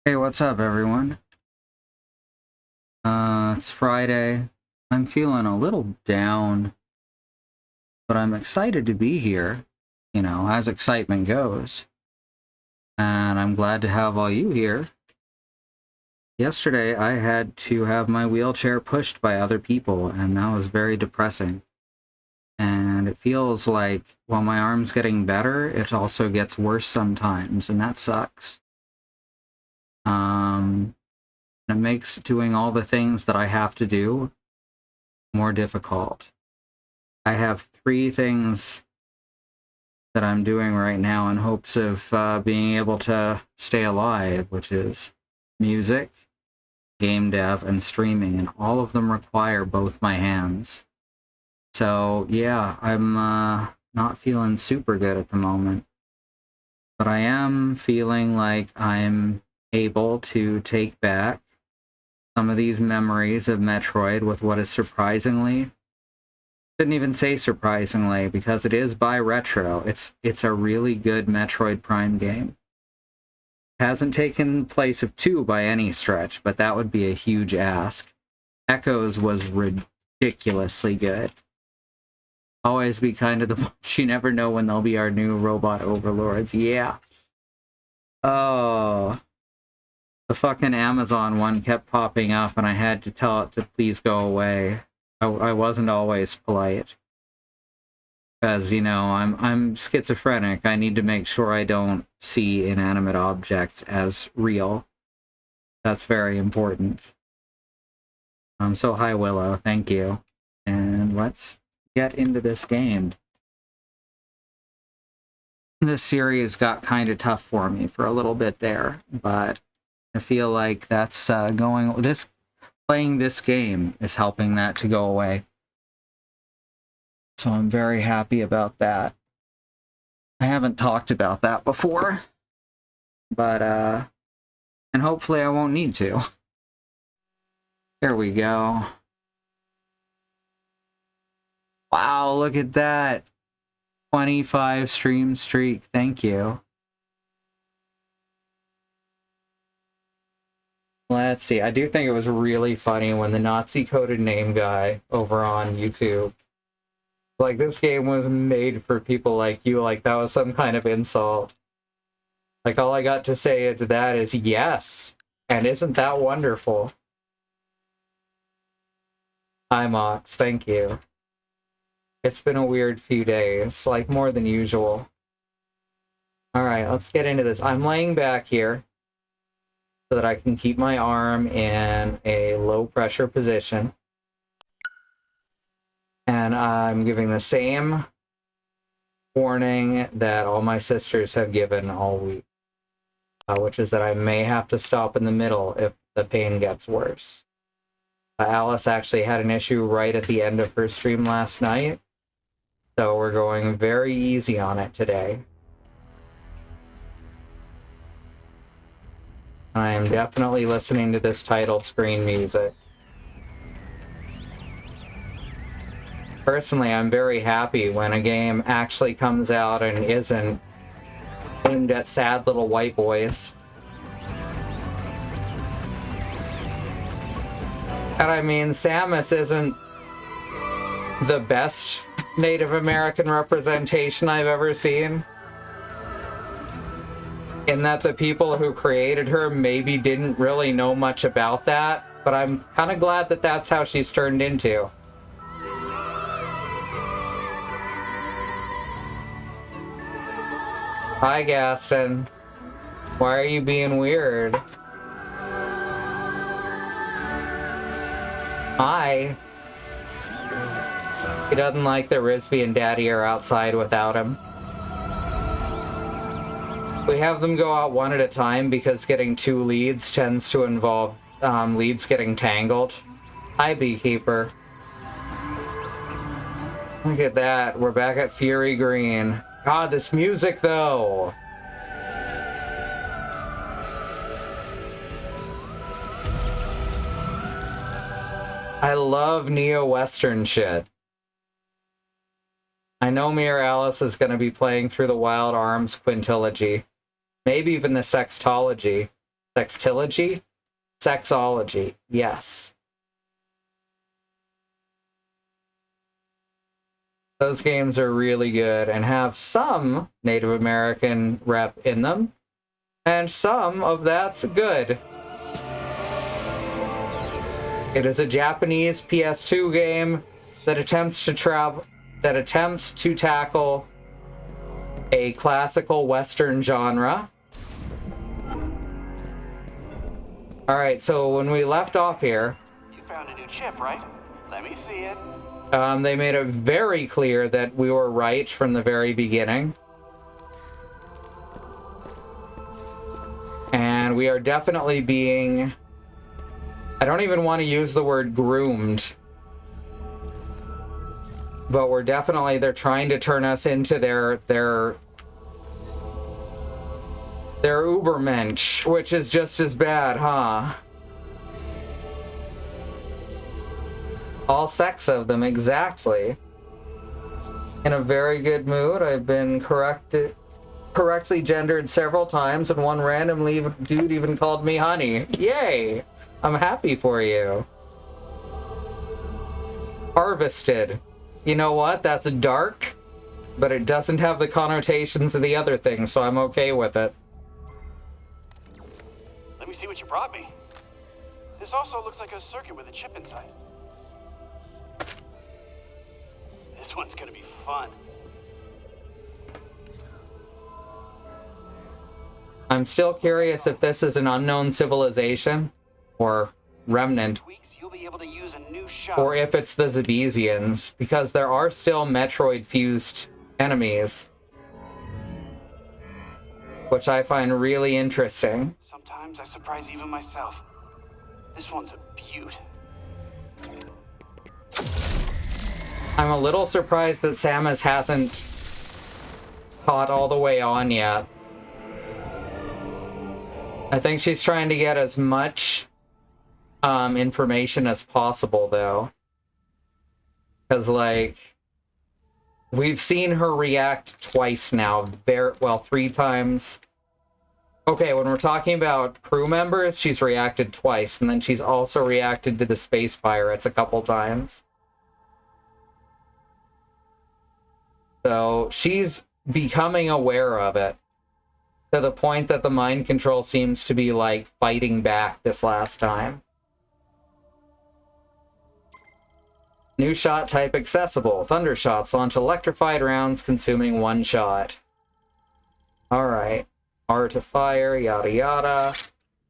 Hey, what's up, everyone? It's Friday. I'm feeling a little down, but I'm excited to be here, as excitement goes. And I'm glad to have all you here. Yesterday, I had to have my wheelchair pushed by other people, and that was very depressing. And it feels like while my arm's getting better, it also gets worse sometimes, and that sucks. It makes doing all the things that I have to do more difficult. I have three things that I'm doing right now in hopes of being able to stay alive, which is music, game dev, and streaming, and all of them require both my hands. So yeah, I'm not feeling super good at the moment, but I am feeling like I'm able to take back some of these memories of Metroid with what is surprisingly, didn't even say surprisingly, because it is by Retro. It's a really good Metroid Prime game. Hasn't taken place of 2 by any stretch, but that would be a huge ask. Echoes was ridiculously good. Always be kind to the ones you never know when they'll be our new robot overlords. Yeah. Oh. The fucking Amazon one kept popping up and I had to tell it to please go away. I wasn't always polite. Because, I'm schizophrenic. I need to make sure I don't see inanimate objects as real. That's very important. So hi, Willow. Thank you. And let's get into this game. This series got kind of tough for me for a little bit there, but I feel like that's playing this game is helping that to go away. So I'm very happy about that. I haven't talked about that before, but and hopefully I won't need to. There we go. Wow, look at that. 25 stream streak. Thank you. Let's see. I do think it was really funny when the Nazi coded name guy over on YouTube, like, this game was made for people like you, like that was some kind of insult. Like, all I got to say to that is yes. And isn't that wonderful? Hi, Mox. Thank you. It's been a weird few days, like more than usual. Alright, let's get into this. I'm laying back here so that I can keep my arm in a low pressure position. And I'm giving the same warning that all my sisters have given all week, which is that I may have to stop in the middle if the pain gets worse. Alice actually had an issue right at the end of her stream last night, so we're going very easy on it today. I am definitely listening to this title screen music. Personally, I'm very happy when a game actually comes out and isn't aimed at sad little white boys. And I mean, Samus isn't the best Native American representation I've ever seen, in that the people who created her maybe didn't really know much about that, but I'm kind of glad that that's how she's turned into. Hi, Gaston. Why are you being weird? Hi. He doesn't like that Rizvi and Daddy are outside without him. We have them go out one at a time because getting 2 leads tends to involve leads getting tangled. Hi, Beekeeper. Look at that. We're back at Fury Green. God, this music, though. I love neo-western shit. I know me or Alice is going to be playing through the Wild Arms quintilogy. Maybe even the sextology. Sextilogy? Sexology, yes. Those games are really good and have some Native American rep in them, and some of that's good. It is a Japanese PS2 game that attempts to tackle a classical Western genre. All right, so when we left off here, you found a new chip, right? Let me see it. They made it very clear that we were right from the very beginning. And we are definitely being... I don't even want to use the word groomed. But we're definitely... They're trying to turn us into their Ubermensch, which is just as bad, huh? All 6 of them, exactly. In a very good mood. I've been correctly gendered several times, and one randomly dude even called me honey. Yay! I'm happy for you. Harvested. You know what? That's dark, but it doesn't have the connotations of the other things, so I'm okay with it. Let me see what you brought me. This also looks like a circuit with a chip inside. This one's gonna be fun. I'm still curious if this is an unknown civilization or remnant, You'll be able to use a new shot. or if it's the Zebesians, because there are still Metroid-fused enemies, which I find really interesting. Sometimes I surprise even myself. This one's a beaut. I'm a little surprised that Samus hasn't caught all the way on yet. I think she's trying to get as much information as possible, though. Because, like, we've seen her react twice now. Well, 3 times. Okay, when we're talking about crew members, she's reacted twice, and then she's also reacted to the space pirates a couple times. So she's becoming aware of it, to the point that the mind control seems to be, like, fighting back this last time. New shot type accessible. Thunder shots launch electrified rounds, consuming 1 shot. Alright. R to fire, yada yada.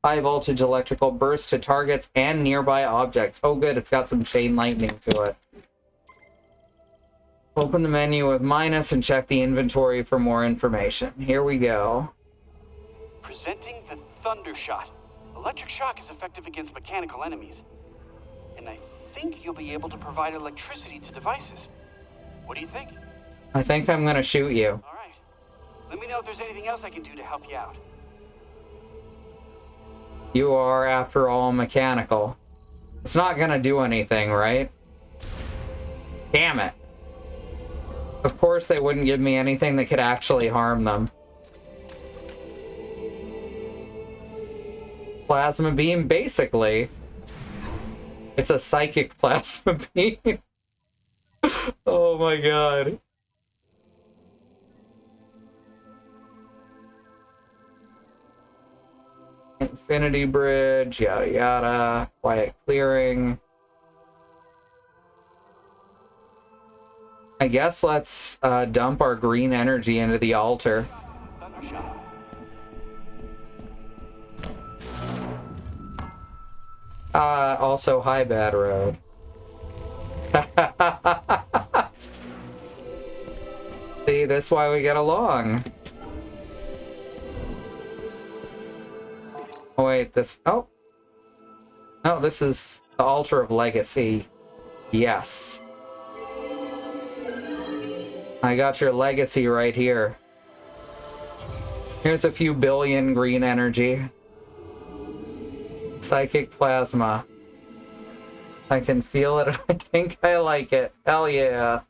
High voltage electrical burst to targets and nearby objects. Oh good, it's got some chain lightning to it. Open the menu with minus and check the inventory for more information. Here we go. Presenting the Thunder Shot. Electric shock is effective against mechanical enemies. And I think you'll be able to provide electricity to devices. What do you think? I think I'm gonna shoot you. All right. Let me know if there's anything else I can do to help you out. You are, after all, mechanical. It's not gonna do anything, right? Damn it. Of course they wouldn't give me anything that could actually harm them. Plasma beam, basically. It's a psychic plasma beam. Oh my god. Infinity bridge, yada yada. Quiet clearing. I guess let's dump our green energy into the altar. Also, hi, Bad Road. See, that's why we get along. Oh, wait, this... Oh. No, this is the Altar of Legacy. Yes. I got your legacy right here. Here's a few billion green energy. Psychic plasma. I can feel it. I think I like it. Hell yeah.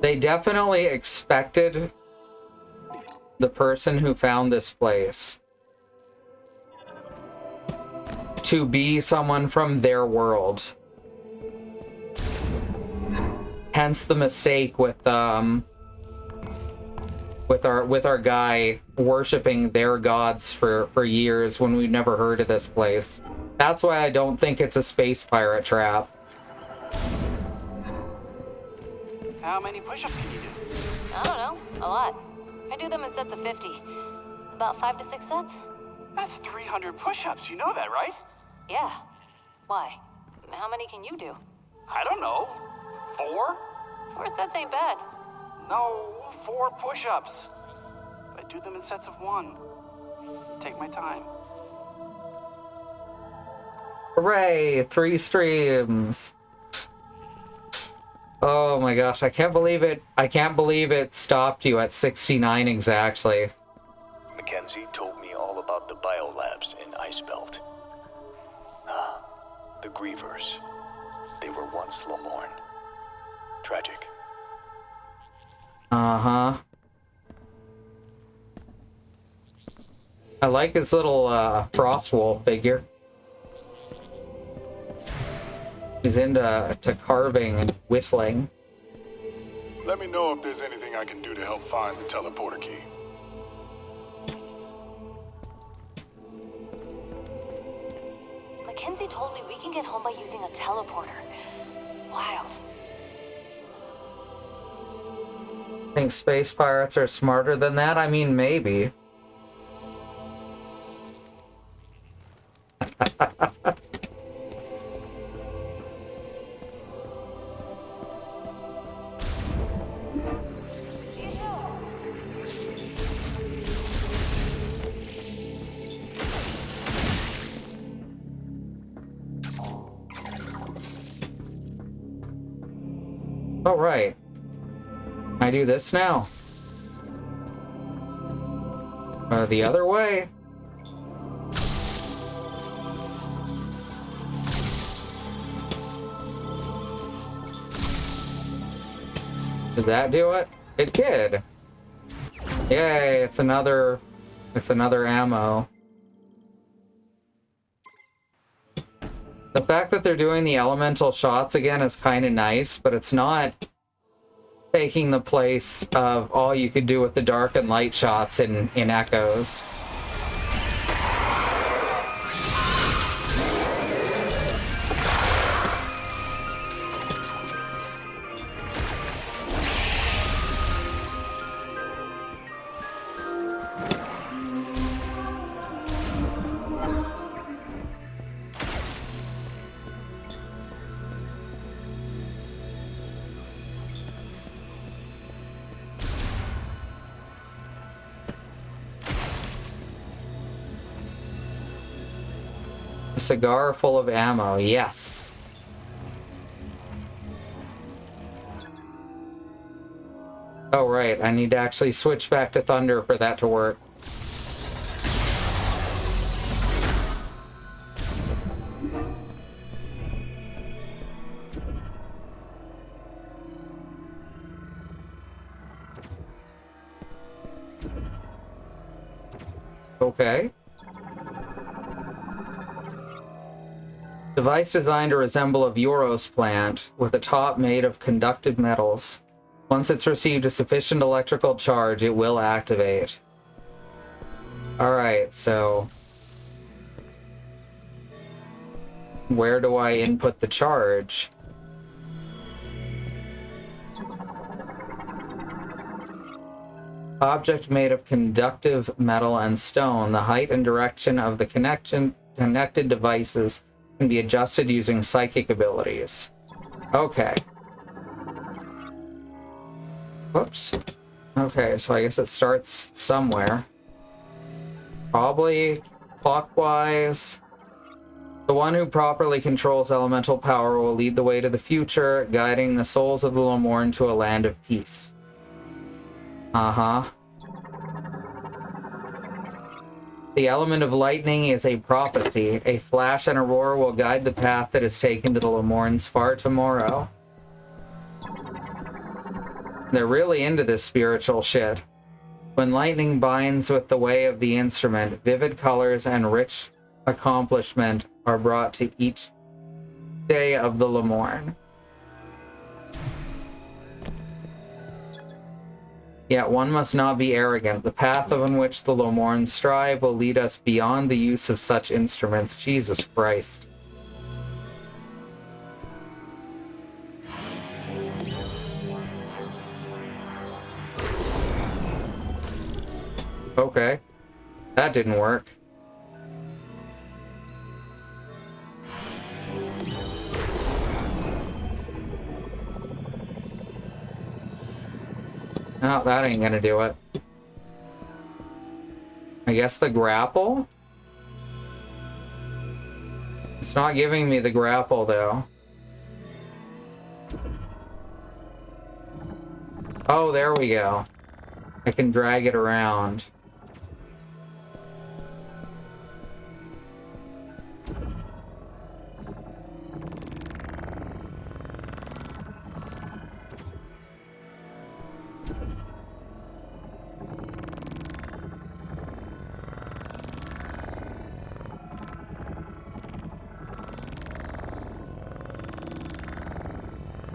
They definitely expected the person who found this place to be someone from their world. Hence the mistake with our guy worshiping their gods for years when we've never heard of this place. That's why I don't think it's a space pirate trap. How many push-ups can you do? I don't know. A lot. I do them in sets of 50. About 5 to 6 sets? That's 300 push-ups, you know that, right? Yeah. Why? How many can you do? I don't know. 4? 4 sets ain't bad. No, 4 push-ups. I do them in sets of 1. Take my time. Hooray! 3 streams. Oh my gosh, I can't believe it. I can't believe it stopped you at 69 exactly. Mackenzie told me all about the biolabs in Icebelt. Ah, the Grievers. They were once Lamorne. Tragic. Uh-huh. I like his little Frostwolf figure. He's into carving and whistling. Let me know if there's anything I can do to help find the teleporter key. Mackenzie told me we can get home by using a teleporter. Wild. Think space pirates are smarter than that? I mean, maybe. Oh, right. I do this now. The other way. Did that do it? It did. Yay, it's another ammo. The fact that they're doing the elemental shots again is kind of nice, but it's not taking the place of all you could do with the dark and light shots in Echoes. A cigar full of ammo, yes. Oh, right, I need to actually switch back to Thunder for that to work. Okay. Device designed to resemble a Euros plant, with a top made of conductive metals. Once it's received a sufficient electrical charge, it will activate. Alright, so... where do I input the charge? Object made of conductive metal and stone. The height and direction of the connected devices can be adjusted using psychic abilities. Okay. Whoops. Okay, so I guess it starts somewhere. Probably clockwise. The one who properly controls elemental power will lead the way to the future, guiding the souls of the Lamorne to a land of peace. Uh-huh. The element of lightning is a prophecy. A flash and a roar will guide the path that is taken to the Lamorne's far tomorrow. They're really into this spiritual shit. When lightning binds with the way of the instrument, vivid colors and rich accomplishment are brought to each day of the Lemorn. Yet one must not be arrogant. The path on which the Lemorn strive will lead us beyond the use of such instruments. Jesus Christ. Okay. That didn't work. No, that ain't gonna do it. I guess the grapple? It's not giving me the grapple, though. Oh, there we go. I can drag it around.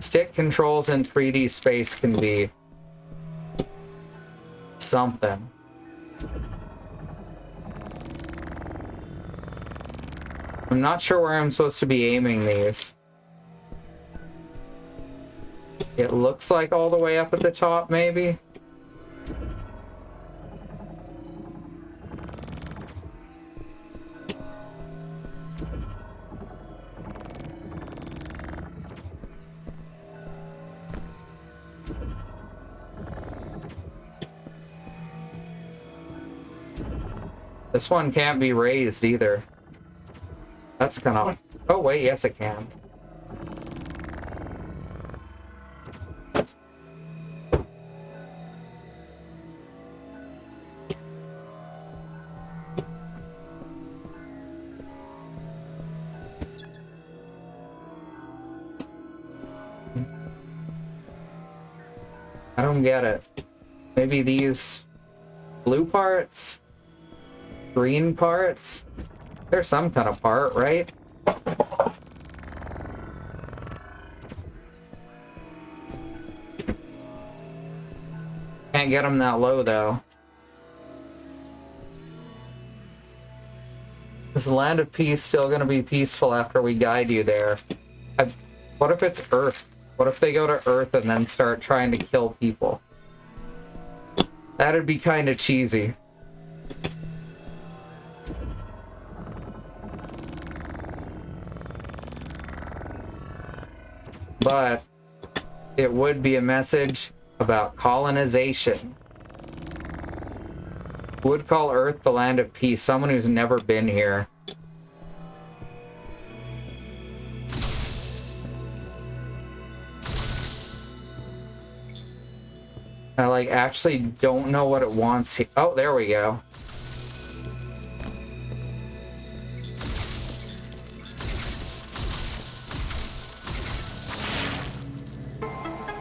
Stick controls in 3D space can be something. I'm not sure where I'm supposed to be aiming these. It looks like all the way up at the top, maybe? This one can't be raised either. That's kind of... Oh, wait, yes it can. I don't get it. Maybe these blue parts? Green parts? There's some kind of part, right? Can't get them that low, though. Is the land of peace still going to be peaceful after we guide you there? What if it's Earth? What if they go to Earth and then start trying to kill people? That'd be kind of cheesy. But it would be a message about colonization. Would call Earth the land of peace, someone who's never been here. I actually don't know what it wants here. Oh, there we go.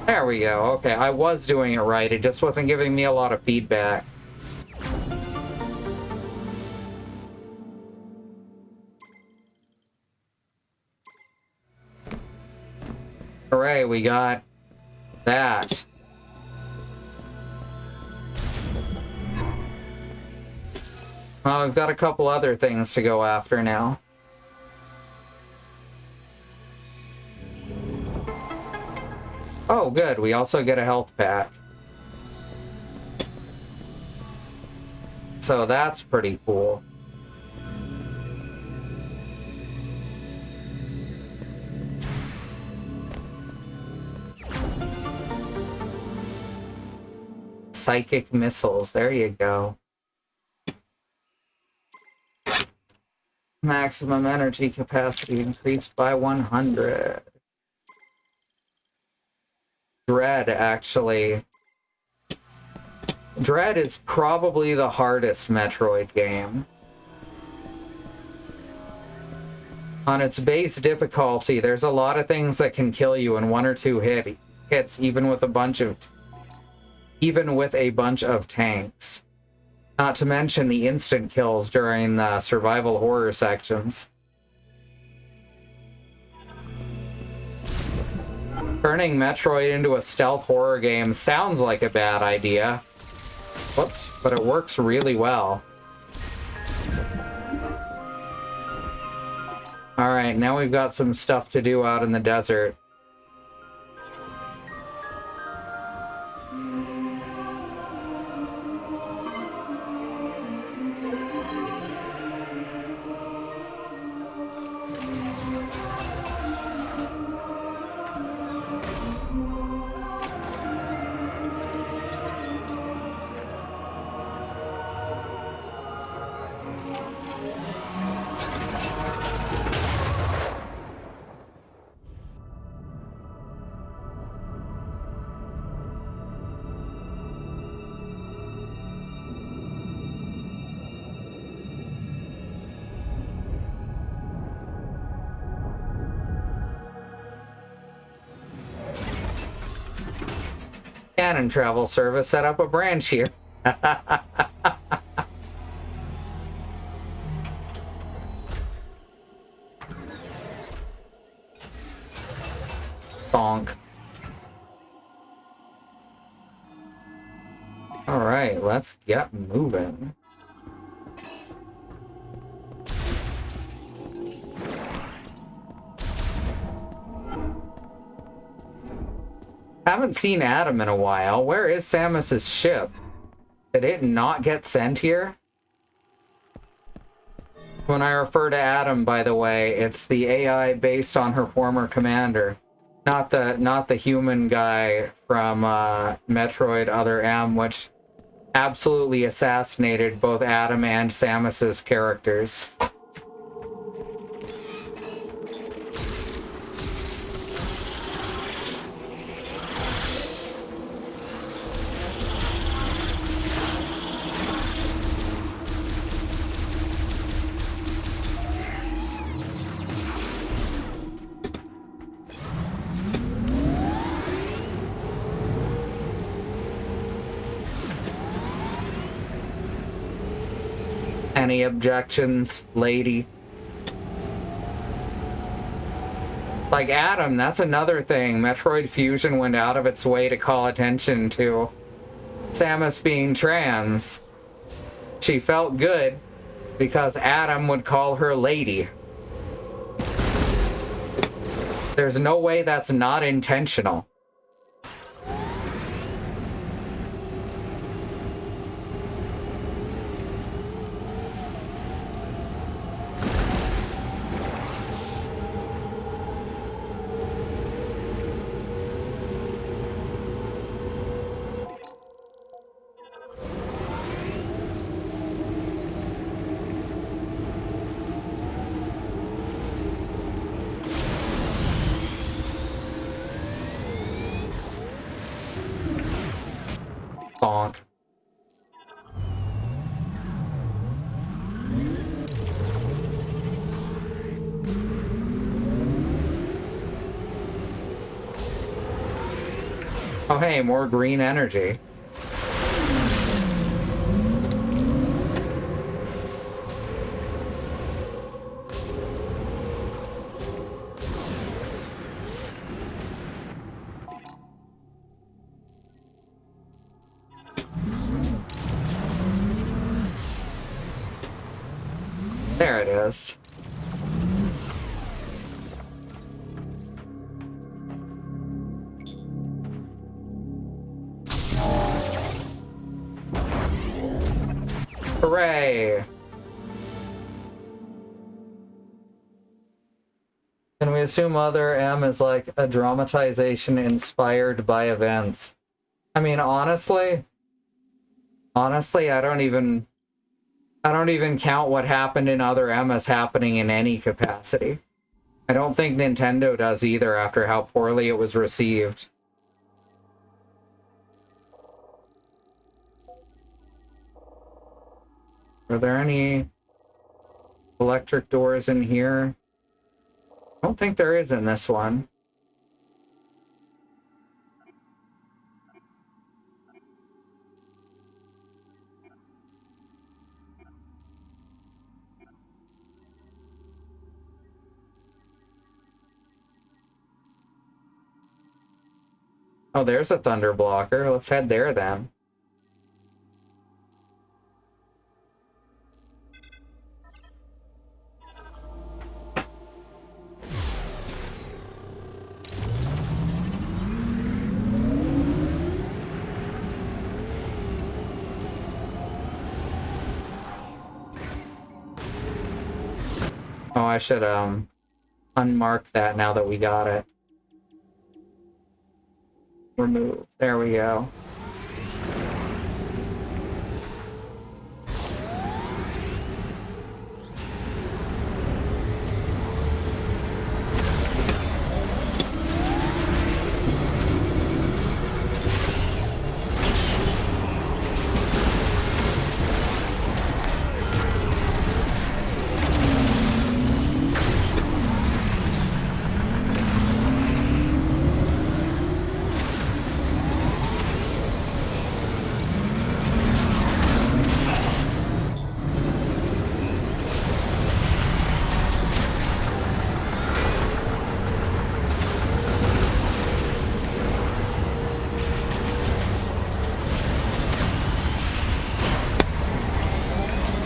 There we go. Okay, I was doing it right. It just wasn't giving me a lot of feedback. Hooray, we got that. Well, we've got a couple other things to go after now. Oh, good. We also get a health pack. So that's pretty cool. Psychic missiles. There you go. Maximum energy capacity increased by 100. Dread, actually. Dread is probably the hardest Metroid game. On its base difficulty, there's a lot of things that can kill you in one or two hits, even with a bunch of even with a bunch of tanks. Not to mention the instant kills during the survival horror sections. Turning Metroid into a stealth horror game sounds like a bad idea. Whoops, but it works really well. Alright, now we've got some stuff to do out in the desert. Canon Travel Service set up a branch here. Bonk. Alright, let's get moving. Haven't seen Adam in a while. Where is Samus's ship? Did it not get sent here? When I refer to Adam, by the way, it's the AI based on her former commander. Not the human guy from Metroid Other M, which absolutely assassinated both Adam and Samus's characters. Any objections, lady? Like Adam, that's another thing. Metroid Fusion went out of its way to call attention to Samus being trans. She felt good because Adam would call her lady. There's no way that's not intentional. Bonk. Oh hey, more green energy. There it is. Hooray! Can we assume Other M is like a dramatization inspired by events? I mean, honestly, I don't even count what happened in Other M as happening in any capacity. I don't think Nintendo does either after how poorly it was received. Are there any electric doors in here? I don't think there is in this one. Oh, there's a thunder blocker. Let's head there then. Oh, I should unmark that now that we got it. Remove. There we go.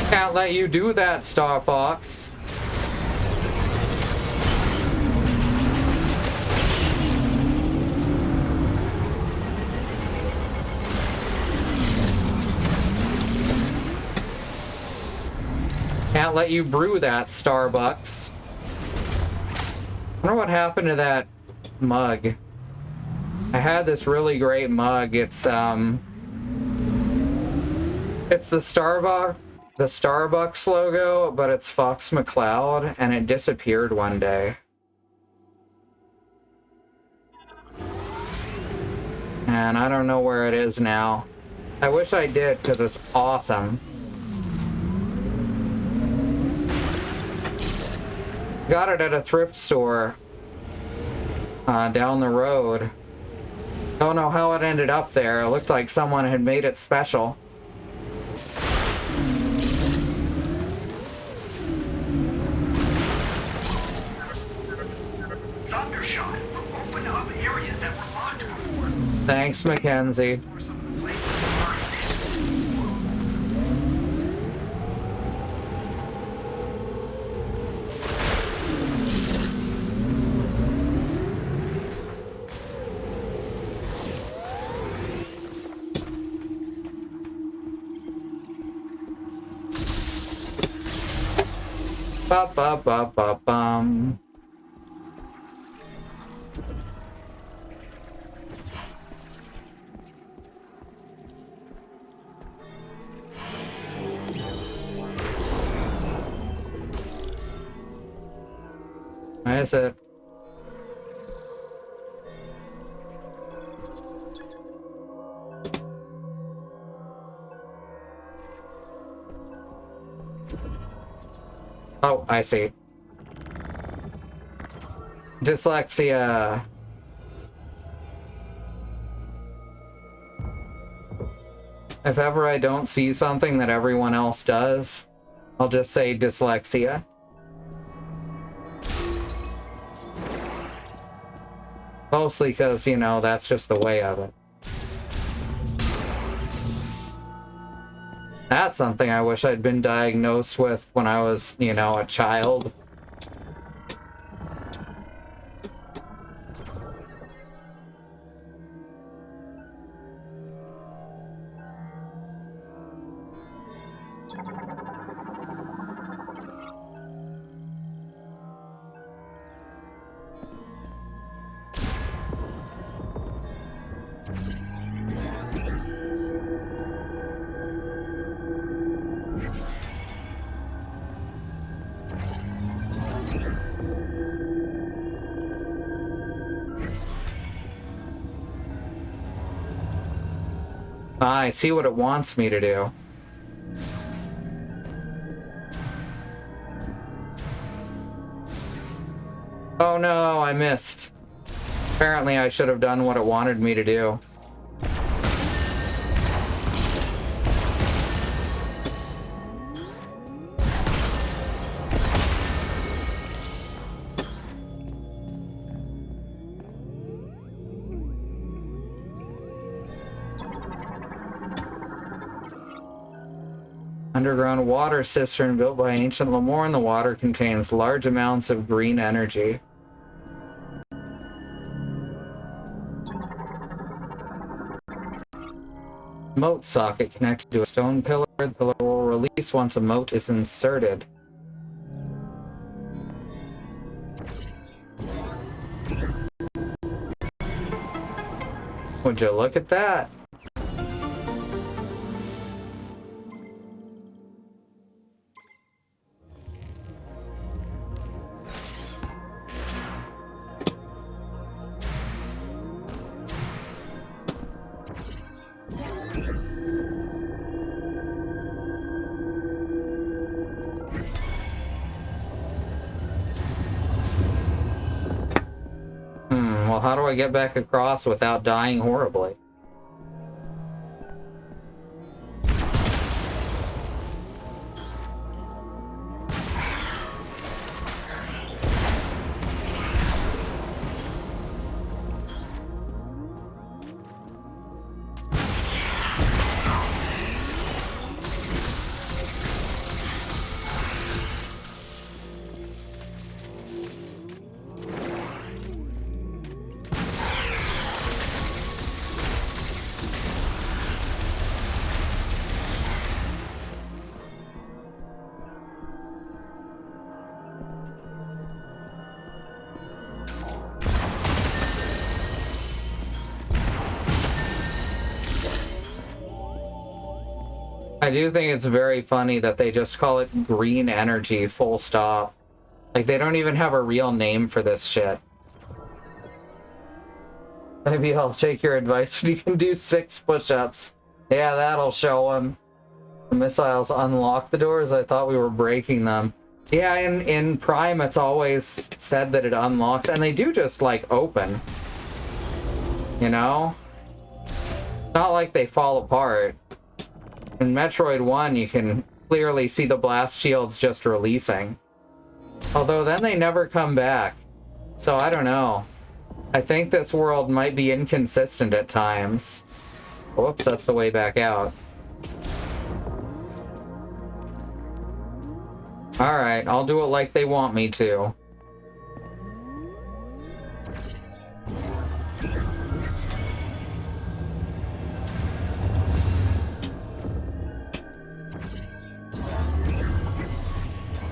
Can't let you do that, Star Fox. Can't let you brew that, Starbucks. I wonder what happened to that mug. I had this really great mug. It's the Starbucks logo, but it's Fox McCloud, and it disappeared one day. And I don't know where it is now. I wish I did, because it's awesome. Got it at a thrift store down the road. Don't know how it ended up there. It looked like someone had made it special. Thundershot will open up areas that were locked before. Thanks, Mackenzie. Or some places that aren't. Ba ba ba ba bum. Where is it? Oh, I see. Dyslexia. If ever I don't see something that everyone else does, I'll just say dyslexia. Mostly because, you know, that's just the way of it. That's something I wish I'd been diagnosed with when I was, you know, a child. I see what it wants me to do. Oh no, I missed. Apparently I should have done what it wanted me to do. Underground water cistern built by ancient Lemorn. The water contains large amounts of green energy. Moat socket connected to a stone pillar. The pillar will release once a moat is inserted. Would you look at that? Well, how do I get back across without dying horribly? I do think it's very funny that they just call it green energy, full stop. Like, they don't even have a real name for this shit. Maybe I'll take your advice when you can do 6 push-ups. Yeah, that'll show them. The missiles unlock the doors? I thought we were breaking them. Yeah, in Prime, it's always said that it unlocks, and they do just, like, open. You know? Not like they fall apart. In Metroid 1, you can clearly see the blast shields just releasing. Although then they never come back. So I don't know. I think this world might be inconsistent at times. Whoops, that's the way back out. Alright, I'll do it like they want me to.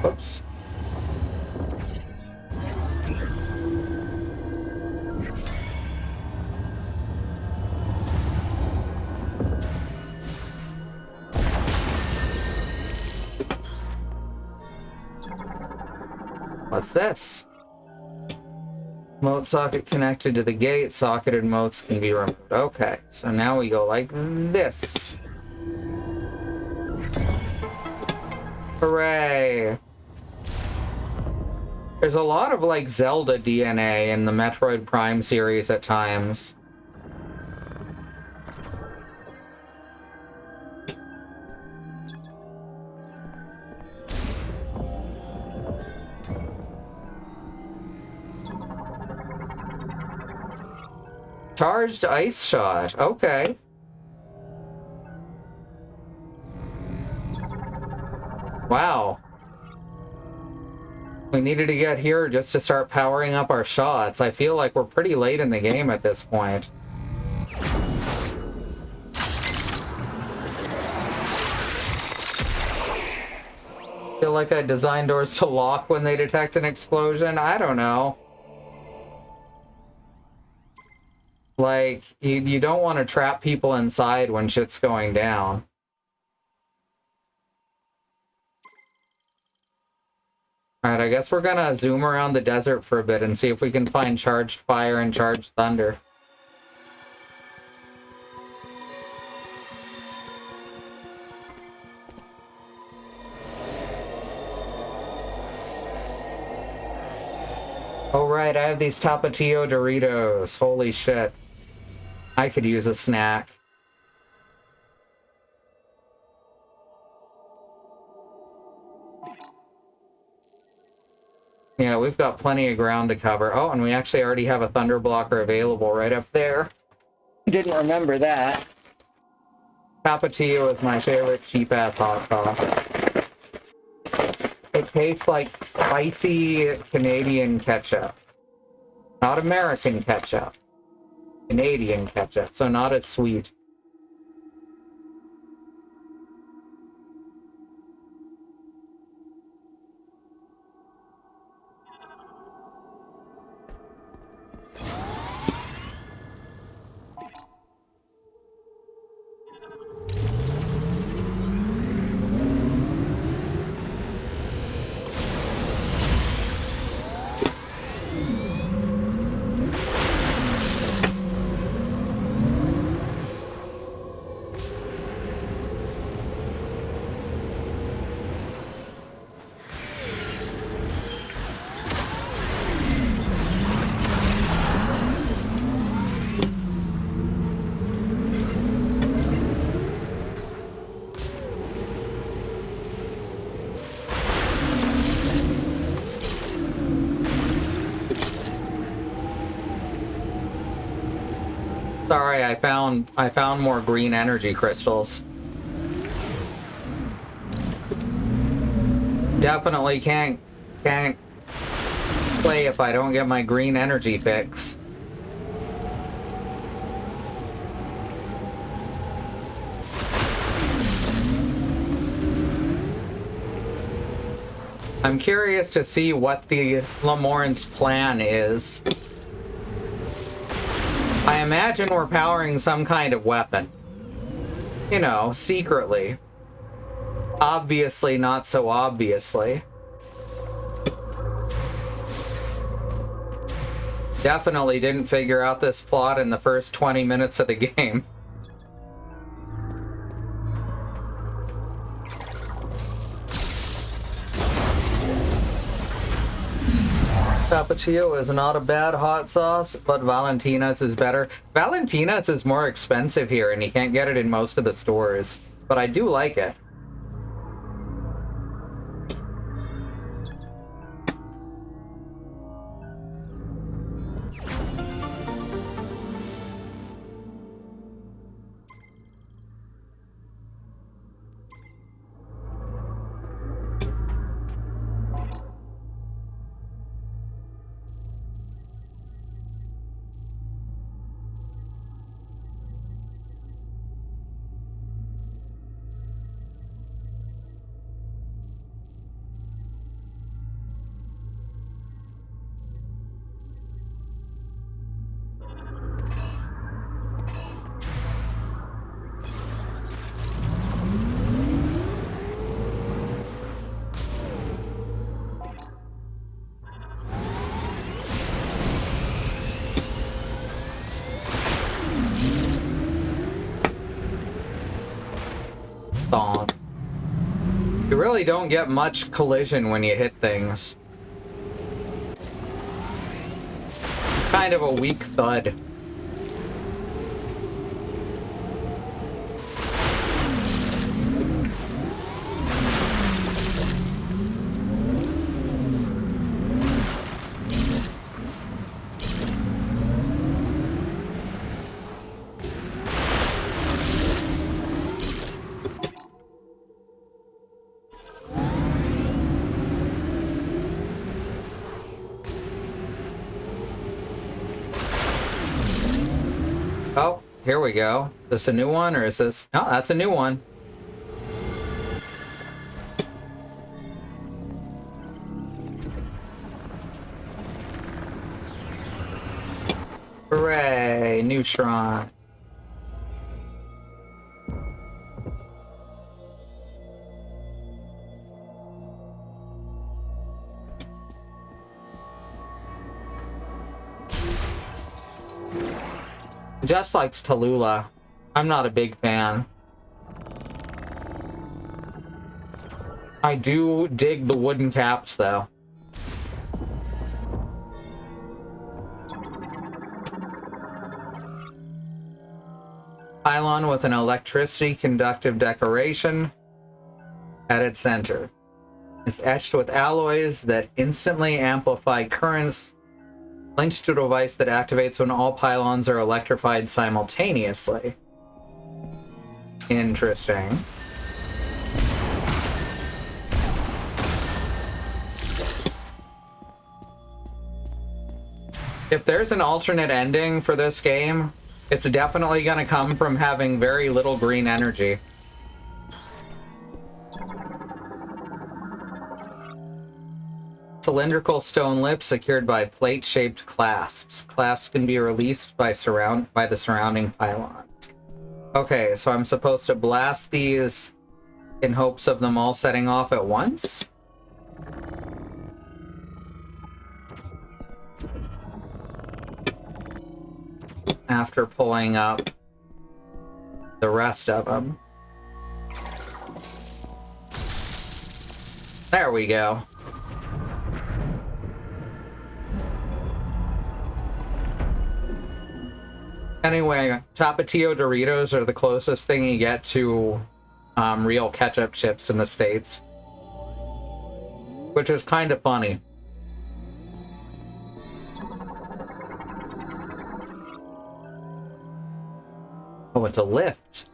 Whoops. What's this? Moat socket connected to the gate. Socketed moats can be removed. Okay, so now we go like this. Hooray! There's a lot of, like, Zelda DNA in the Metroid Prime series at times. Charged ice shot. Okay. Wow. We needed to get here just to start powering up our shots. I feel like we're pretty late in the game at this point. Feel like I designed doors to lock when they detect an explosion? I don't know. Like, you don't want to trap people inside when shit's going down. Alright, I guess we're gonna zoom around the desert for a bit and see if we can find charged fire and charged thunder. Oh right, I have these Tapatio Doritos. Holy shit. I could use a snack. Yeah, we've got plenty of ground to cover. Oh, and we actually already have a thunder blocker available right up there. Didn't remember that. Tapatio is my favorite cheap-ass hot sauce. It tastes like spicy Canadian ketchup. Not American ketchup. Canadian ketchup, so not as sweet. Sorry, I found more green energy crystals. Definitely can't play if I don't get my green energy fix. I'm curious to see what the Lamorne's plan is. I imagine we're powering some kind of weapon. You know, secretly. Obviously, not so obviously. Definitely didn't figure out this plot in the first 20 minutes of the game. Tapatio is not a bad hot sauce, but Valentina's is better. Valentina's is more expensive here, and you can't get it in most of the stores. But I do like it. You really don't get much collision when you hit things. It's kind of a weak thud. Oh, here we go. Is this a new one, or is this... No, that's a new one. Hooray, new shrine. Jess likes Tallulah. I'm not a big fan. I do dig the wooden caps, though. Pylon with an electricity conductive decoration at its center. It's etched with alloys that instantly amplify currents, linked to a device that activates when all pylons are electrified simultaneously. Interesting. If there's an alternate ending for this game, it's definitely going to come from having very little green energy. Cylindrical stone lips secured by plate-shaped clasps. Clasps can be released by the surrounding pylons. Okay, so I'm supposed to blast these in hopes of them all setting off at once? After pulling up the rest of them. There we go. Anyway, Tapatio Doritos are the closest thing you get to real ketchup chips in the States. Which is kind of funny. Oh, it's a lift.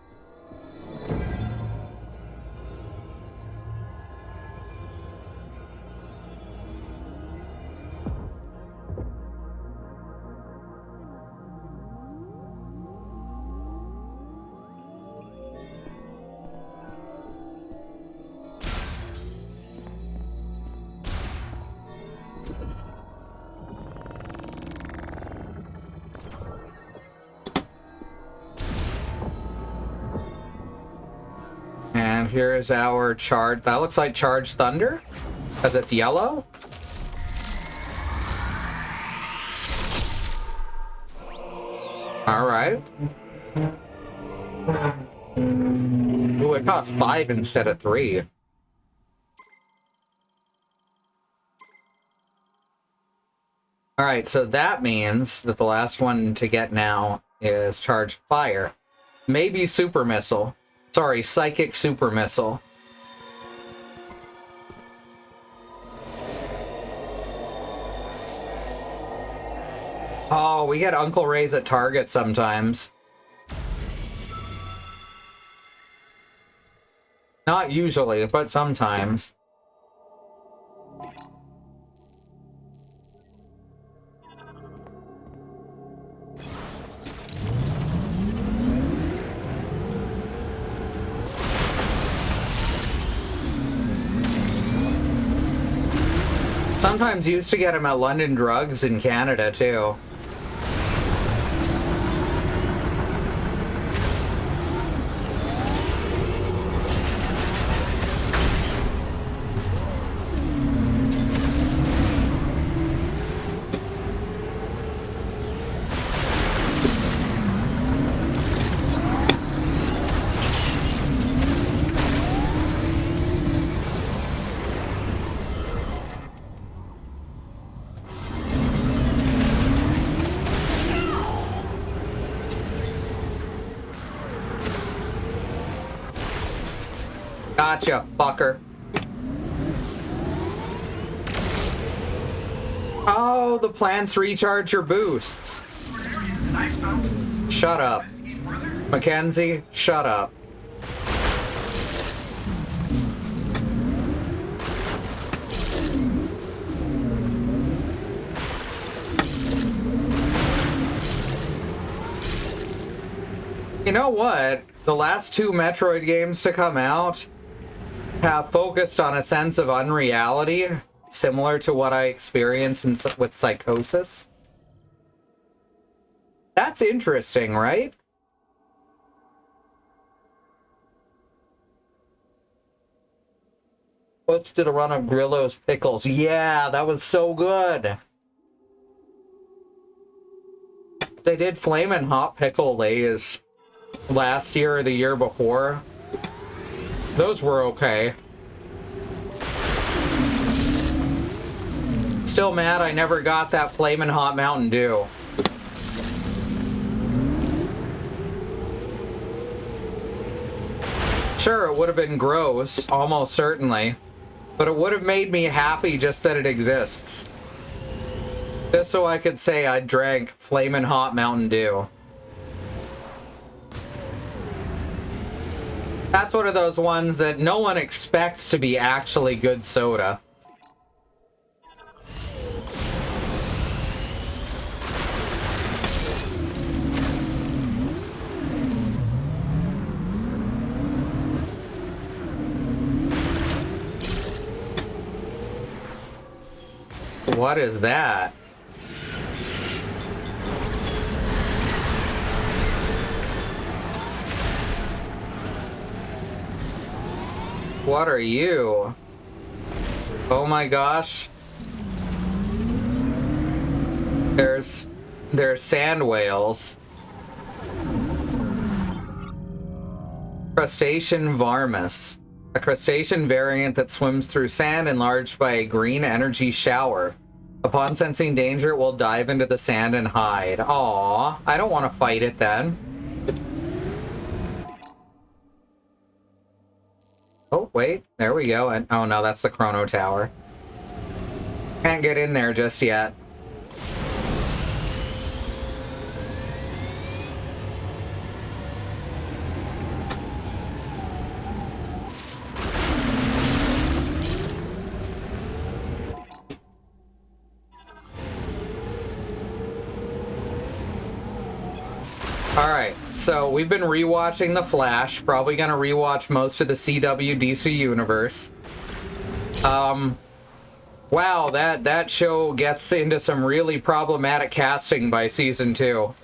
And here is our charged... That looks like charged thunder, because it's yellow. Alright. Ooh, it costs 5 instead of 3. Alright, so that means that the last one to get now is charged fire. Maybe super missile. Sorry, psychic super missile. Oh, we get Uncle Ray's at Target sometimes. Not usually, but sometimes. Sometimes used to get them at London Drugs in Canada, too. Gotcha, fucker. Oh, the plants recharge your boosts. Shut up. Mackenzie, shut up. You know what? The last 2 Metroid games to come out have focused on a sense of unreality, similar to what I experienced with Psychosis. That's interesting, right? Butch did a run of Grillo's Pickles. Yeah, that was so good. They did Flamin' Hot Pickle Lays last year or the year before. Those were okay. Still mad I never got that Flamin' Hot Mountain Dew. Sure, it would have been gross, almost certainly. But it would have made me happy just that it exists. Just so I could say I drank Flamin' Hot Mountain Dew. That's one of those ones that no one expects to be actually good soda. What is that? What are you? Oh my gosh. There's sand whales. Crustacean varmis. A crustacean variant that swims through sand enlarged by a green energy shower. Upon sensing danger, it will dive into the sand and hide. Aww, I don't want to fight it then. Oh, wait, there we go. And oh no, that's the Chrono Tower. Can't get in there just yet. Alright, so we've been rewatching The Flash, probably gonna rewatch most of the CW DC universe. Wow, that show gets into some really problematic casting by season 2.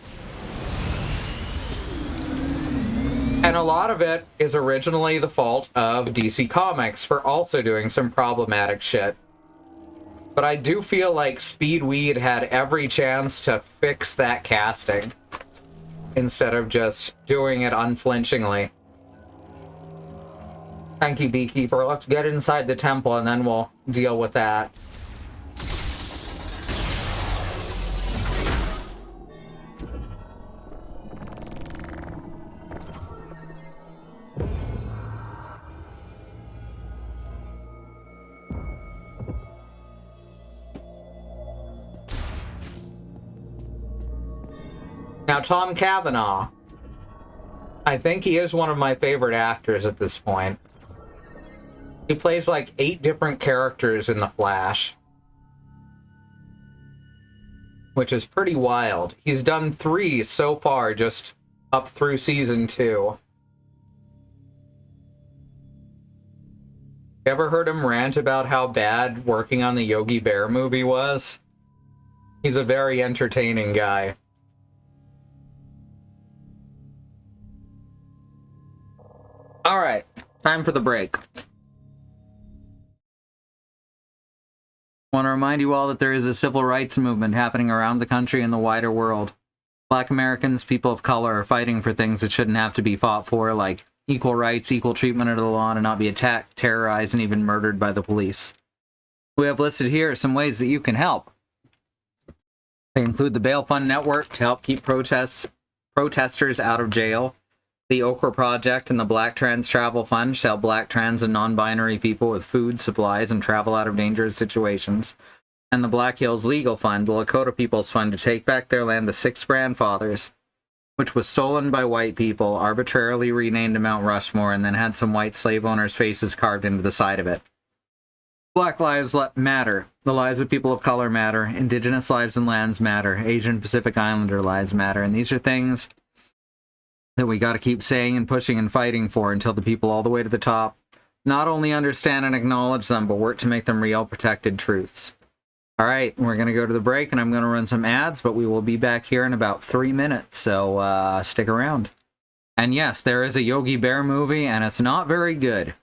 And a lot of it is originally the fault of DC Comics for also doing some problematic shit. But I do feel like Speedweed had every chance to fix that casting, instead of just doing it unflinchingly. Thank you, Beekeeper. Let's get inside the temple and then we'll deal with that. Now, Tom Cavanaugh, I think he is one of my favorite actors at this point. He plays like 8 different characters in The Flash, which is pretty wild. He's done 3 so far, just up through season 2. You ever heard him rant about how bad working on the Yogi Bear movie was? He's a very entertaining guy. Alright, time for the break. Want to remind you all that there is a civil rights movement happening around the country and the wider world. Black Americans, people of color, are fighting for things that shouldn't have to be fought for, like equal rights, equal treatment under the law, and not be attacked, terrorized, and even murdered by the police. We have listed here some ways that you can help. They include the Bail Fund Network to help keep protesters out of jail, the Okra Project and the Black Trans Travel Fund to help black, trans, and non-binary people with food, supplies, and travel out of dangerous situations, and the Black Hills Legal Fund, the Lakota People's Fund, to take back their land the 6 grandfathers, which was stolen by white people, arbitrarily renamed to Mount Rushmore, and then had some white slave owners' faces carved into the side of it. Black lives matter. The lives of people of color matter. Indigenous lives and lands matter. Asian Pacific Islander lives matter. And these are things that we got to keep saying and pushing and fighting for until the people all the way to the top not only understand and acknowledge them, but work to make them real protected truths. All right, we're going to go to the break, and I'm going to run some ads, but we will be back here in about 3 minutes, so stick around. And yes, there is a Yogi Bear movie, and it's not very good.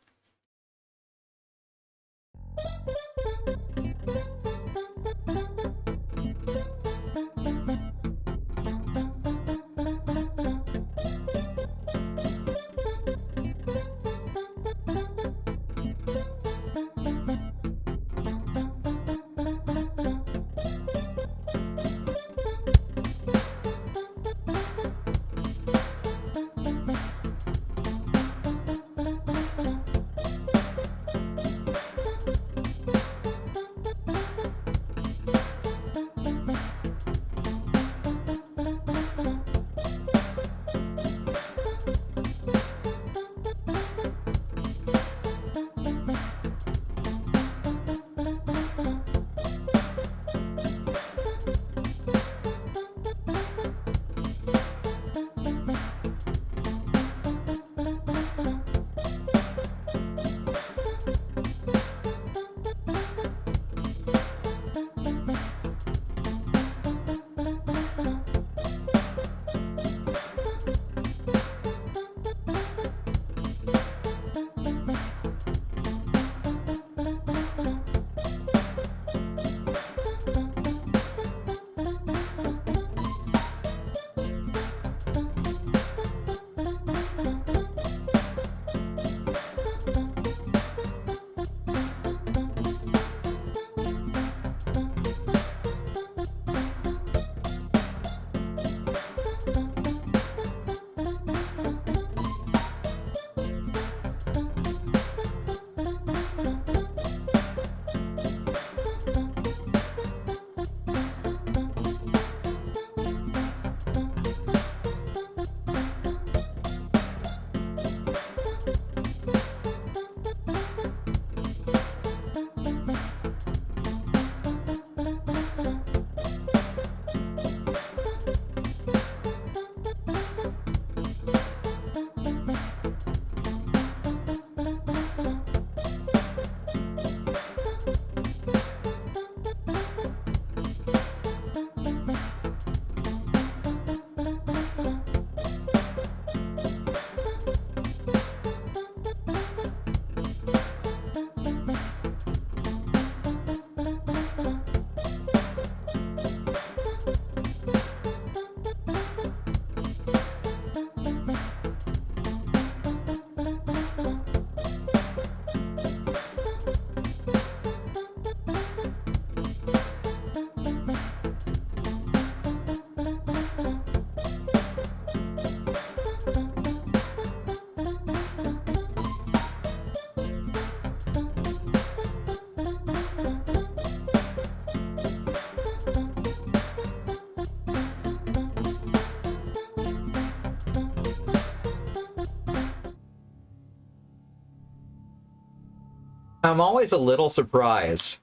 I'm always a little surprised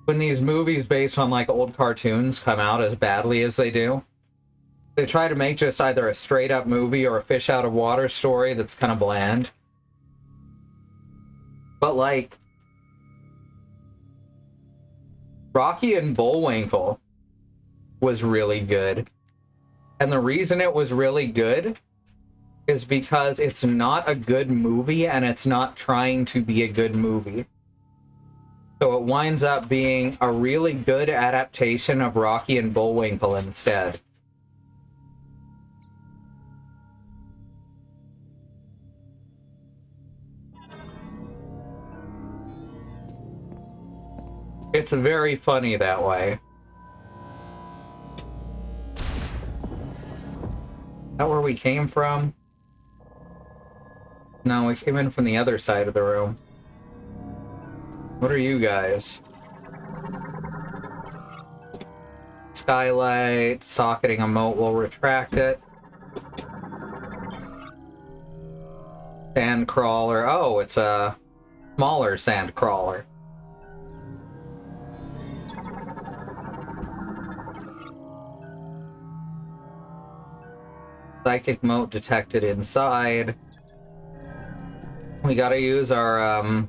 when these movies based on like old cartoons come out as badly as they do. They try to make just either a straight up movie or a fish out of water story that's kind of bland. But like Rocky and Bullwinkle was really good. And the reason it was really good is because it's not a good movie and it's not trying to be a good movie. So it winds up being a really good adaptation of Rocky and Bullwinkle instead. It's very funny that way. Is that where we came from? No, we came in from the other side of the room. What are you guys? Skylight, socketing a moat will retract it. Sand crawler. Oh, it's a smaller sand crawler. Psychic moat detected inside. We gotta use our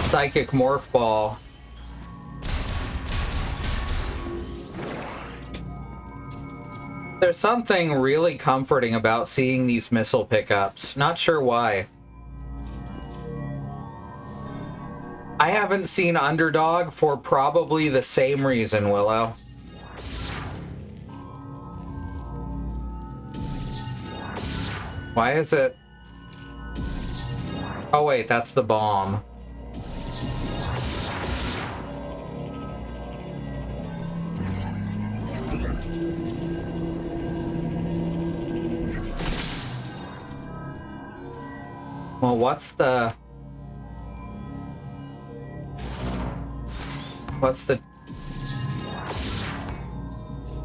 psychic morph ball. There's something really comforting about seeing these missile pickups. Not sure why. I haven't seen Underdog for probably the same reason, Willow. Why is it... Oh wait, that's the bomb. Well, what's the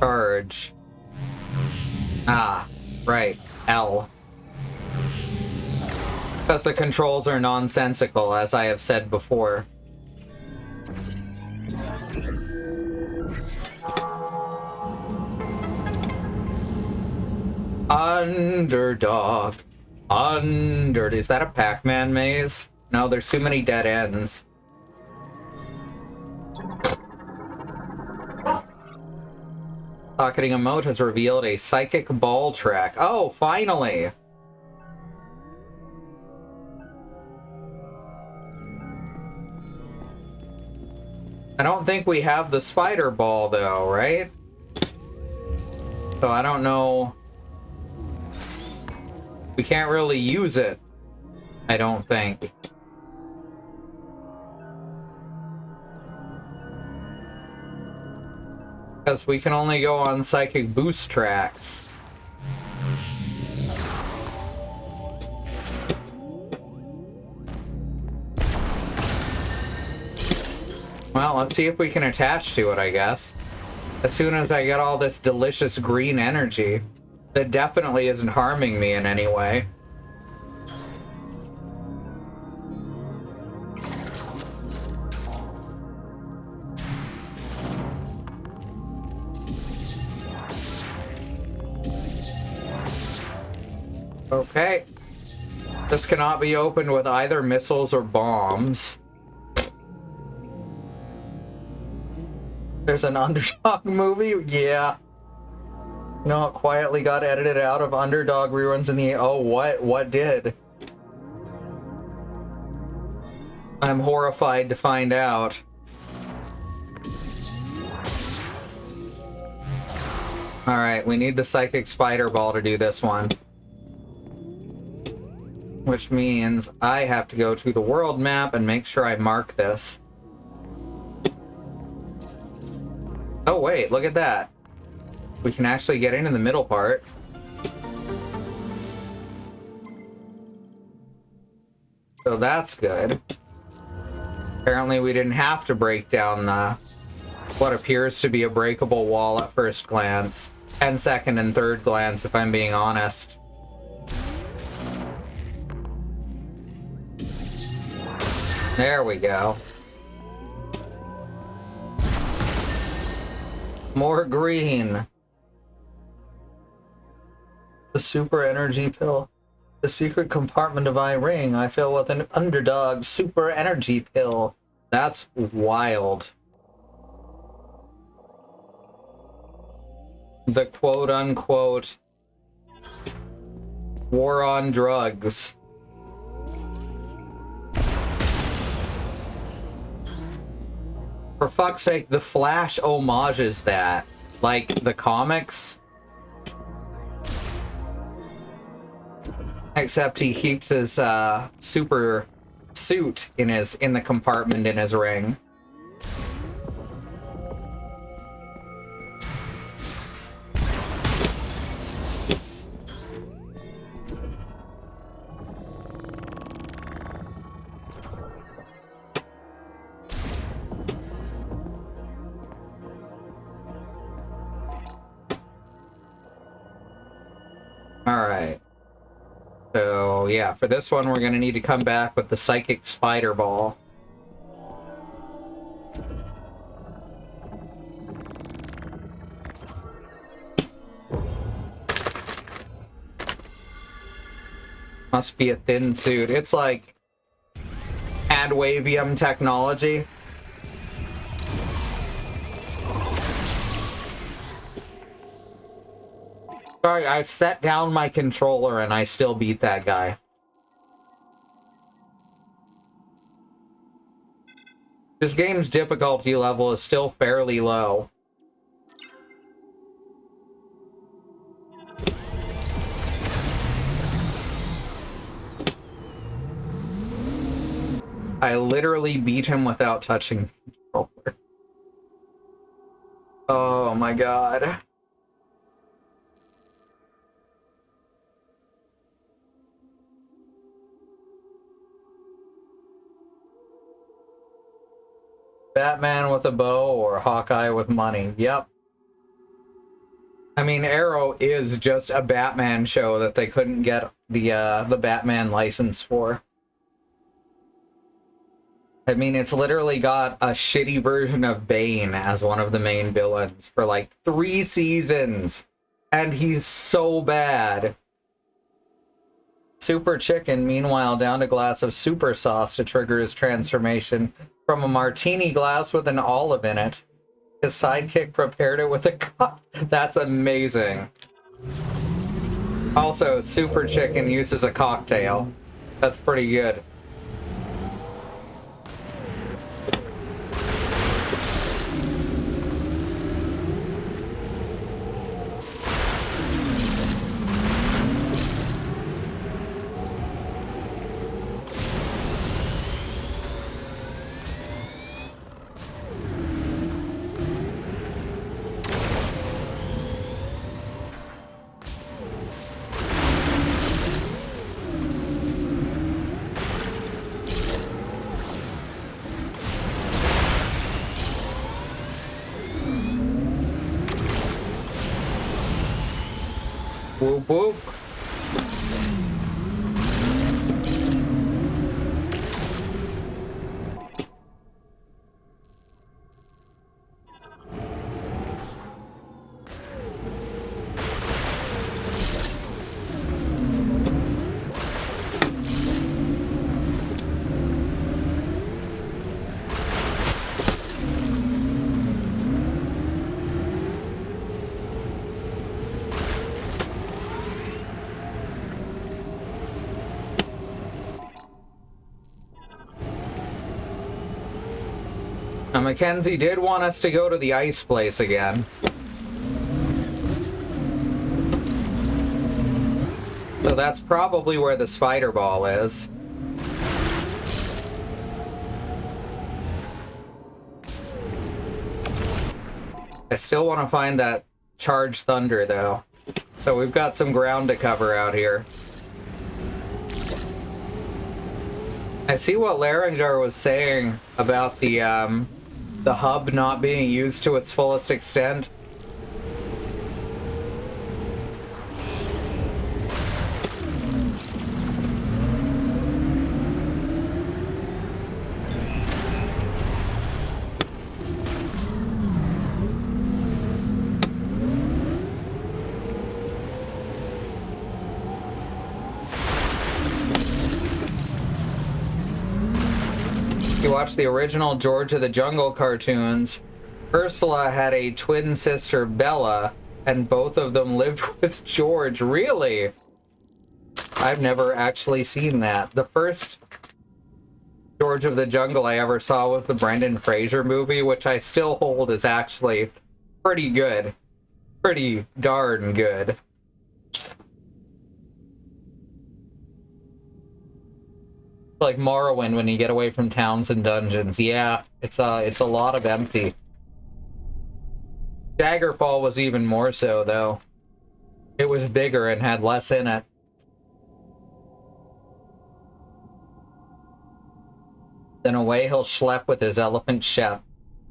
charge? Ah, right, L. Because the controls are nonsensical, as I have said before. Underdog. Is that a Pac-Man maze? No, there's too many dead ends. Socketing emote has revealed a psychic ball track. Oh, finally! I don't think we have the spider ball, though, right? So I don't know... We can't really use it, I don't think. Because we can only go on psychic boost tracks. Well, let's see if we can attach to it, I guess. As soon as I get all this delicious green energy. That definitely isn't harming me in any way. Okay. This cannot be opened with either missiles or bombs. There's an Underdog movie? Yeah. No, it quietly got edited out of Underdog reruns in the... Oh, what? What did? I'm horrified to find out. Alright, we need the Psychic Spider Ball to do this one. Which means I have to go to the world map and make sure I mark this. Oh wait, look at that. We can actually get into the middle part. So that's good. Apparently we didn't have to break down the what appears to be a breakable wall at first glance. And second and third glance, if I'm being honest. There we go. More green. The super energy pill. The secret compartment of I ring I fill with an underdog super energy pill. That's wild. The quote-unquote war on drugs. For fuck's sake, the Flash homages that. Like, the comics. Except he keeps his super suit in the compartment in his ring. Alright. So, yeah, for this one, we're going to need to come back with the Psychic Spider Ball. Must be a thin suit. It's like Adwavium technology. Sorry, I set down my controller and I still beat that guy. This game's difficulty level is still fairly low. I literally beat him without touching the controller. Oh my god. Batman with a bow or Hawkeye with money. Yep. I mean, Arrow is just a Batman show that they couldn't get the Batman license for. I mean, it's literally got a shitty version of Bane as one of the main villains for like 3 seasons. And he's so bad. Super Chicken, meanwhile, downed a glass of super sauce to trigger his transformation from a martini glass with an olive in it. His sidekick prepared it with a cup. That's amazing. Also, Super Chicken uses a cocktail. That's pretty good. Whoop whoop. Now, Mackenzie did want us to go to the ice place again. So that's probably where the spider ball is. I still want to find that charged thunder, though. So we've got some ground to cover out here. I see what Larynjar was saying about the hub not being used to its fullest extent. watch the original George of the Jungle cartoons, Ursula had a twin sister, Bella, and both of them lived with George. Really? I've never actually seen that. The first George of the Jungle I ever saw was the Brendan Fraser movie, which I still hold is actually pretty good. Pretty darn good. Like Morrowind when you get away from towns and dungeons. Yeah, it's a lot of empty. Daggerfall was even more so, though. It was bigger and had less in it. Then away he'll schlep with his elephant shep.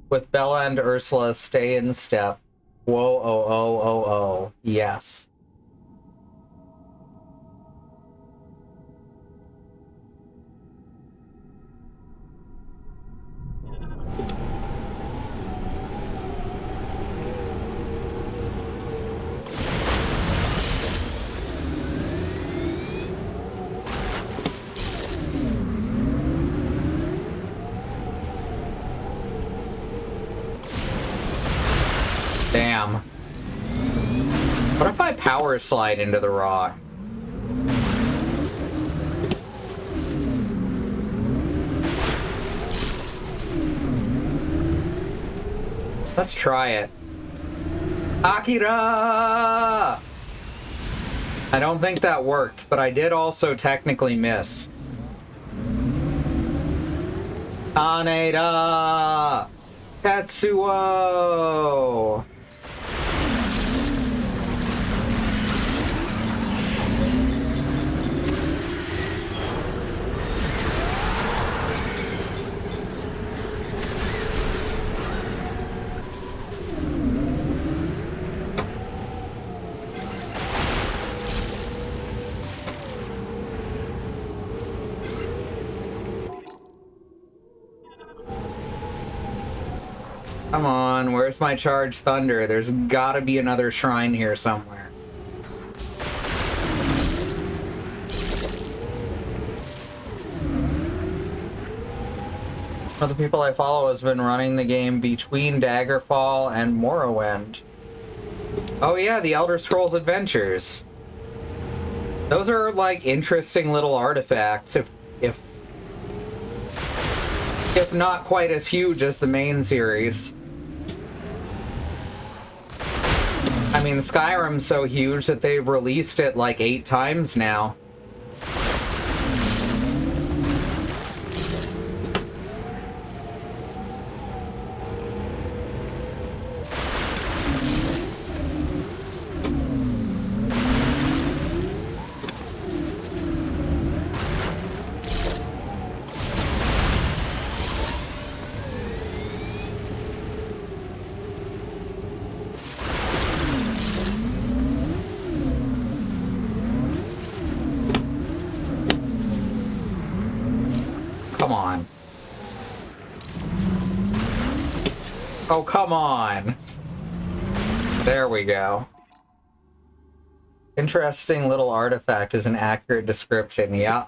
With Bella and Ursula stay in step. Whoa, oh, oh, oh, oh. Yes. Damn. What if I power slide into the rock? Let's try it. Akira! I don't think that worked, but I did also technically miss. Kaneda! Tetsuo! Come on, where's my charged thunder? There's gotta be another shrine here somewhere. One of the people I follow has been running the game between Daggerfall and Morrowind. Oh yeah, the Elder Scrolls Adventures. Those are like interesting little artifacts, if not quite as huge as the main series. I mean, Skyrim's so huge that they've released it like 8 times now. Come on. Oh, come on. There we go. Interesting little artifact is an accurate description, yeah.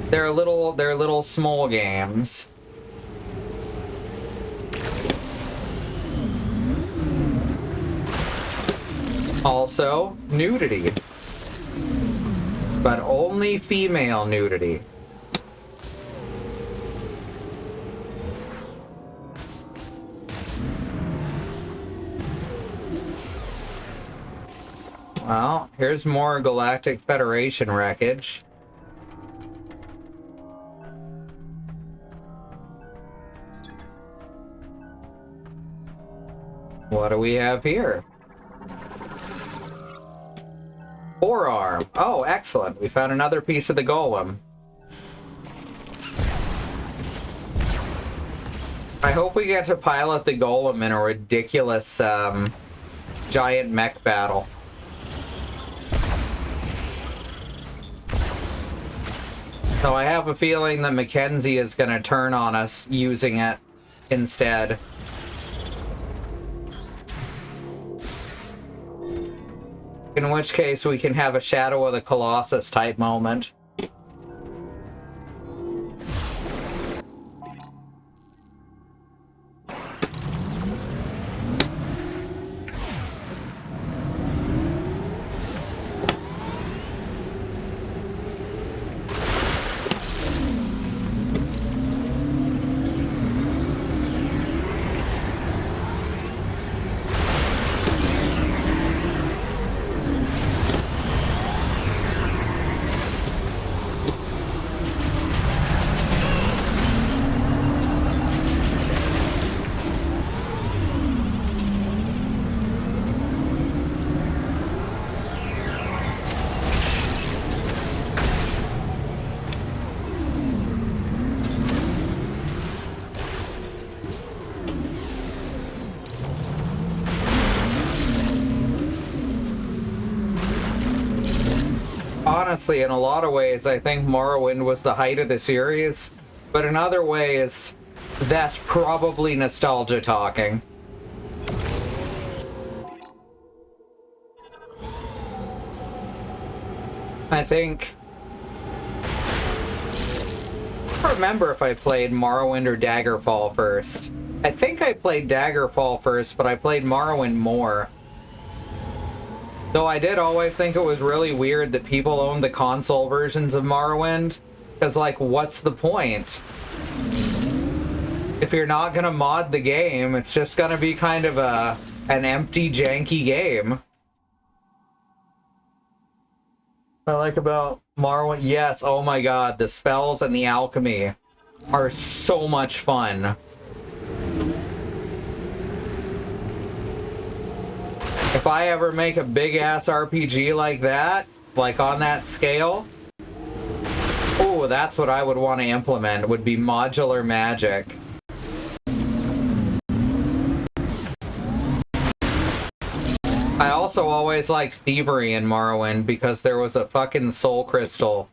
They're little small games. Also, nudity. But only female nudity. Well, here's more Galactic Federation wreckage. What do we have here? Forearm. Oh, excellent. We found another piece of the golem. I hope we get to pilot the golem in a ridiculous giant mech battle. So I have a feeling that Mackenzie is going to turn on us using it instead. In which case we can have a Shadow of the Colossus type moment. honestly, in a lot of ways, I think Morrowind was the height of the series, but in other ways, that's probably nostalgia talking. I think... I don't remember if I played Morrowind or Daggerfall first. I think I played Daggerfall first, but I played Morrowind more. Though I did always think it was really weird that people owned the console versions of Morrowind, because, like, what's the point? If you're not gonna mod the game, it's just gonna be kind of an empty, janky game. What I like about Morrowind, yes, oh my god, the spells and the alchemy are so much fun. If I ever make a big-ass RPG like that, like on that scale, oh, that's what I would want to implement, would be modular magic. I also always liked thievery in Morrowind because there was a fucking soul crystal,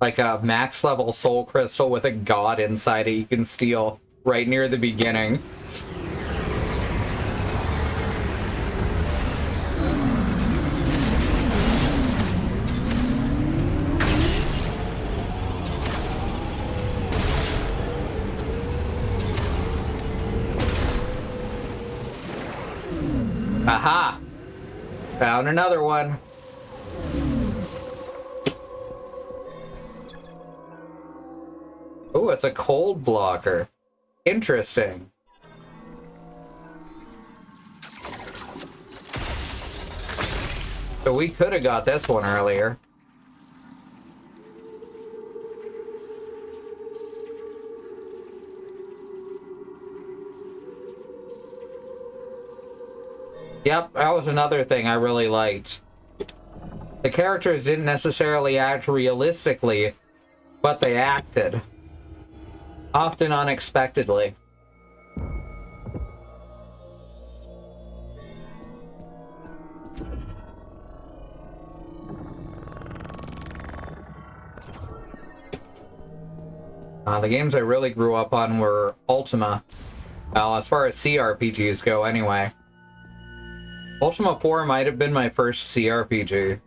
like a max level soul crystal with a god inside it you can steal right near the beginning. Aha! Found another one. Oh, it's a cold blocker. Interesting. So we could have got this one earlier. Yep, that was another thing I really liked. The characters didn't necessarily act realistically, but they acted. Often unexpectedly. The games I really grew up on were Ultima. Well, as far as CRPGs go, anyway. Ultima 4 might have been my first CRPG.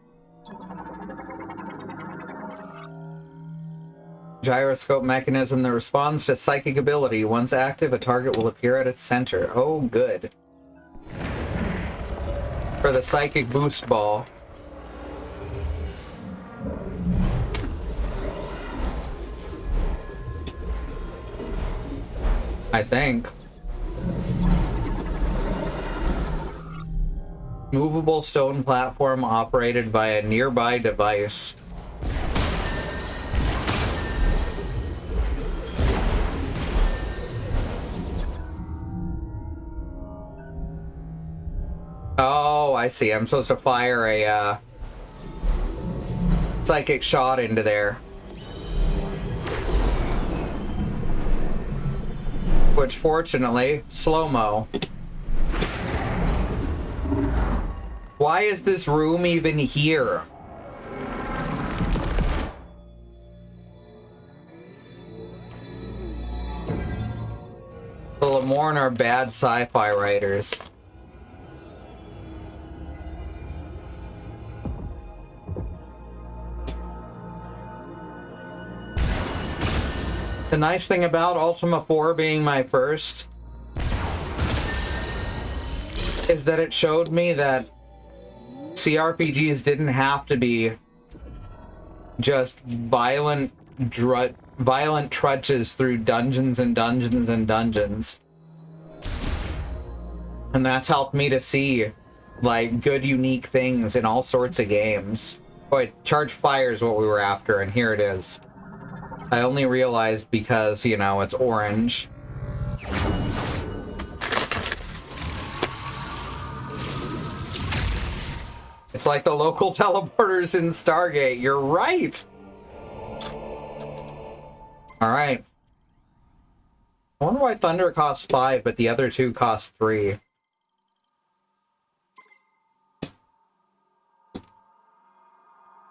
Gyroscope mechanism that responds to psychic ability. Once active, a target will appear at its center. Oh, good. For the psychic boost ball. I think. Movable stone platform operated by a nearby device. Oh, I see. I'm supposed to fire a psychic shot into there. Which, fortunately, slow-mo. Why is this room even here? The Lemorn are bad sci-fi writers. The nice thing about Ultima 4 being my first is that it showed me that CRPGs didn't have to be just violent trudges through dungeons and dungeons and dungeons. And that's helped me to see, like, good, unique things in all sorts of games. Boy, Charge Fire is what we were after, and here it is. I only realized because, you know, it's orange. It's like the local teleporters in Stargate. You're right! Alright. I wonder why Thunder costs 5, but the other two cost 3.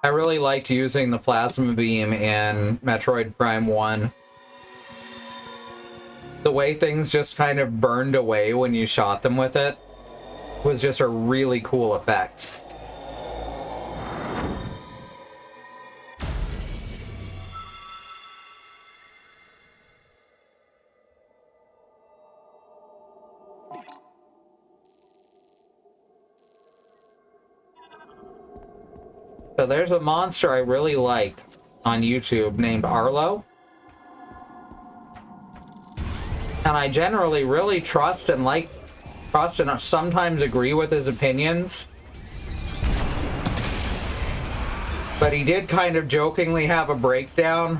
I really liked using the plasma beam in Metroid Prime 1. The way things just kind of burned away when you shot them with it was just a really cool effect. So there's a monster I really like on YouTube named Arlo. And I generally really trust and sometimes agree with his opinions. But he did kind of jokingly have a breakdown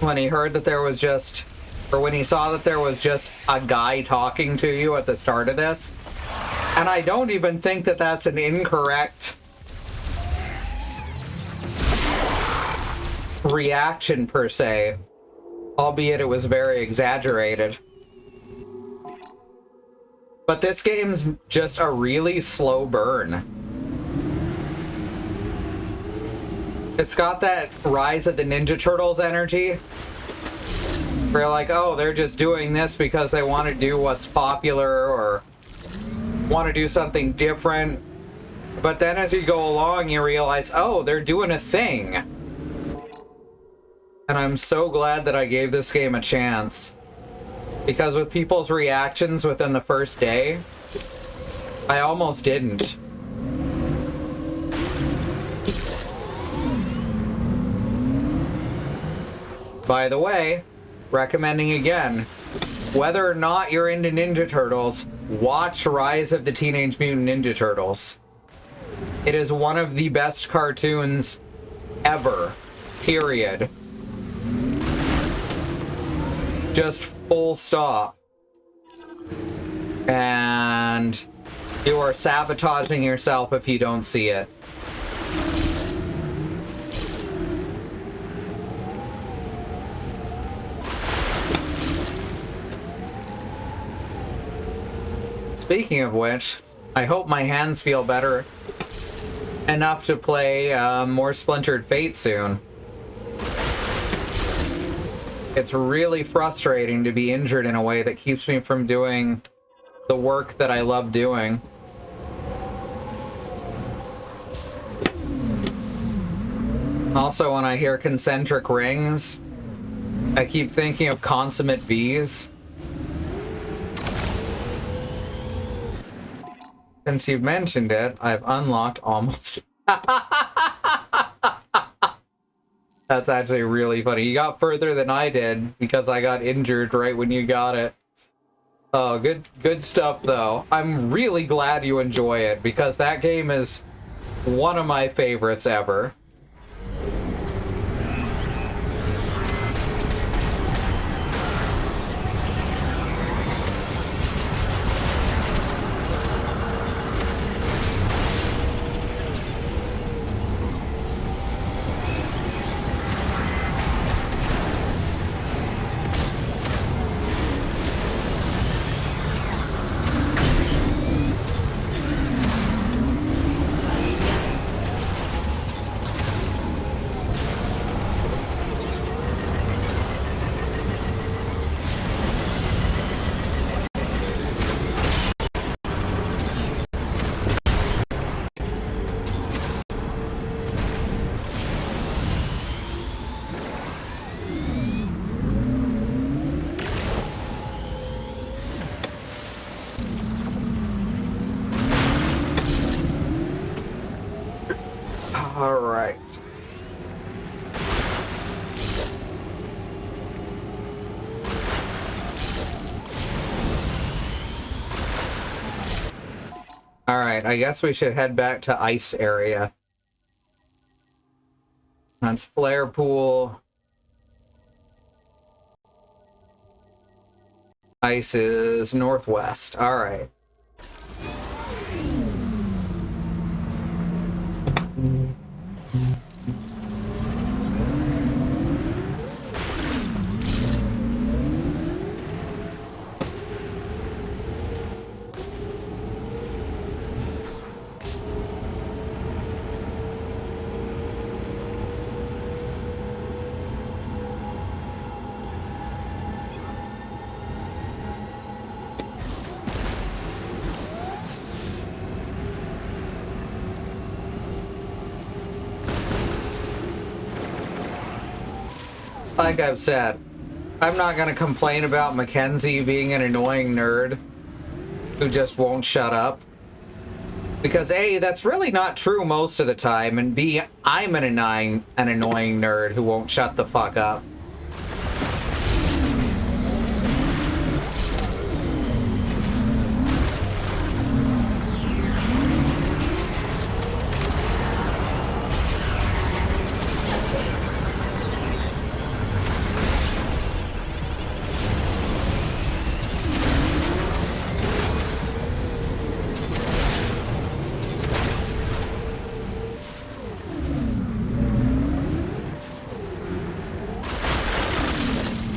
when he heard that there was just, or when he saw that there was just a guy talking to you at the start of this. And I don't even think that that's an incorrect reaction per se, albeit it was very exaggerated. But this game's just a really slow burn. It's got that Rise of the Ninja Turtles energy. Where you're like, oh, they're just doing this because they want to do what's popular or want to do something different. But then as you go along, you realize, oh, they're doing a thing. And I'm so glad that I gave this game a chance. Because with people's reactions within the first day, I almost didn't. By the way, recommending again, whether or not you're into Ninja Turtles, watch Rise of the Teenage Mutant Ninja Turtles. It is one of the best cartoons ever. Period. Just full stop. And you are sabotaging yourself if you don't see it. Speaking of which, I hope my hands feel better enough to play more Splintered Fate soon. It's really frustrating to be injured in a way that keeps me from doing the work that I love doing. Also, when I hear concentric rings, I keep thinking of consummate V's. Since you've mentioned it, I've unlocked almost... That's actually really funny. You got further than I did because I got injured right when you got it. Oh, good stuff, though. I'm really glad you enjoy it because that game is one of my favorites ever. Alright, I guess we should head back to ice area. That's Flare Pool. Ice is northwest. Alright. like I've said, I'm not gonna complain about Mackenzie being an annoying nerd who just won't shut up. Because A, that's really not true most of the time, and B, I'm an annoying nerd who won't shut the fuck up.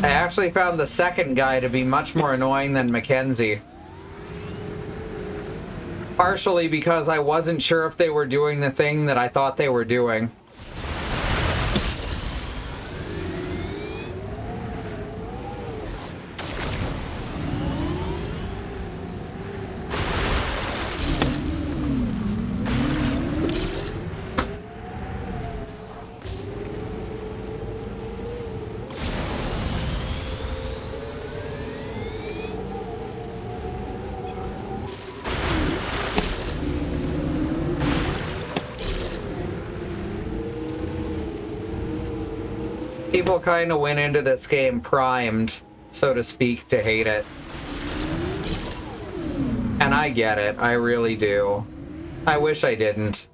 I actually found the second guy to be much more annoying than Mackenzie. Partially because I wasn't sure if they were doing the thing that I thought they were doing. People kind of went into this game primed, so to speak, to hate it. And I get it, I really do. I wish I didn't.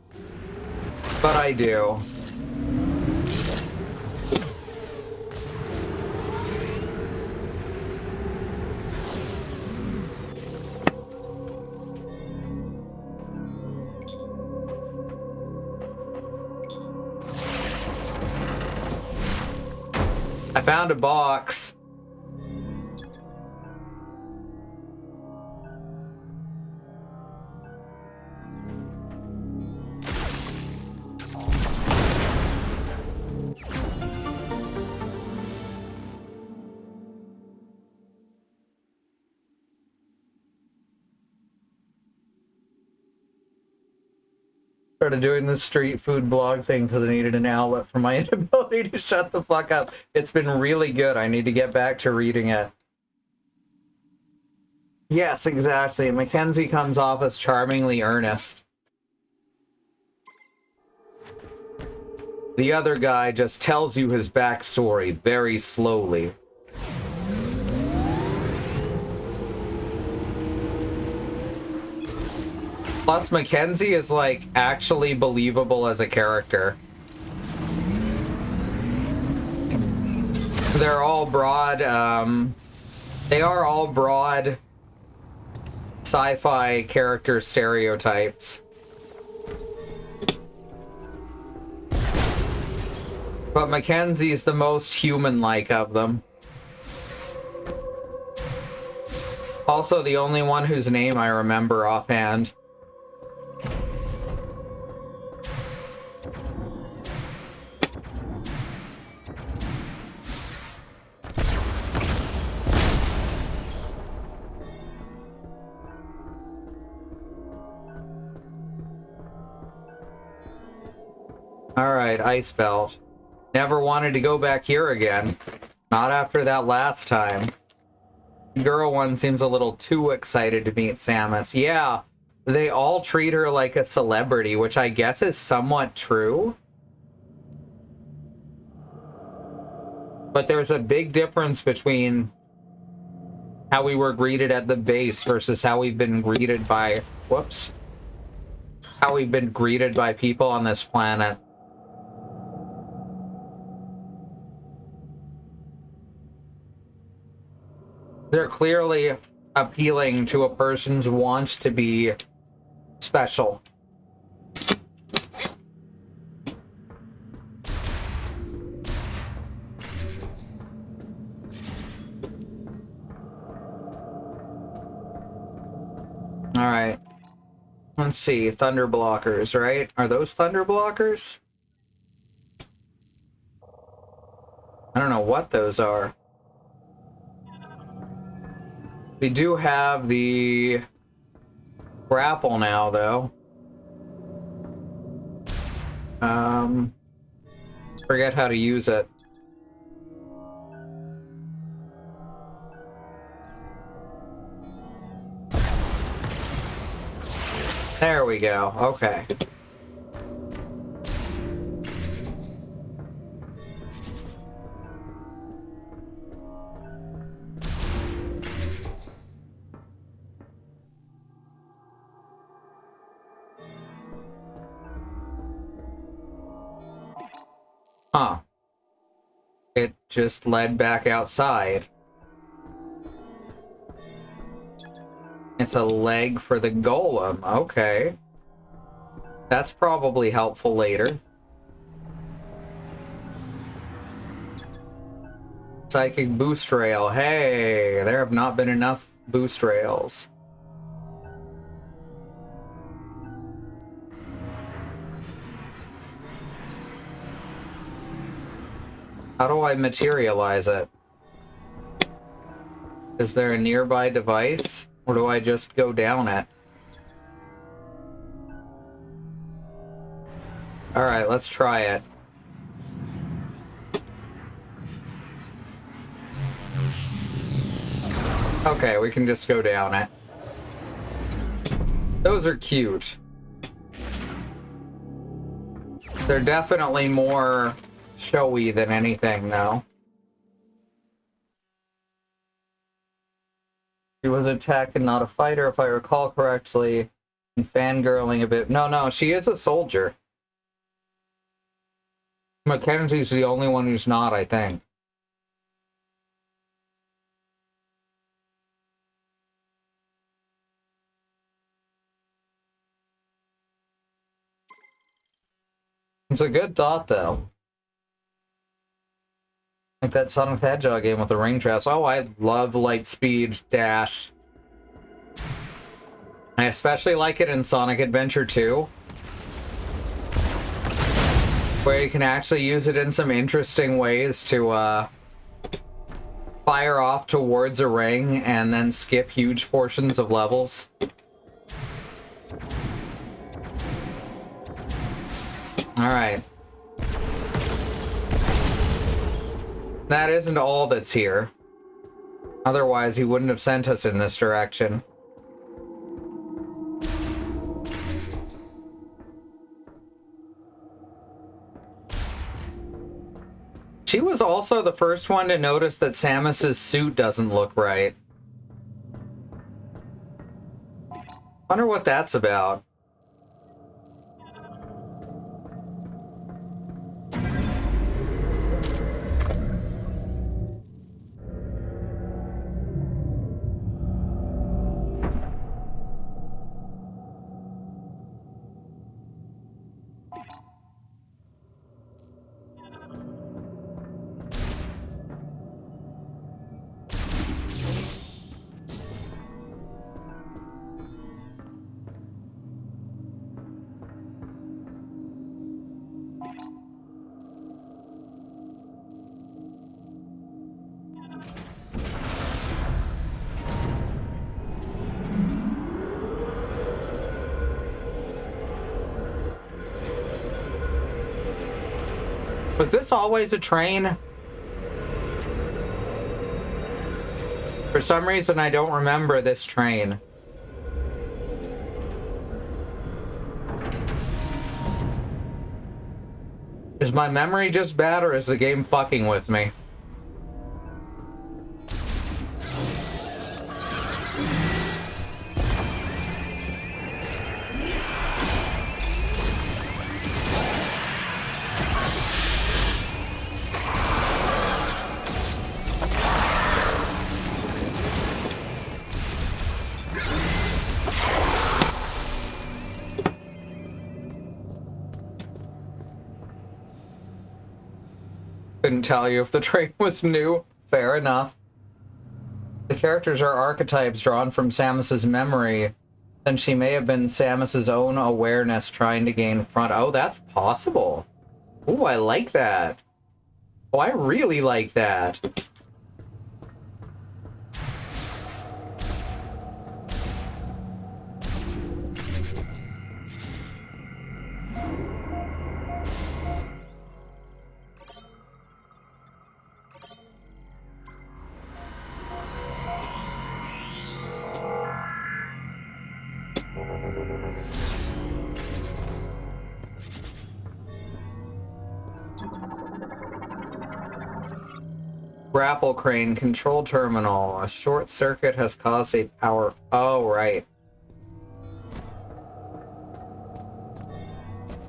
But I do. I found a box. Started doing the street food blog thing because I needed an outlet for my inability to shut the fuck up. It's been really good. I need to get back to reading it. Yes, exactly. Mackenzie comes off as charmingly earnest. The other guy just tells you his backstory very slowly. Plus, Mackenzie is, like, actually believable as a character. They're all broad, they are all broad sci-fi character stereotypes. But Mackenzie's the most human-like of them. Also, the only one whose name I remember offhand. Alright, Ice Belt. Never wanted to go back here again. Not after that last time. Girl one seems a little too excited to meet Samus. Yeah, they all treat her like a celebrity, which I guess is somewhat true. But there's a big difference between how we were greeted at the base versus how we've been greeted by... Whoops. How we've been greeted by people on this planet. They're clearly appealing to a person's want to be special. Alright. Let's see. Thunder blockers, right? Are those thunder blockers? I don't know what those are. We do have the grapple now, though. Forget how to use it. There we go. Okay. Huh. It just led back outside. It's a leg for the golem. Okay. That's probably helpful later. Psychic boost rail. Hey, there have not been enough boost rails. How do I materialize it? Is there a nearby device? Or do I just go down it? Alright, let's try it. Okay, we can just go down it. Those are cute. They're definitely more showy than anything, though. She was a tech and not a fighter, if I recall correctly. And fangirling a bit. No, she is a soldier. Mackenzie's the only one who's not, I think. It's a good thought, though. Like that Sonic the Hedgehog game with the ring traps. Oh, I love Lightspeed Dash. I especially like it in Sonic Adventure 2. Where you can actually use it in some interesting ways to, fire off towards a ring and then skip huge portions of levels. Alright. That isn't all that's here. Otherwise, he wouldn't have sent us in this direction. She was also the first one to notice that Samus's suit doesn't look right. Wonder what that's about. Was this always a train? For some reason, I don't remember this train. Is my memory just bad, or is the game fucking with me? Couldn't tell you if the train was new. Fair enough. The characters are archetypes drawn from Samus's memory, then she may have been Samus's own awareness trying to gain front. Oh, that's possible. Ooh, I like that. Oh, I really like that. Grapple crane control terminal. A short circuit has caused a power. Oh, right.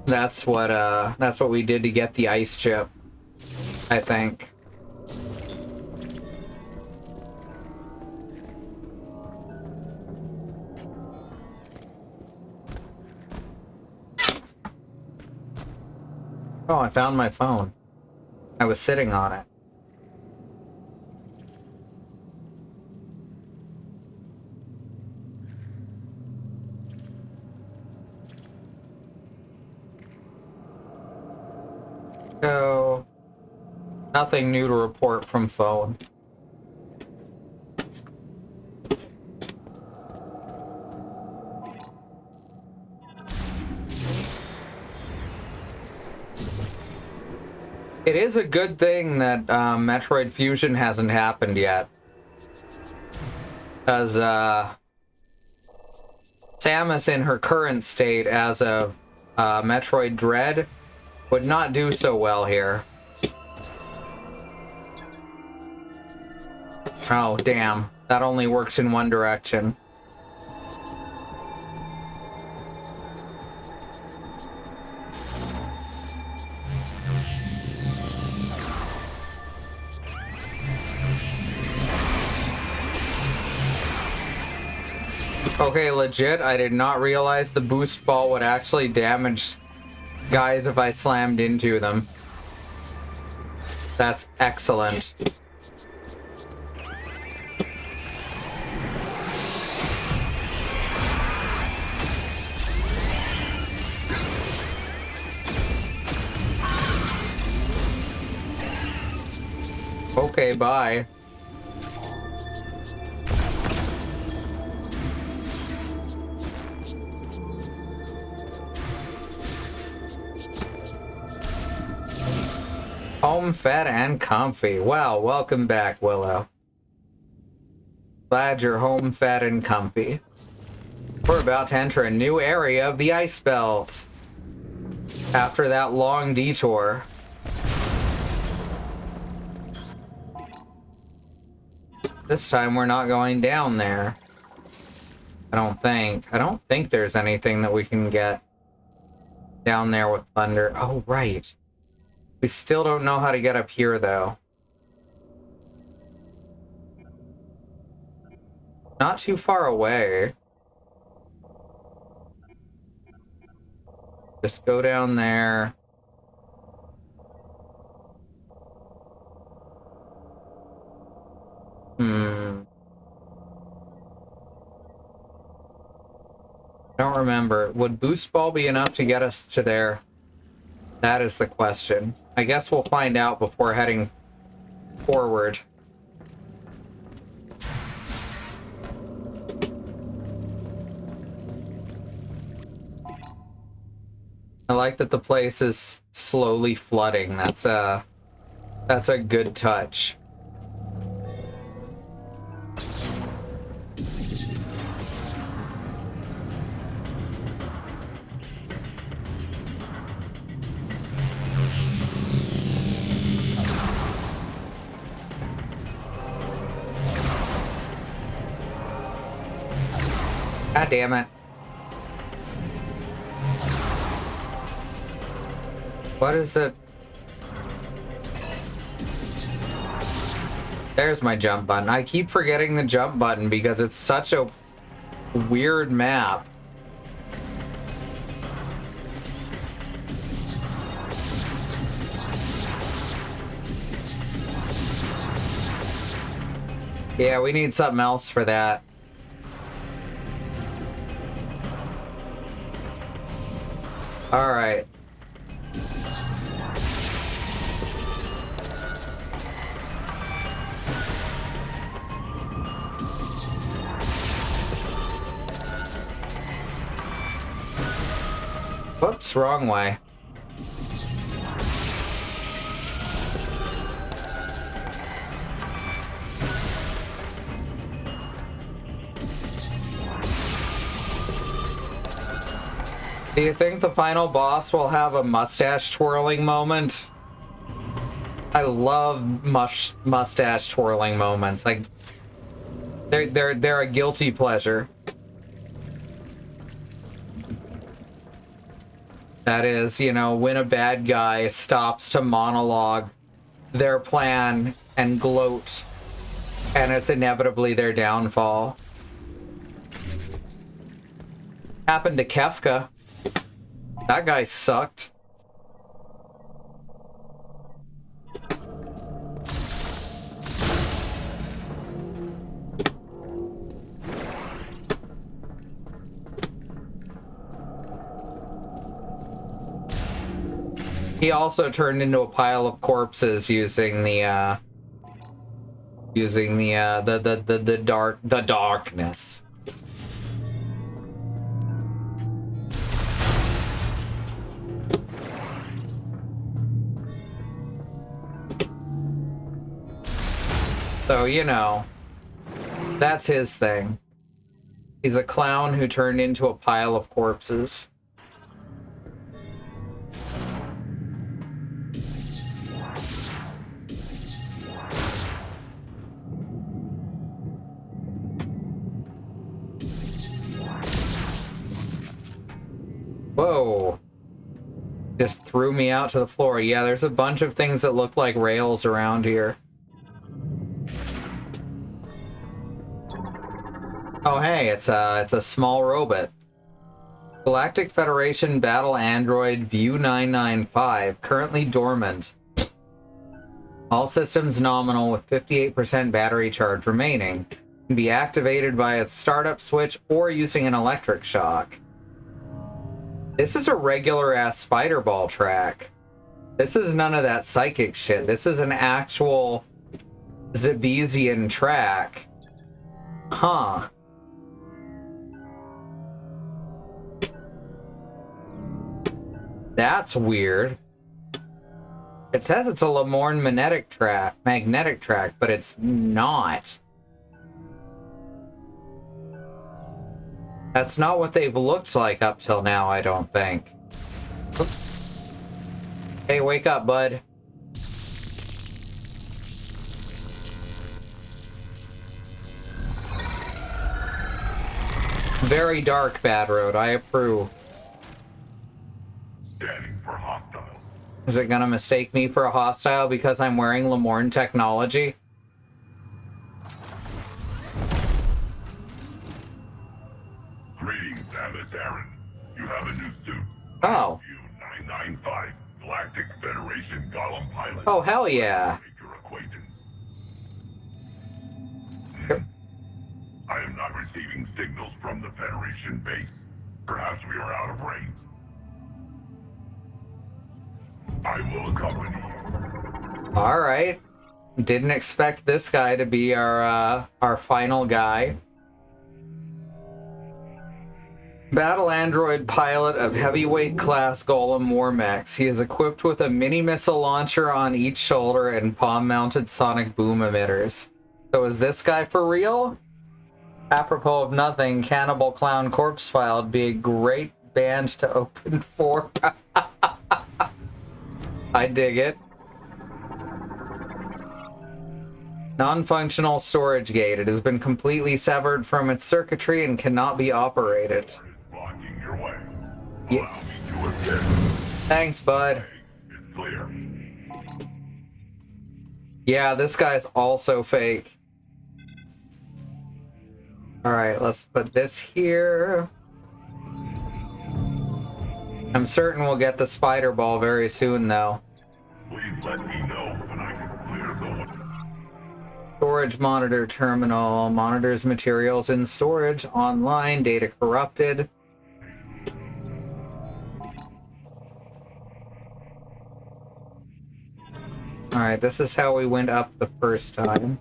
That's what we did to get the ice chip, I think. Oh, I found my phone. I was sitting on it. So, nothing new to report from phone. It is a good thing that Metroid Fusion hasn't happened yet. Because Samus in her current state as of Metroid Dread would not do so well here. Oh, damn. That only works in one direction. Okay, legit, I did not realize the boost ball would actually damage guys if I slammed into them. That's excellent. Okay, bye. Home fed and comfy. Wow, welcome back, Willow. Glad you're home fed and comfy. We're about to enter a new area of the ice belt. After that long detour. This time we're not going down there. I don't think there's anything that we can get down there with thunder. Oh, right. We still don't know how to get up here, though. Not too far away. Just go down there. I don't remember. Would Boost Ball be enough to get us to there? That is the question. I guess we'll find out before heading forward. I like that the place is slowly flooding. That's a good touch. God damn it. What is it? There's my jump button. I keep forgetting the jump button because it's such a weird map. Yeah, we need something else for that. All right. Whoops, wrong way. Do you think the final boss will have a mustache twirling moment? I love mustache twirling moments. Like they're a guilty pleasure. That is, you know, when a bad guy stops to monologue their plan and gloat, and it's inevitably their downfall. Happened to Kefka. That guy sucked. He also turned into a pile of corpses using the darkness. So, you know, that's his thing. He's a clown who turned into a pile of corpses. Whoa. Just threw me out to the floor. Yeah, there's a bunch of things that look like rails around here. Oh, hey, it's a small robot. Galactic Federation Battle Android View 995, currently dormant. All systems nominal with 58% battery charge remaining. Can be activated by its startup switch or using an electric shock. This is a regular-ass spider ball track. This is none of that psychic shit. This is an actual Zebesian track. Huh. That's weird. It says it's a Lamorne magnetic track, but it's not. That's not what they've looked like up till now, I don't think. Oops. Hey, wake up, bud. Very dark, Bad Road. I approve. Scanning for hostiles. Is it gonna mistake me for a hostile because I'm wearing Lamorne technology? Greetings, Samus Aran. You have a new suit. Oh. U-995, Galactic Federation Golem pilot. Oh, hell yeah. Make your acquaintance. Sure. I am not receiving signals from the Federation base. Perhaps we are out of range. I will accompany you. Alright. Didn't expect this guy to be our final guy. Battle android pilot of heavyweight class Golem War Mechs. He is equipped with a mini missile launcher on each shoulder and palm-mounted sonic boom emitters. So is this guy for real? Apropos of nothing, Cannibal Clown Corpse File would be a great band to open for. I dig it. Non-functional storage gate. It has been completely severed from its circuitry and cannot be operated. Blocking your way. Yeah. Allow me to attend. Thanks, bud. It's clear. Yeah, this guy's also fake. Alright, let's put this here. I'm certain we'll get the spider ball very soon, though. Please let me know when I can clear the way. Storage monitor terminal. Monitors materials in storage. Online. Data corrupted. Alright, this is how we went up the first time.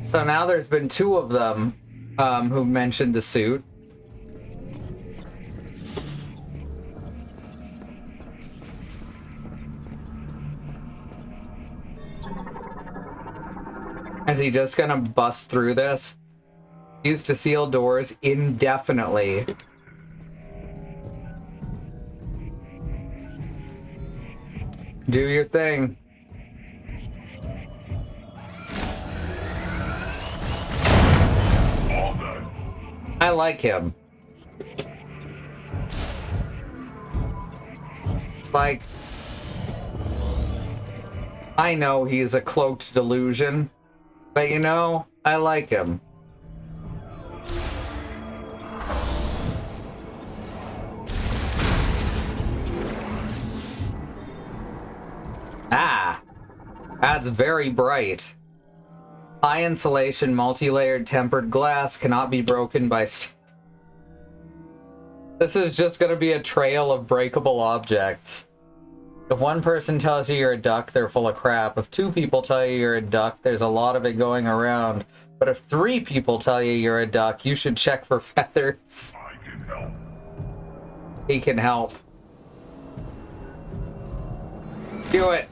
So now there's been two of them who mentioned the suit. Is he just gonna bust through this? Used to seal doors indefinitely. Do your thing. All done. I like him. Like, I know he's a cloaked delusion, but you know, I like him. Ah, that's very bright. High insulation, multi-layered tempered glass cannot be broken by This is just gonna be a trail of breakable objects. If one person tells you you're a duck, they're full of crap. If two people tell you you're a duck, there's a lot of it going around. But if three people tell you you're a duck, you should check for feathers. I can help. He can help. Do it.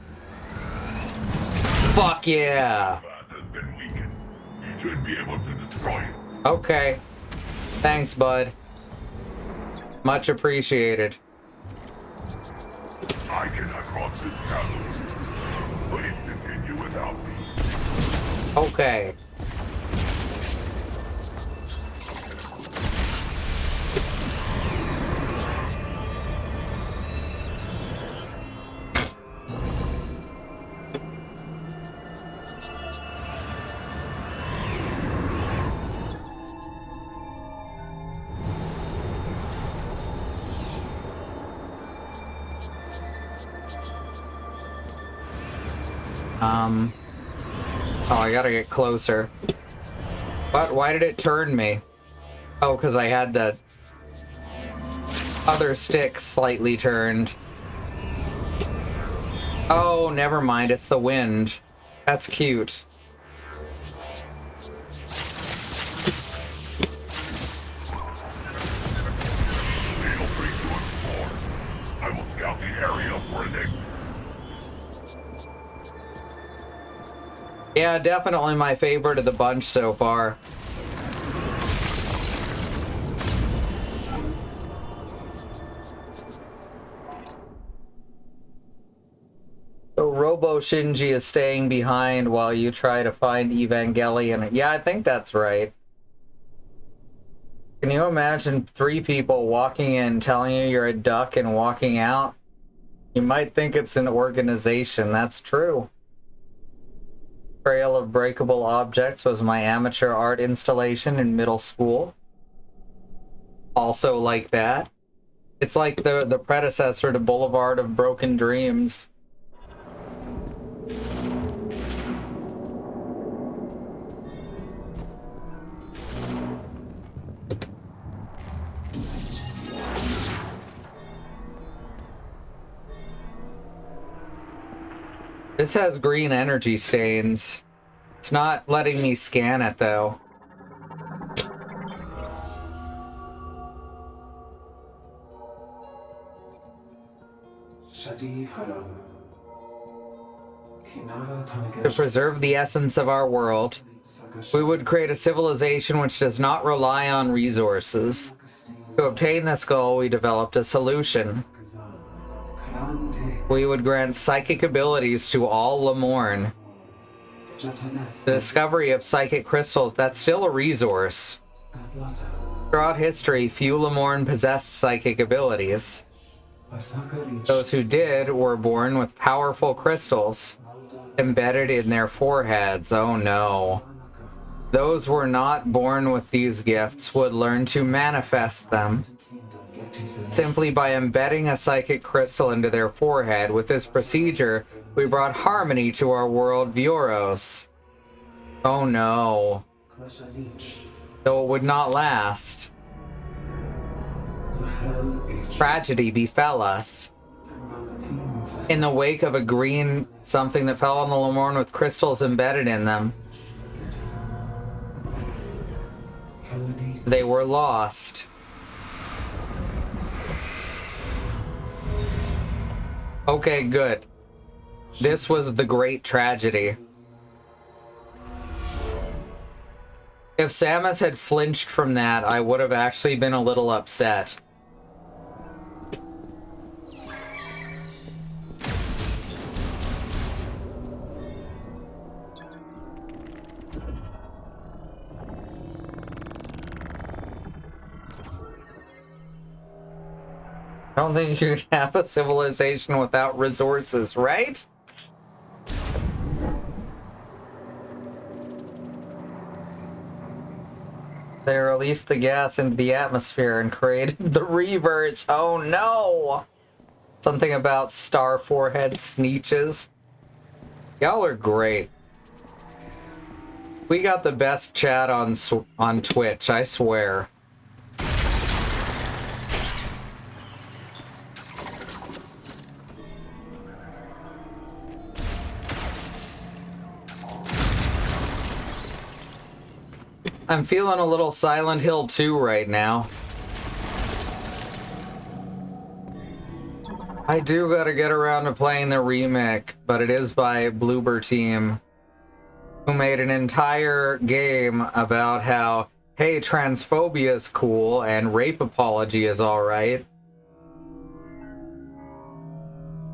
Fuck yeah. Path has been weakened. You should be able to destroy it. Okay. Thanks, bud. Much appreciated. I cannot cross this chasm. Please continue without me. Okay. Oh, I gotta get closer. But why did it turn me? Oh, because I had the other stick slightly turned. Oh, never mind, it's the wind. That's cute. Feel free to explore. I will scout the area for an exit. Yeah, definitely my favorite of the bunch so far. So Robo Shinji is staying behind while you try to find Evangelion. Yeah, I think that's right. Can you imagine three people walking in telling you you're a duck and walking out? You might think it's an organization. That's true. Trail of Breakable Objects was my amateur art installation in middle school. Also like that. It's like the predecessor to Boulevard of Broken Dreams. This has green energy stains. It's not letting me scan it, though. To preserve the essence of our world, we would create a civilization which does not rely on resources. To obtain this goal, we developed a solution. We would grant psychic abilities to all Lemorn. The discovery of psychic crystals, that's still a resource. Throughout history, few Lemorn possessed psychic abilities. Those who did were born with powerful crystals embedded in their foreheads. Oh no. Those who were not born with these gifts would learn to manifest them simply by embedding a psychic crystal into their forehead. With this procedure, we brought harmony to our world, Vioros. Oh no. Though it would not last. Tragedy befell us. In the wake of a green something that fell on the Lemorn with crystals embedded in them, they were lost. Okay, good. This was the great tragedy. If Samus had flinched from that, I would have actually been a little upset. I don't think you could have a civilization without resources, right? They released the gas into the atmosphere and created the Reavers. Oh no! Something about star forehead sneeches. Y'all are great. We got the best chat on Twitch, I swear. I'm feeling a little Silent Hill 2 right now. I do gotta get around to playing the remake, but it is by Bloober Team, who made an entire game about how, hey, transphobia is cool and rape apology is alright.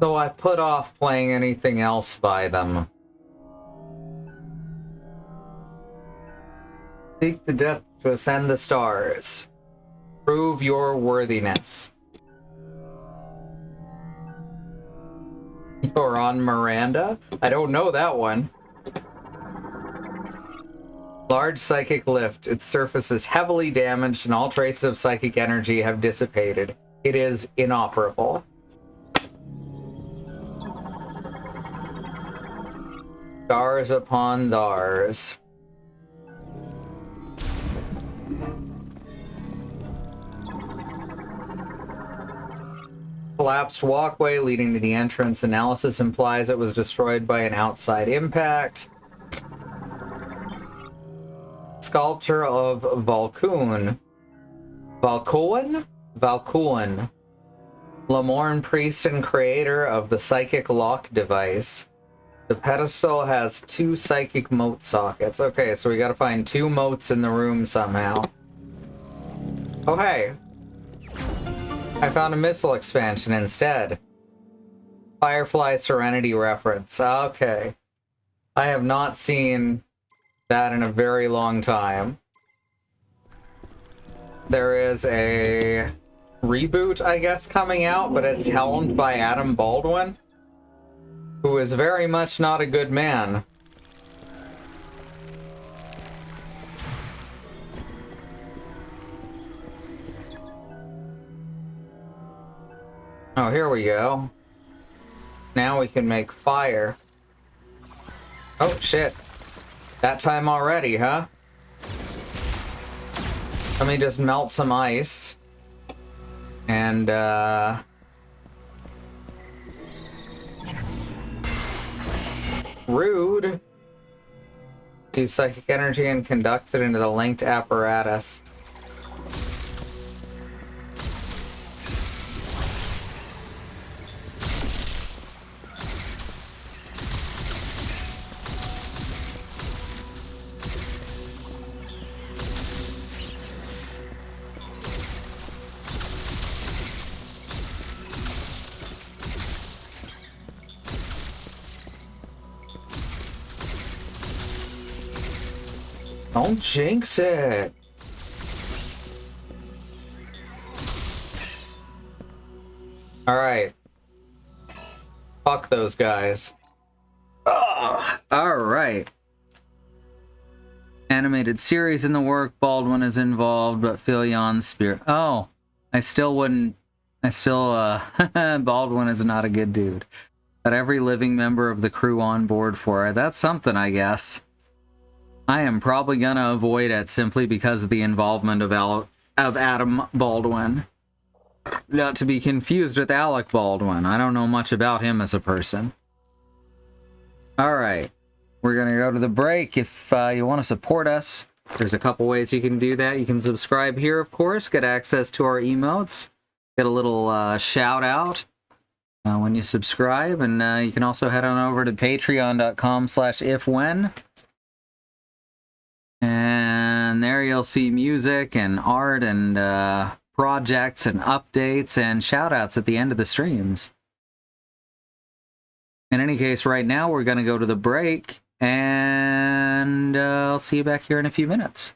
So I put off playing anything else by them. Seek the death to ascend the stars. Prove your worthiness. You're on Miranda? I don't know that one. Large psychic lift. Its surface is heavily damaged and all traces of psychic energy have dissipated. It is inoperable. Stars upon thars. Collapsed walkway leading to the entrance. Analysis implies it was destroyed by an outside impact. Sculpture of Valkoon. Valkoon. Lamorne, priest and creator of the psychic lock device. The pedestal has 2 psychic mote sockets. Okay, so we gotta find 2 motes in the room somehow. Oh, hey. I found a missile expansion instead. Firefly Serenity reference. Okay. I have not seen that in a very long time. There is a reboot, I guess, coming out, but it's helmed by Adam Baldwin, who is very much not a good man. Oh, here we go. Now we can make fire. Oh, shit. That time already, huh? Let me just melt some ice. And, rude. Do psychic energy and conducts it into the linked apparatus. Don't jinx it. Alright. Fuck those guys. Alright. Animated series in the work. Baldwin is involved, but Filion's spirit. Oh. Baldwin is not a good dude. Got every living member of the crew on board for it. That's something, I guess. I am probably gonna avoid it simply because of the involvement of Adam Baldwin. Not to be confused with Alec Baldwin. I don't know much about him as a person. Alright. We're gonna go to the break. If you want to support us, there's a couple ways you can do that. You can subscribe here, of course, get access to our emotes, get a little shout out when you subscribe, and you can also head on over to patreon.com/ifwhen. And there you'll see music and art and projects and updates and shoutouts at the end of the streams. In any case, right now we're going to go to the break, and I'll see you back here in a few minutes.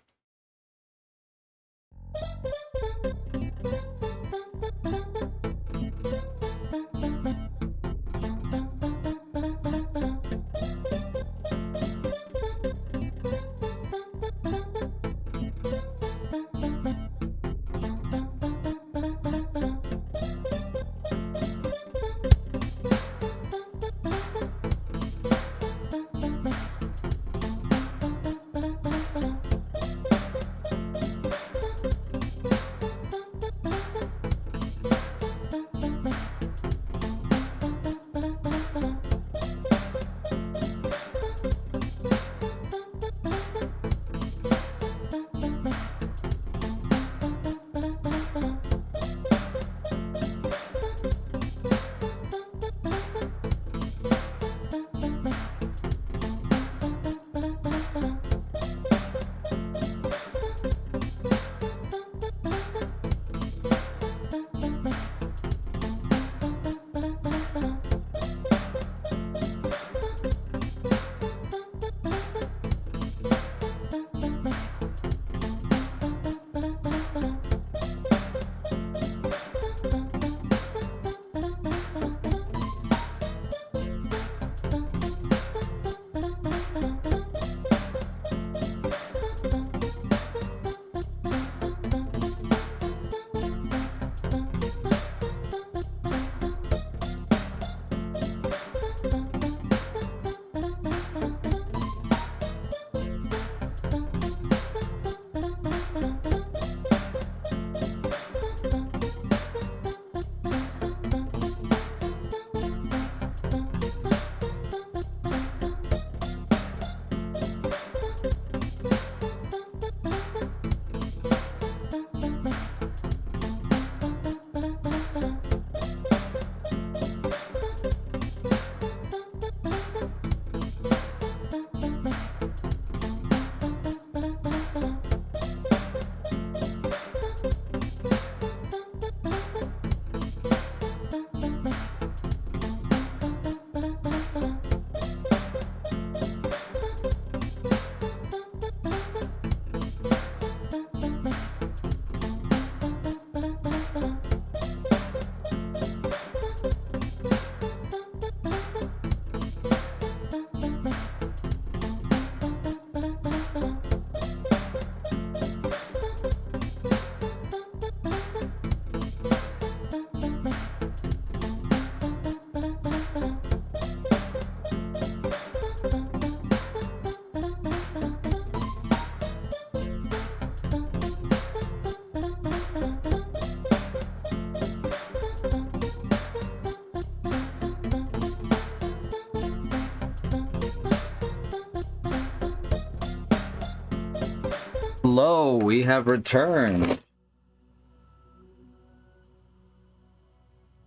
Hello, we have returned.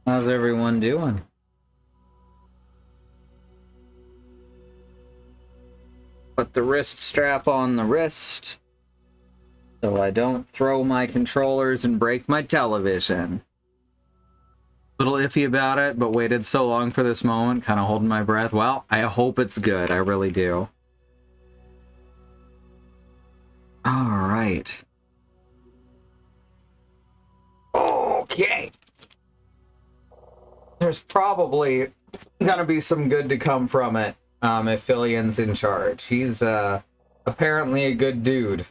How's everyone doing? Put the wrist strap on the wrist so I don't throw my controllers and break my television. Little iffy about it, but waited so long for this moment, kind of holding my breath. Well, I hope it's good. I really do. All right. Okay. There's probably gonna be some good to come from it if Fillion's in charge. He's apparently a good dude.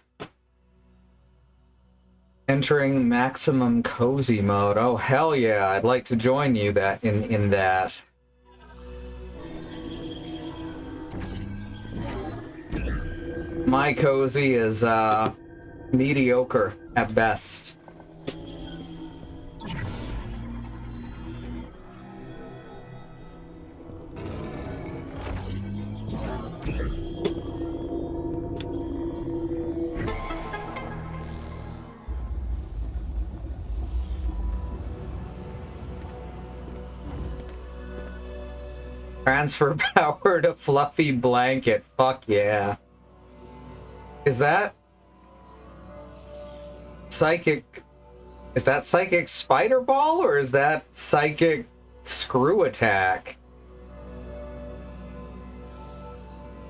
Entering maximum cozy mode. Oh hell yeah! I'd like to join you in that. My cozy is mediocre at best. Transfer power to fluffy blanket. Fuck yeah. Is that psychic? Is that psychic spider ball or is that psychic screw attack?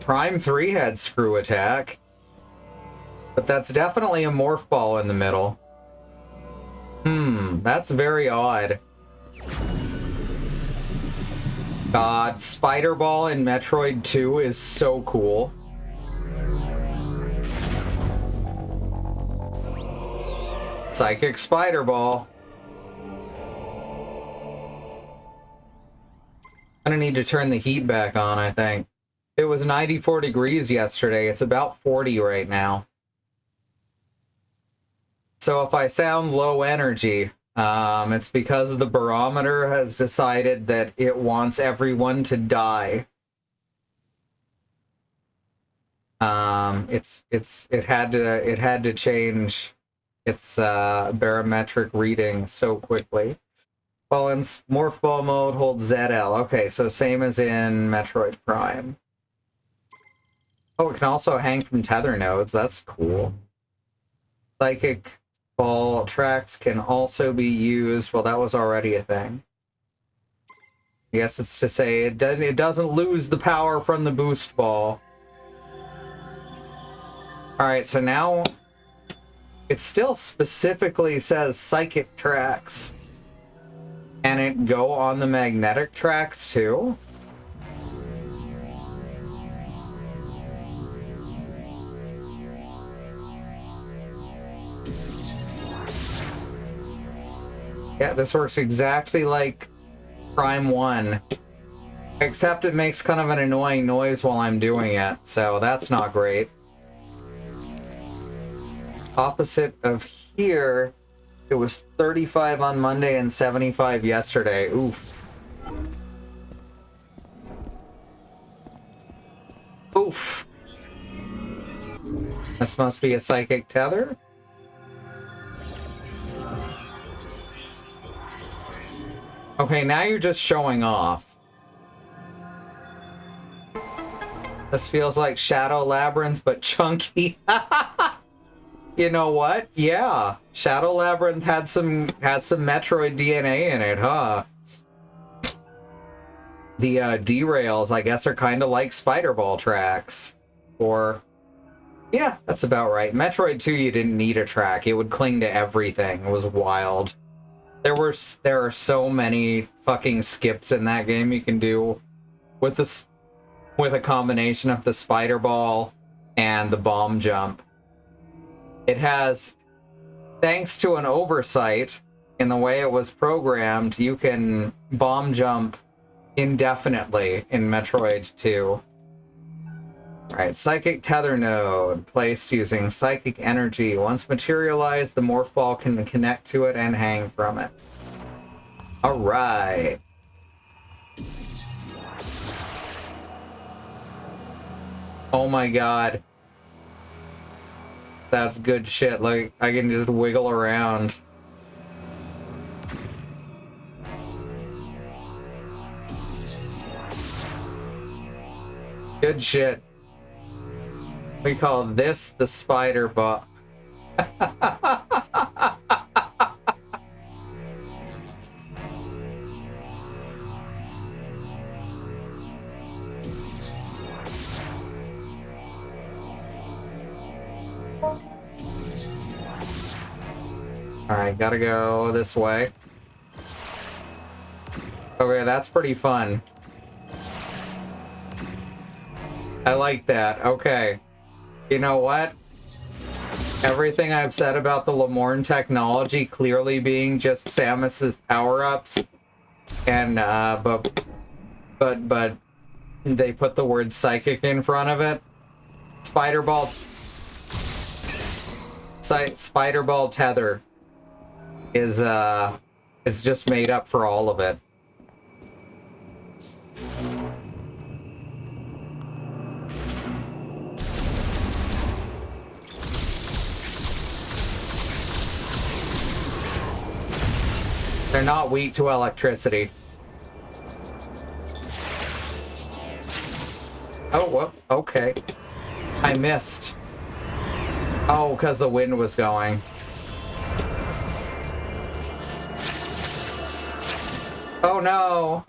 Prime 3 had screw attack, but that's definitely a morph ball in the middle. That's very odd. God, Spider Ball in Metroid 2 is so cool. Psychic Spider Ball. I'm gonna need to turn the heat back on, I think. It was 94 degrees yesterday. It's about 40 right now. So if I sound low energy, it's because the barometer has decided that it wants everyone to die. It had to change its barometric reading so quickly. Well, in Morph Ball mode, hold ZL. Okay, so same as in Metroid Prime. Oh, it can also hang from tether nodes. That's cool. Psychic Ball tracks can also be used. Well, that was already a thing. I guess it's to say it doesn't lose the power from the boost ball. Alright, so now it still specifically says psychic tracks. Can it go on the magnetic tracks too? Yeah, this works exactly like Prime 1. Except it makes kind of an annoying noise while I'm doing it, so that's not great. Opposite of here, it was 35 on Monday and 75 yesterday. Oof. Oof. This must be a psychic tether? Okay, now you're just showing off. This feels like Shadow Labyrinth, but chunky. You know what? Yeah, Shadow Labyrinth had some Metroid DNA in it, huh? The derails, I guess, are kind of like Spider Ball tracks. Or, yeah, that's about right. Metroid 2, you didn't need a track. It would cling to everything. It was wild. There are so many fucking skips in that game you can do with a combination of the Spider Ball and the bomb jump. It has, thanks to an oversight in the way it was programmed, you can bomb jump indefinitely in Metroid 2. Alright, Psychic Tether Node, placed using Psychic Energy. Once materialized, the Morph Ball can connect to it and hang from it. Alright. Oh my god. that's good shit. Like, I can just wiggle around. Good shit. We call this the spider bot. Alright, gotta go this way. Okay, that's pretty fun. I like that. Okay. You know what? Everything I've said about the Lemorne technology clearly being just Samus's power-ups, and but they put the word psychic in front of it. Spider Ball tether is just made up for all of it. They're not weak to electricity. Oh, well, okay. I missed. Oh, because the wind was going. Oh no!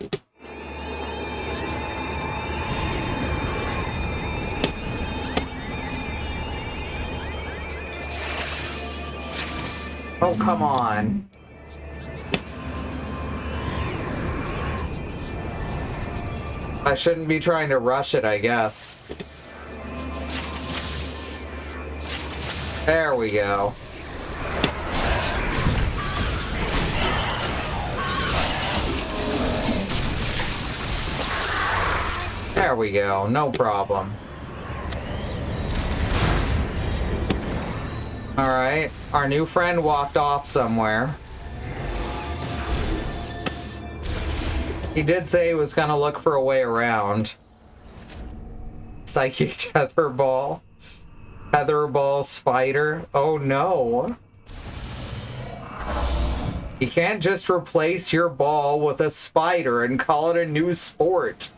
Oh, come on. I shouldn't be trying to rush it, I guess. There we go. There we go, no problem. Alright, our new friend walked off somewhere. He did say he was gonna look for a way around. Psychic tetherball. Tetherball spider. Oh no. You can't just replace your ball with a spider and call it a new sport.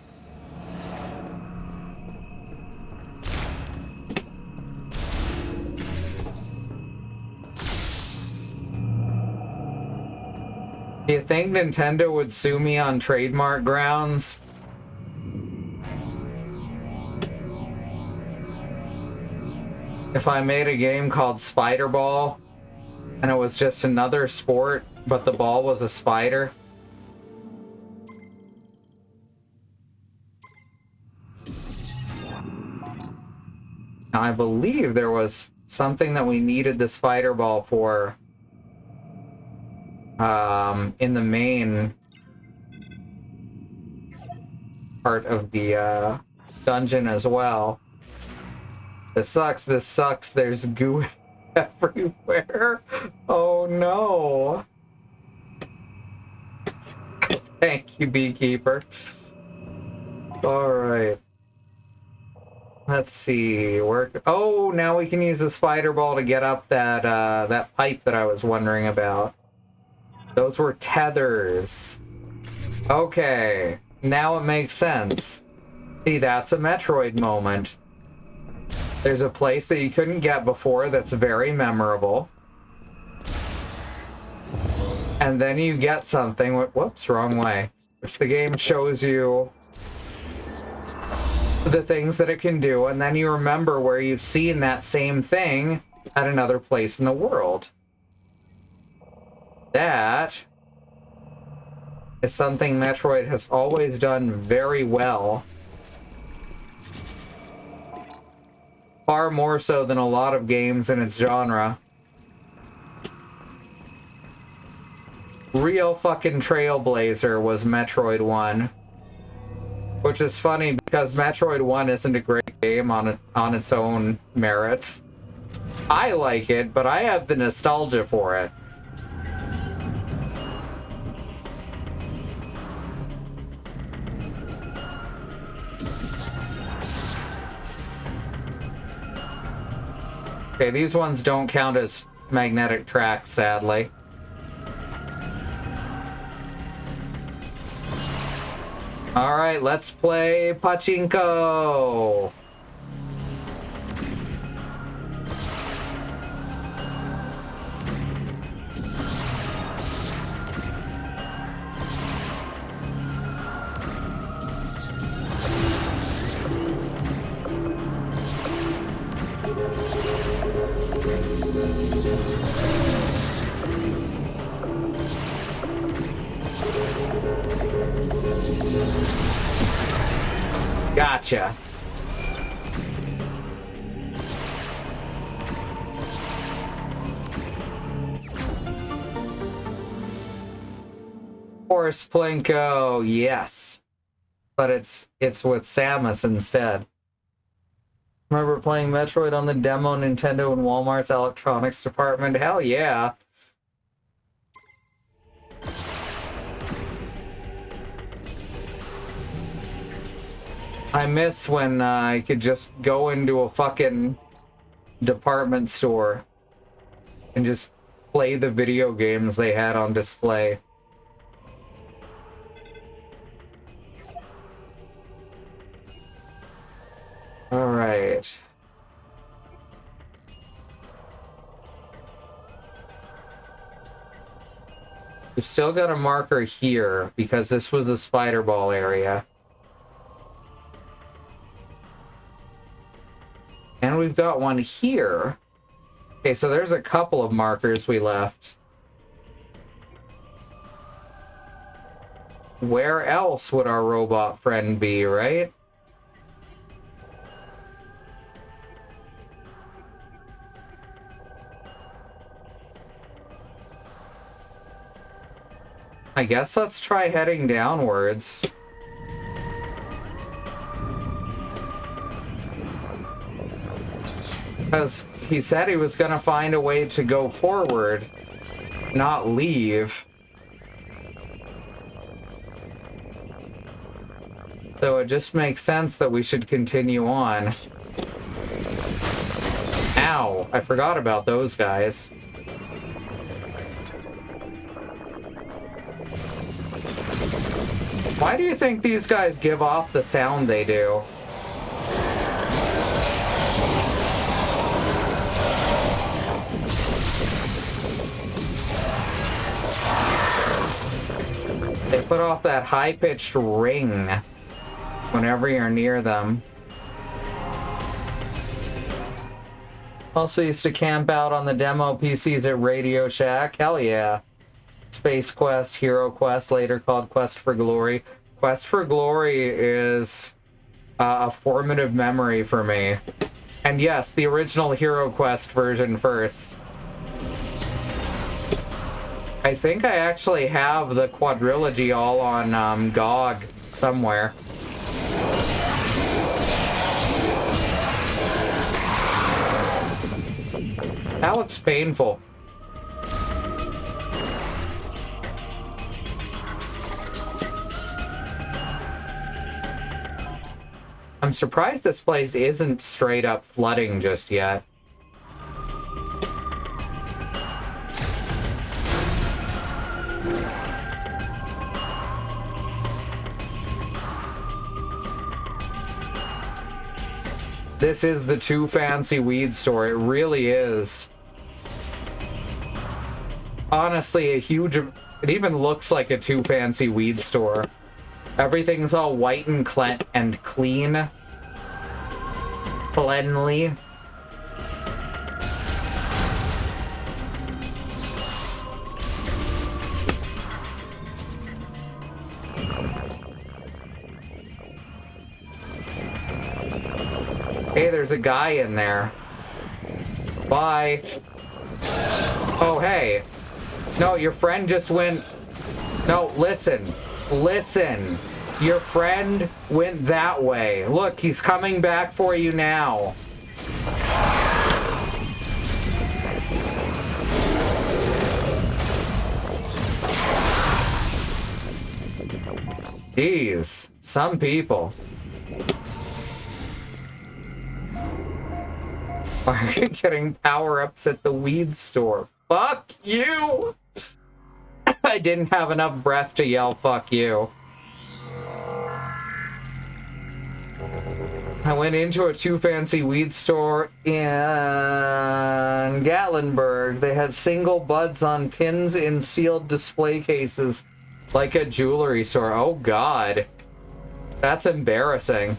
Do you think Nintendo would sue me on trademark grounds? If I made a game called Spider Ball and it was just another sport, but the ball was a spider? Now, I believe there was something that we needed the spider ball for. In the main part of the dungeon as well. This sucks, there's goo everywhere. Oh no. Thank you, Beekeeper. Alright. Let's see, work. Oh, now we can use the spider ball to get up that that pipe that I was wondering about. Those were tethers. Okay, now it makes sense. See, that's a Metroid moment. There's a place that you couldn't get before that's very memorable. And then you get something, whoops, wrong way. Which the game shows you the things that it can do, and then you remember where you've seen that same thing at another place in the world. That is something Metroid has always done very well. Far more so than a lot of games in its genre. Real fucking trailblazer was Metroid 1. Which is funny because Metroid 1 isn't a great game on its own merits. I like it, but I have the nostalgia for it. Okay, these ones don't count as magnetic tracks, sadly. Alright, let's play Pachinko! Gotcha. Horse Plinko, yes. But it's with Samus instead. Remember playing Metroid on the demo Nintendo and Walmart's electronics department? Hell yeah. I miss when I could just go into a fucking department store and just play the video games they had on display. All right. We've still got a marker here because this was the spider ball area. And we've got one here. Okay, so there's a couple of markers we left. Where else would our robot friend be, right? I guess let's try heading downwards. Because he said he was going to find a way to go forward, not leave. So it just makes sense that we should continue on. Ow, I forgot about those guys. Why do you think these guys give off the sound they do? They put off that high-pitched ring whenever you're near them. Also used to camp out on the demo PCs at Radio Shack. Hell yeah. Space Quest, Hero Quest, later called Quest for Glory. Quest for Glory is a formative memory for me. And yes, the original Hero Quest version first. I think I actually have the quadrilogy all on GOG somewhere. That looks painful. I'm surprised this place isn't straight up flooding just yet. This is the Too Fancy Weed store. It really is. Honestly, a huge... It even looks like a Too Fancy Weed store. Everything's all white and clean. Cleanly. Hey, there's a guy in there. Bye. Oh, hey. No, your friend just went... No, listen. Listen. Your friend went that way. Look, he's coming back for you now. Jeez. Some people. Why are you getting power-ups at the weed store? Fuck you! I didn't have enough breath to yell fuck you. I went into a too fancy weed store in Gatlinburg. They had single buds on pins in sealed display cases, like a jewelry store. Oh god. That's embarrassing.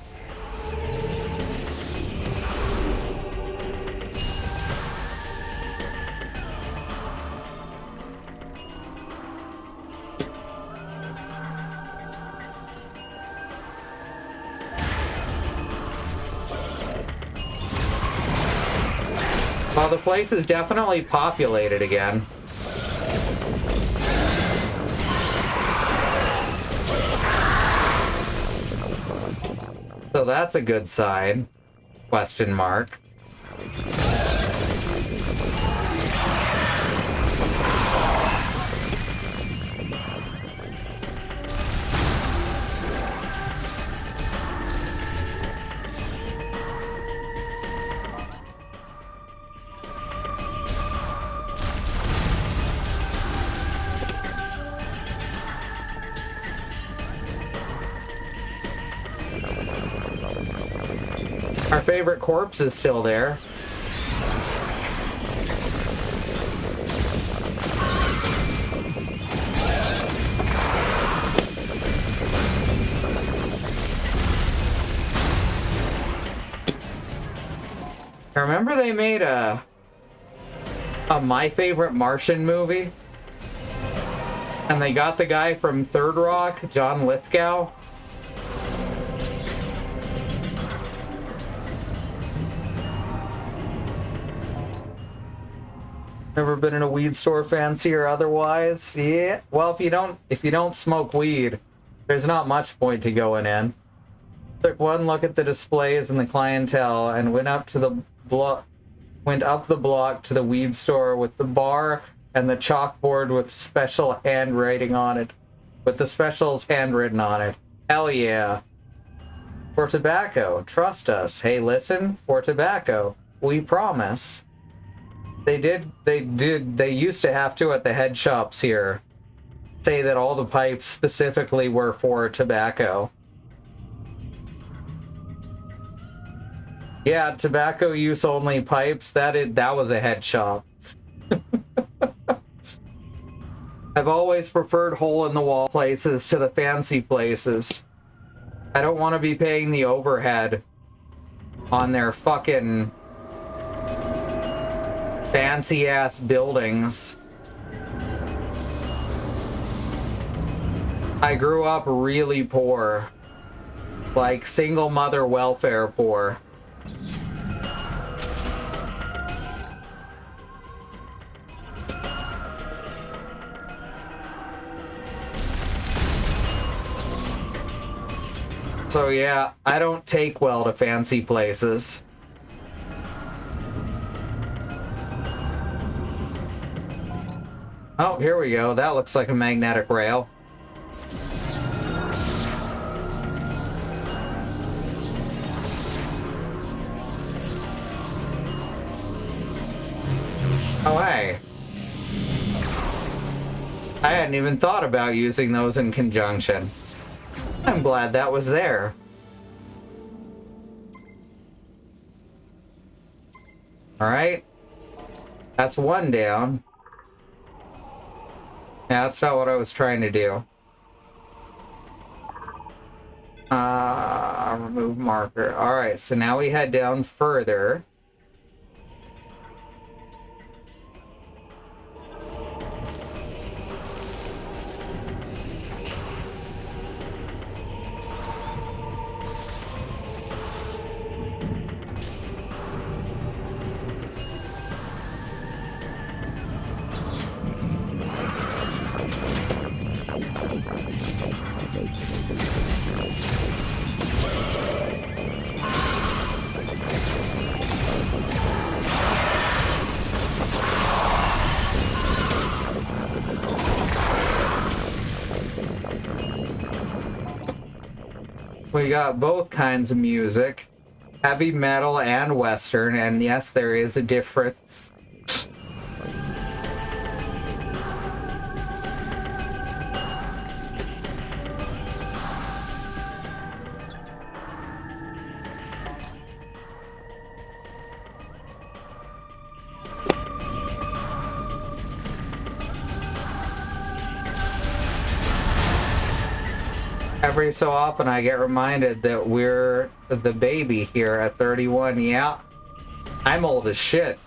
Well, the place is definitely populated again. So that's a good sign. Question mark. Our favorite corpse is still there. I remember they made a My Favorite Martian movie, and they got the guy from Third Rock, John Lithgow. Ever been in a weed store, fancy or otherwise? Yeah. Well, if you don't smoke weed, there's not much point to going in. Took one look at the displays and the clientele, and went up the block to the weed store with the bar and the chalkboard with special handwriting on it, with the specials handwritten on it. Hell yeah. For tobacco, trust us. Hey, listen, for tobacco, we they used to have to at the head shops here say that all the pipes specifically were for tobacco. Yeah, tobacco use only pipes. That was a head shop. I've always preferred hole-in-the-wall places to the fancy places. I don't want to be paying the overhead on their fucking fancy-ass buildings. I grew up really poor. Like, single mother welfare poor. So yeah, I don't take well to fancy places. Oh, here we go. That looks like a magnetic rail. Oh, hey. I hadn't even thought about using those in conjunction. I'm glad that was there. Alright. That's one down. Yeah, that's not what I was trying to do. Remove marker. Alright, so now we head down further. We got both kinds of music. heavy metal and Western, and yes, there is a difference. Every so often I get reminded that we're the baby here at 31. Yeah, I'm old as shit.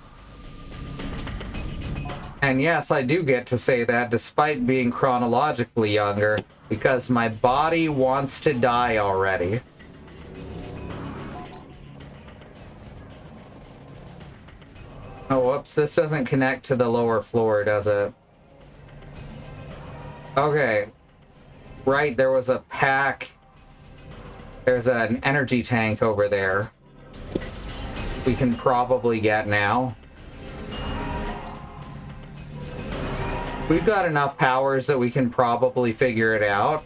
And yes, I do get to say that despite being chronologically younger, because my body wants to die already. Oh, whoops, this doesn't connect to the lower floor, does it? Okay. Right, there was a pack. There's an energy tank over there. We can probably get now. We've got enough powers that we can probably figure it out.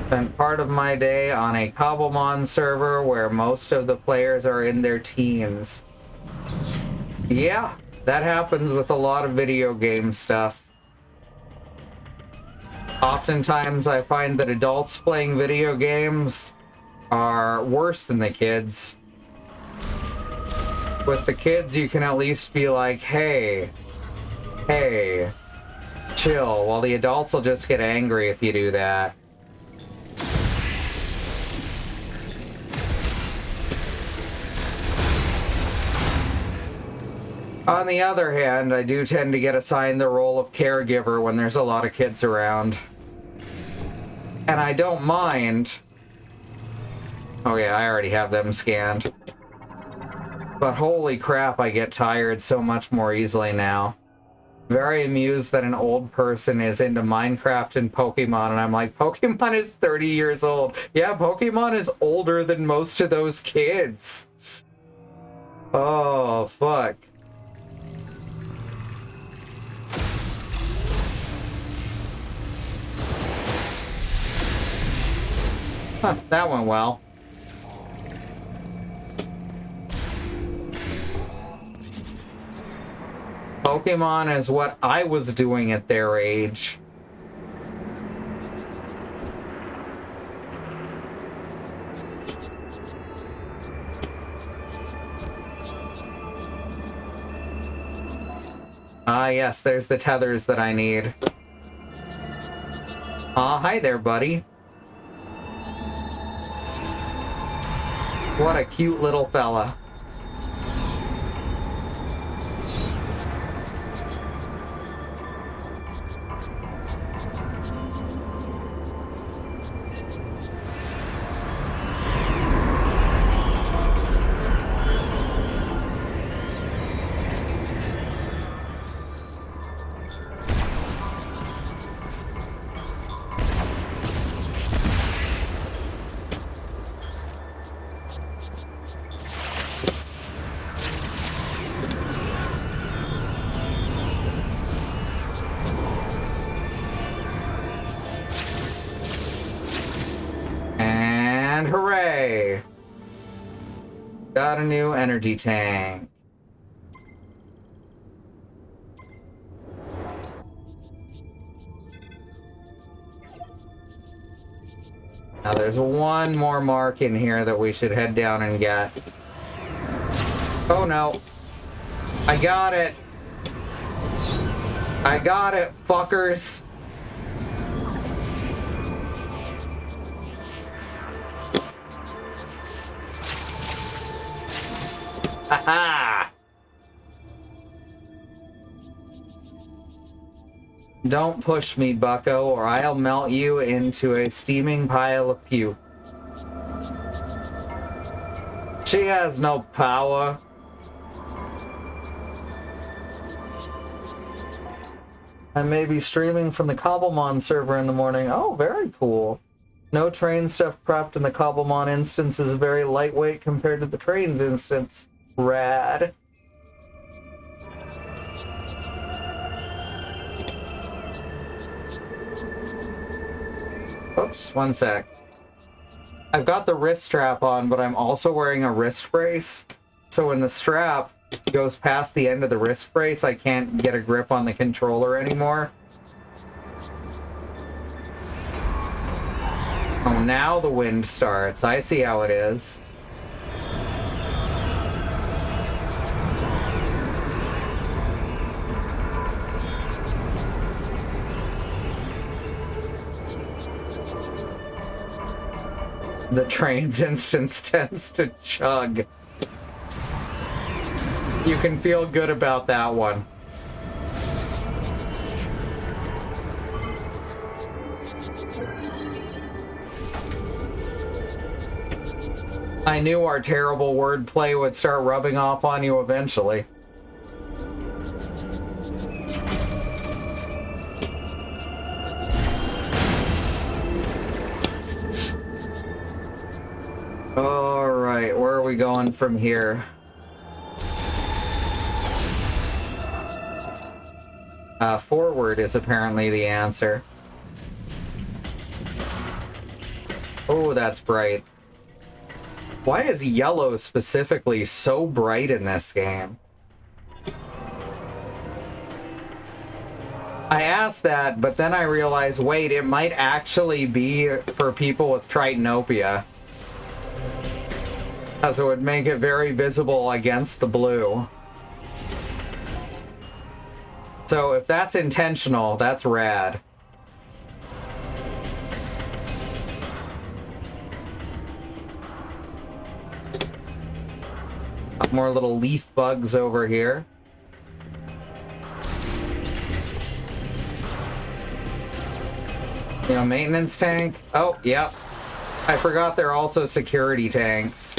Spent part of my day on a Cobblemon server where most of the players are in their teens. Yeah, that happens with a lot of video game stuff. Oftentimes I find that adults playing video games are worse than the kids. With the kids, you can at least be like, hey, chill, while the adults will just get angry if you do that. On the other hand, I do tend to get assigned the role of caregiver when there's a lot of kids around. And I don't mind. Oh yeah, I already have them scanned. But holy crap, I get tired so much more easily now. Very amused that an old person is into Minecraft and Pokemon, and I'm like, Pokemon is 30 years old. Yeah, Pokemon is older than most of those kids. Oh, fuck. Huh, that went well. Pokemon is what I was doing at their age. Ah, yes, there's the tethers that I need. Aw, hi there, buddy. What a cute little fella. And hooray! Got a new energy tank. Now there's one more mark in here that we should head down and get. Oh no. I got it. I got it, fuckers. Haha! Don't push me, bucko, or I'll melt you into a steaming pile of puke. She has no power. I may be streaming from the Cobblemon server in the morning. Oh, very cool. No train stuff prepped, and the Cobblemon instance is very lightweight compared to the trains instance. Rad. Oops, one sec. I've got the wrist strap on, but I'm also wearing a wrist brace. So when the strap goes past the end of the wrist brace, I can't get a grip on the controller anymore. Oh, now the wind starts. I see how it is. The train's instance tends to chug. You can feel good about that one. I knew our terrible wordplay would start rubbing off on you eventually. All right, where are we going from here? Forward is apparently the answer. Oh, that's bright. Why is yellow specifically so bright in this game? I asked that, but then I realized, wait, it might actually be for people with tritanopia, as it would make it very visible against the blue. So if that's intentional, that's rad. More little leaf bugs over here. You know, maintenance tank. Oh, yep. I forgot they're also security tanks.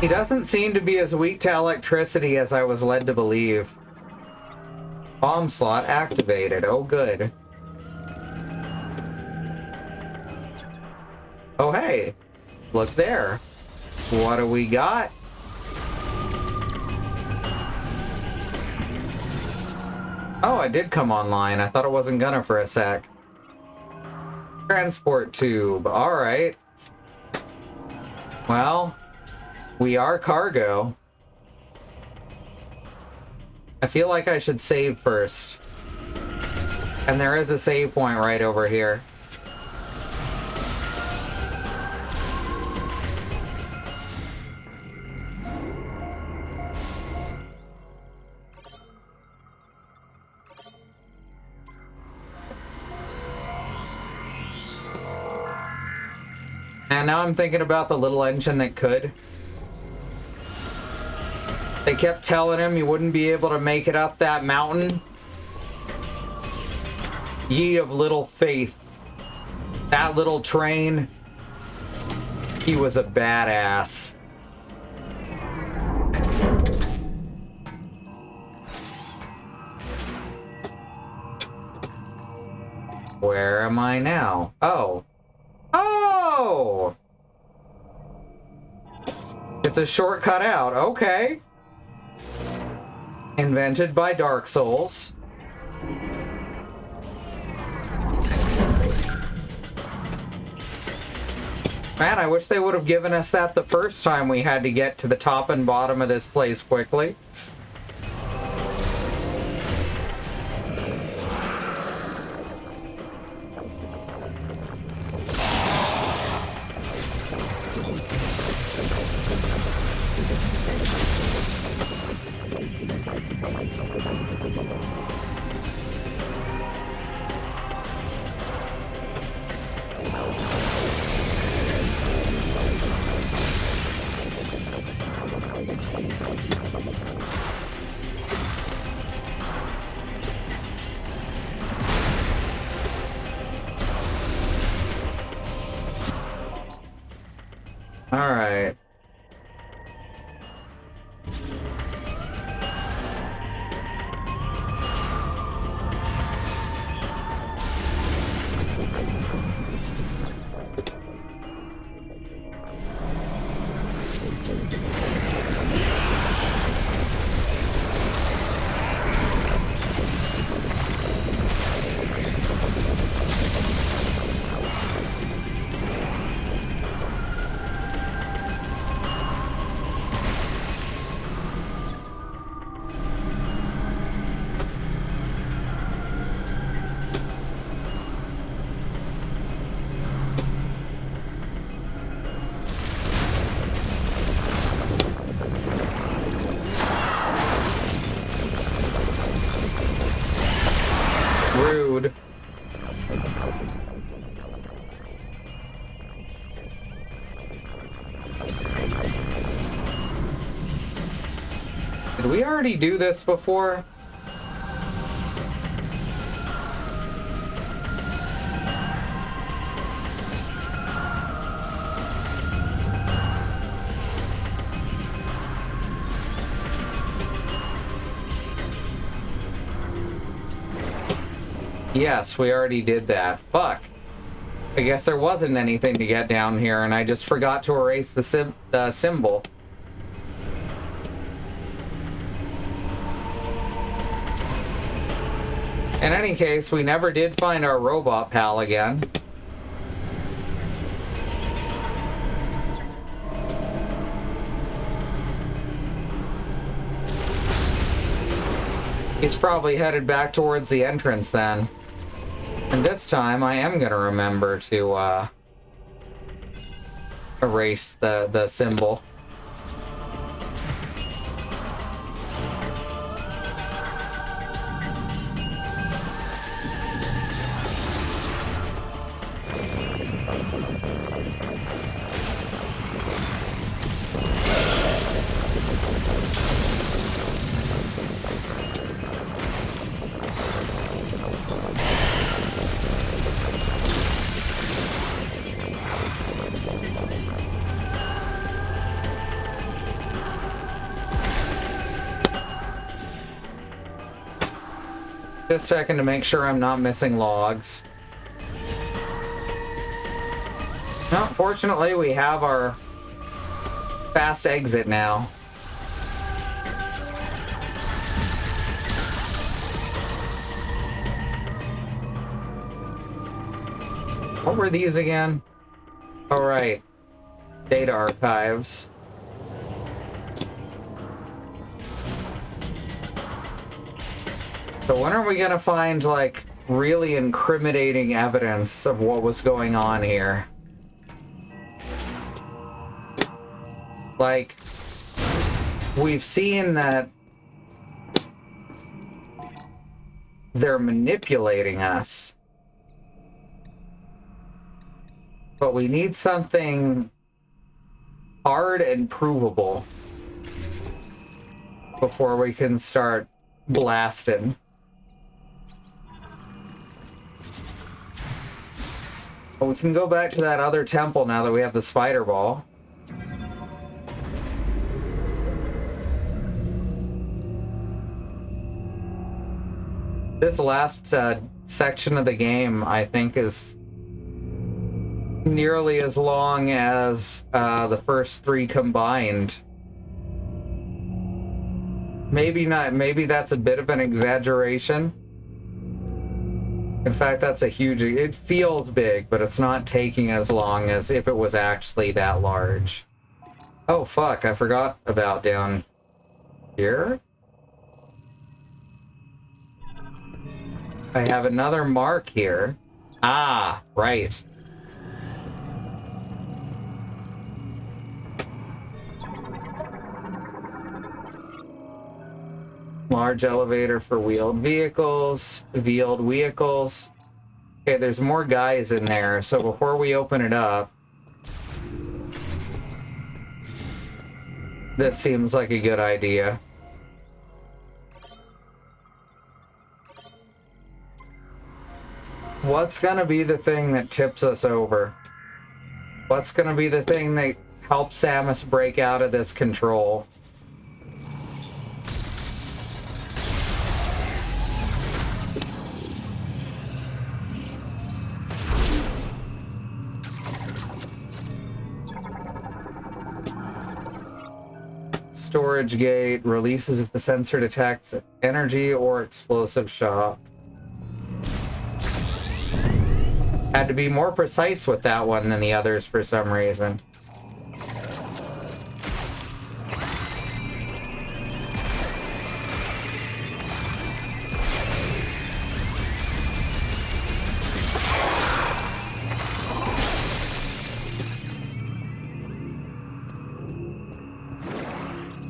He doesn't seem to be as weak to electricity as I was led to believe. Bomb slot activated. Oh, good. Oh, hey. Look there. What do we got? Oh, I did come online. I thought it wasn't gonna for a sec. Transport tube. All right. Well, we are cargo. I feel like I should save first. And there is a save point right over here. And now I'm thinking about the little engine that could. They kept telling him you wouldn't be able to make it up that mountain. Ye of little faith. That little train. He was a badass. Where am I now? Oh. Oh! It's a shortcut out. Okay. Invented by Dark Souls. Man, I wish they would have given us that the first time we had to get to the top and bottom of this place quickly. All right. Did we already do this before? Yes, we already did that. Fuck. I guess there wasn't anything to get down here, and I just forgot to erase the symbol. In any case, we never did find our robot pal again. He's probably headed back towards the entrance then. And this time, I am gonna remember to, erase the symbol. Just checking to make sure I'm not missing logs. No, fortunately, we have our fast exit now. What were these again? Oh, right. Data archives. So when are we gonna find, like, really incriminating evidence of what was going on here? Like, we've seen that they're manipulating us. But we need something hard and provable before we can start blasting. Well, we can go back to that other temple now that we have the spider ball. This last section of the game, I think, is nearly as long as the first three combined. Maybe not. Maybe that's a bit of an exaggeration. In fact, that's a huge... It feels big, but it's not taking as long as if it was actually that large. Oh, fuck. I forgot about down here. I have another mark here. Ah, right. Large elevator for wheeled vehicles. Okay, there's more guys in there, so before we open it up, this seems like a good idea. What's gonna be the thing that tips us over? What's gonna be the thing that helps Samus break out of this control? Storage gate releases if the sensor detects energy or explosive shock. Had to be more precise with that one than the others for some reason.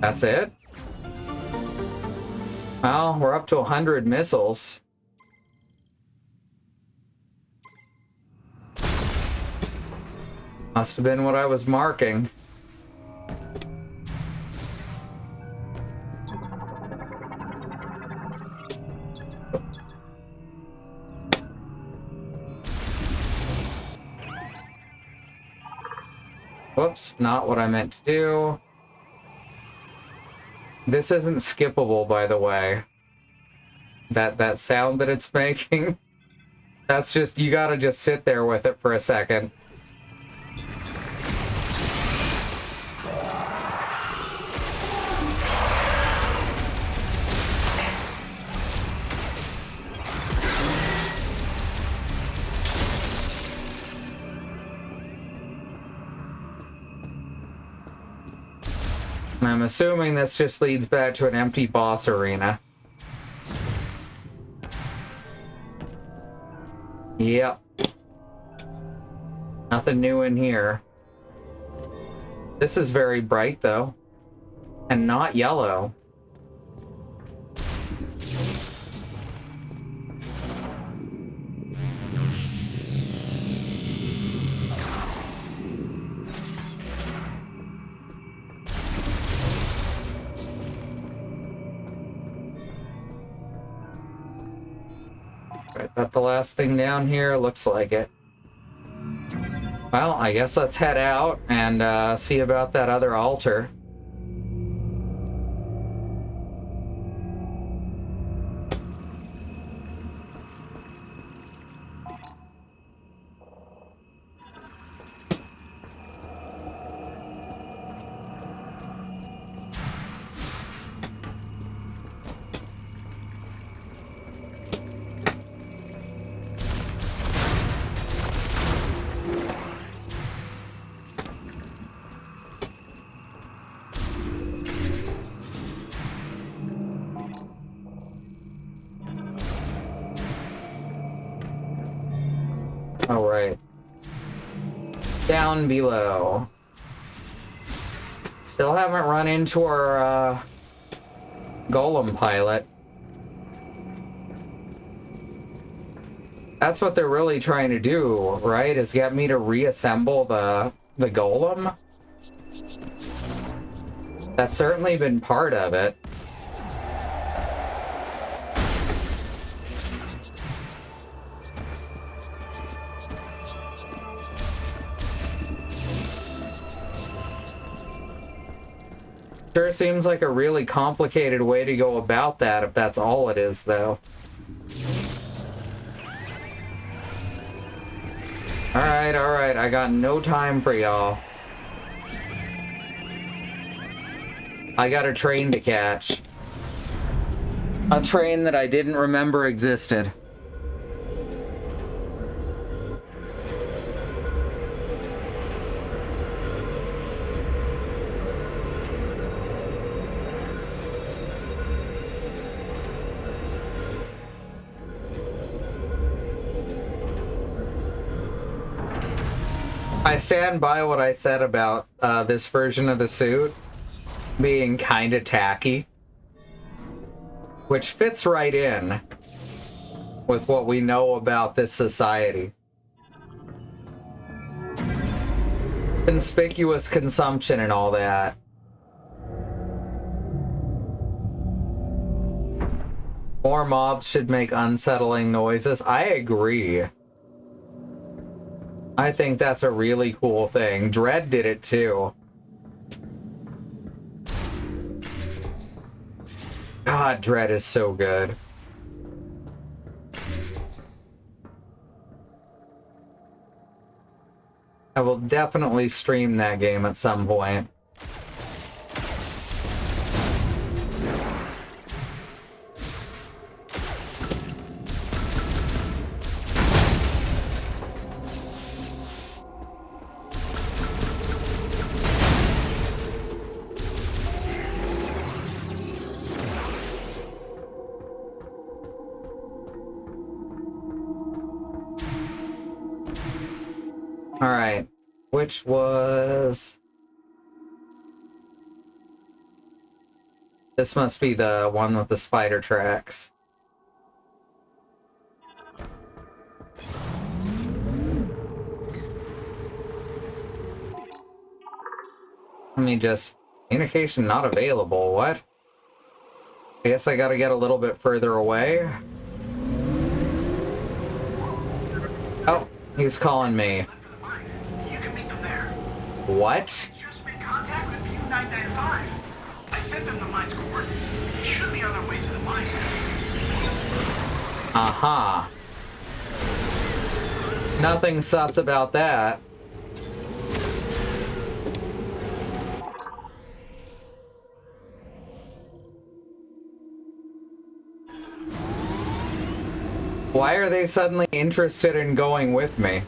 That's it? Well, we're up to 100 missiles. Must have been what I was marking. Whoops, not what I meant to do. This isn't skippable, by the way. That sound that it's making, that's just, you gotta just sit there with it for a second. And I'm assuming this just leads back to an empty boss arena. Yep. Nothing new in here. This is very bright, though. And not yellow. Is that the last thing down here? Looks like it. Well, I guess let's head out and see about that other altar. All right. Down below. Still haven't run into our golem pilot. That's what they're really trying to do, right? Is get me to reassemble the golem. That's certainly been part of it. Sure seems like a really complicated way to go about that, if that's all it is, though. Alright, I got no time for y'all. I got a train to catch. A train that I didn't remember existed. I stand by what I said about this version of the suit being kinda tacky, which fits right in with what we know about this society. Conspicuous consumption and all that. More mobs should make unsettling noises. I agree. I think that's a really cool thing. Dread did it too. God, Dread is so good. I will definitely stream that game at some point. Alright, which was... This must be the one with the spider tracks. Let me just... Communication not available, what? I guess I gotta get a little bit further away. Oh, he's calling me. You can meet them there. What? Just made contact with View 995. I sent them the mine's coordinates. They should be on their way to the mine. Aha. Nothing sus about that. Why are they suddenly interested in going with me?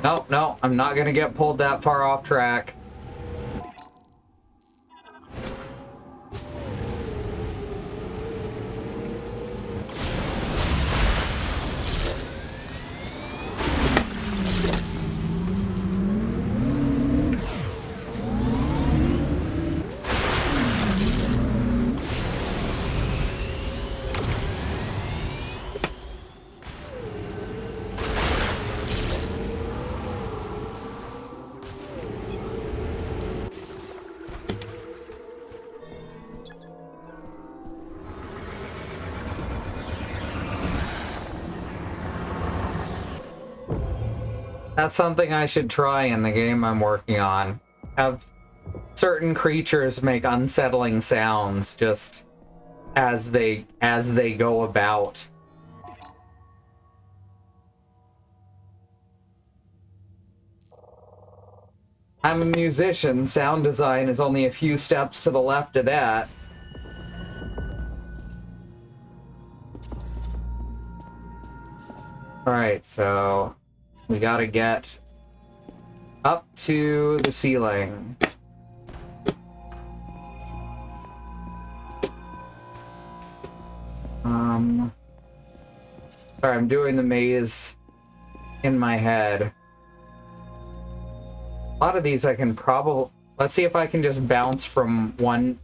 No, no, I'm not gonna get pulled that far off track. That's something I should try in the game I'm working on. Have certain creatures make unsettling sounds just as they go about. I'm a musician. Sound design is only a few steps to the left of that. Alright, so we gotta get up to the ceiling. Sorry, I'm doing the maze in my head. A lot of these I can probably... Let's see if I can just bounce from one...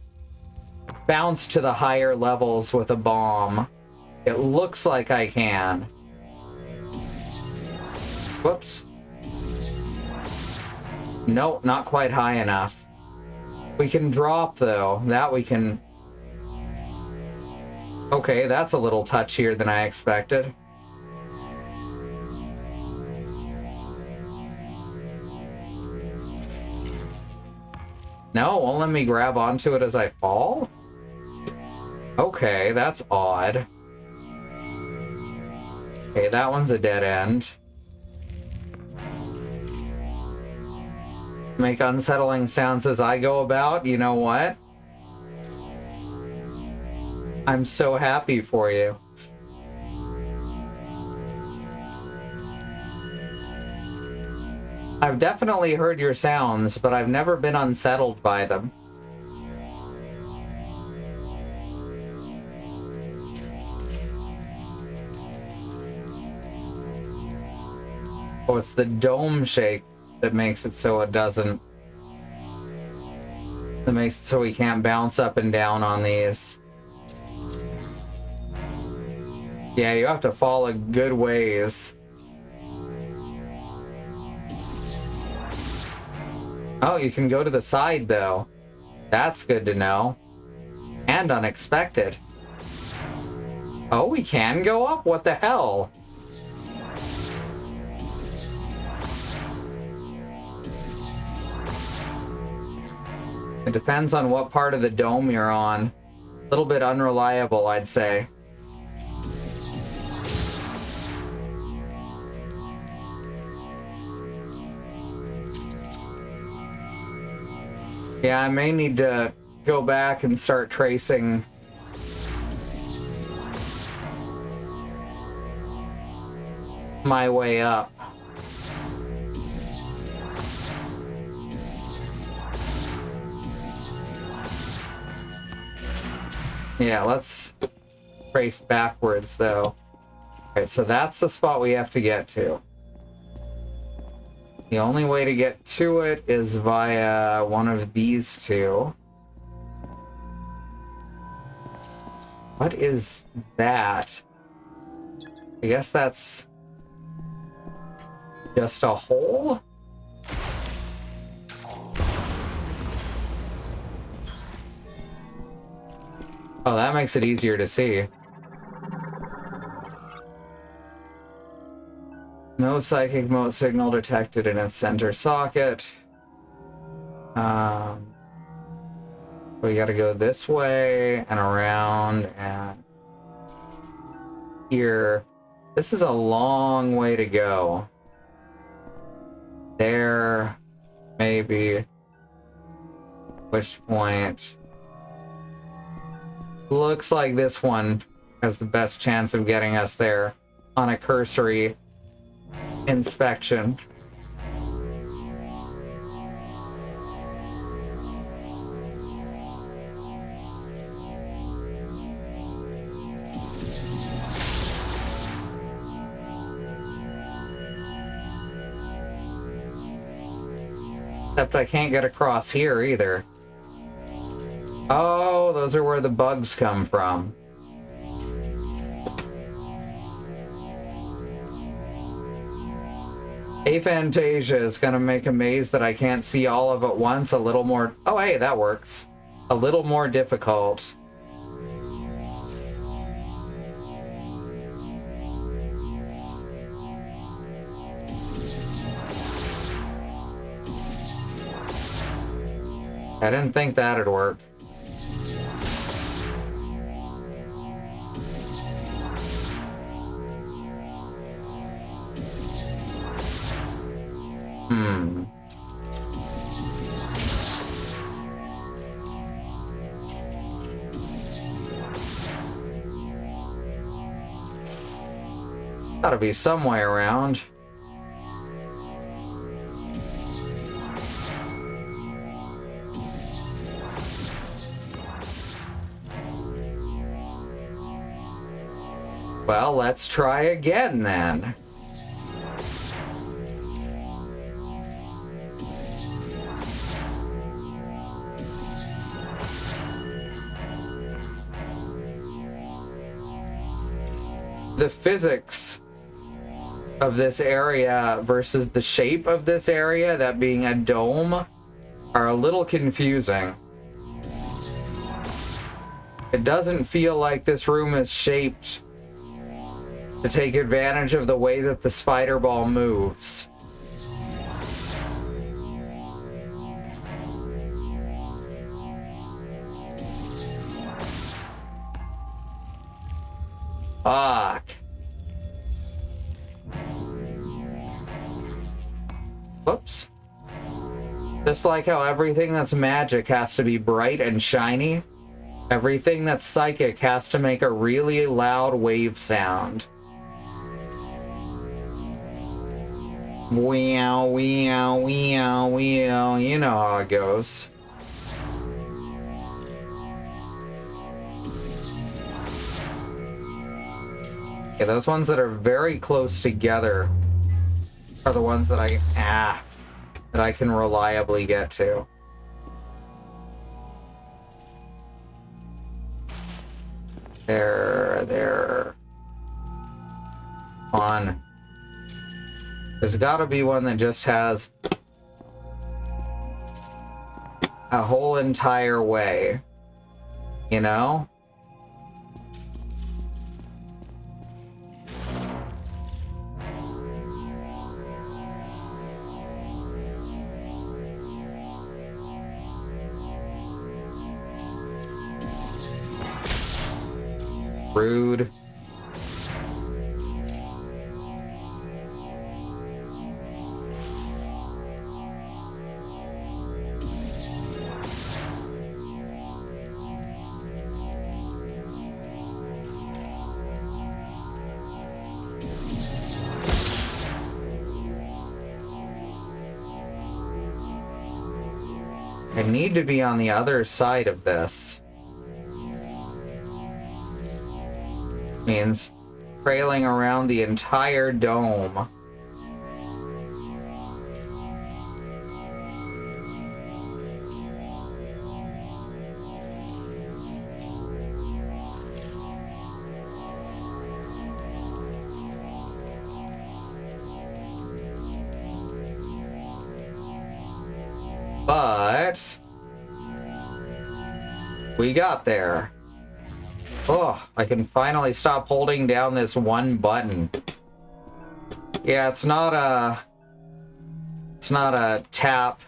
Bounce to the higher levels with a bomb. It looks like I can. Whoops. Nope, not quite high enough. We can drop, though. That we can... Okay, that's a little touchier than I expected. No, won't let me grab onto it as I fall? Okay, that's odd. Okay, that one's a dead end. Make unsettling sounds as I go about. You know what? I'm so happy for you. I've definitely heard your sounds, but I've never been unsettled by them. Oh, it's the dome shake that makes it so it doesn't... That makes it so we can't bounce up and down on these. Yeah, you have to fall a good ways. Oh, you can go to the side, though. That's good to know. And unexpected. Oh, we can go up? What the hell? It depends on what part of the dome you're on. A little bit unreliable, I'd say. Yeah, I may need to go back and start tracing my way up. Yeah, let's trace backwards, though. Alright, so that's the spot we have to get to. The only way to get to it is via one of these two. What is that? I guess that's just a hole? Oh, that makes it easier to see. No psychic mode signal detected in its center socket. We gotta go this way and around and here. This is a long way to go. There, maybe. Which point? Looks like this one has the best chance of getting us there on a cursory inspection. Except I can't get across here either. Oh, those are where the bugs come from. Aphantasia is gonna make a maze that I can't see all of at once a little more... Oh, hey, that works. A little more difficult. I didn't think that'd work. Gotta be some way around. Well, let's try again then. The physics of this area versus the shape of this area, that being a dome, are a little confusing. It doesn't feel like this room is shaped to take advantage of the way that the spider ball moves. Fuck. Whoops. Just like how everything that's magic has to be bright and shiny, everything that's psychic has to make a really loud wave sound. Weow, weow, weow, weow. You know how it goes. Okay, those ones that are very close together are the ones that I can reliably get to. There. On. There's gotta be one that just has a whole entire way, you know? Rude. I need to be on the other side of this. Means trailing around the entire dome. Alright. We got there. Oh, I can finally stop holding down this one button. Yeah, it's not a tap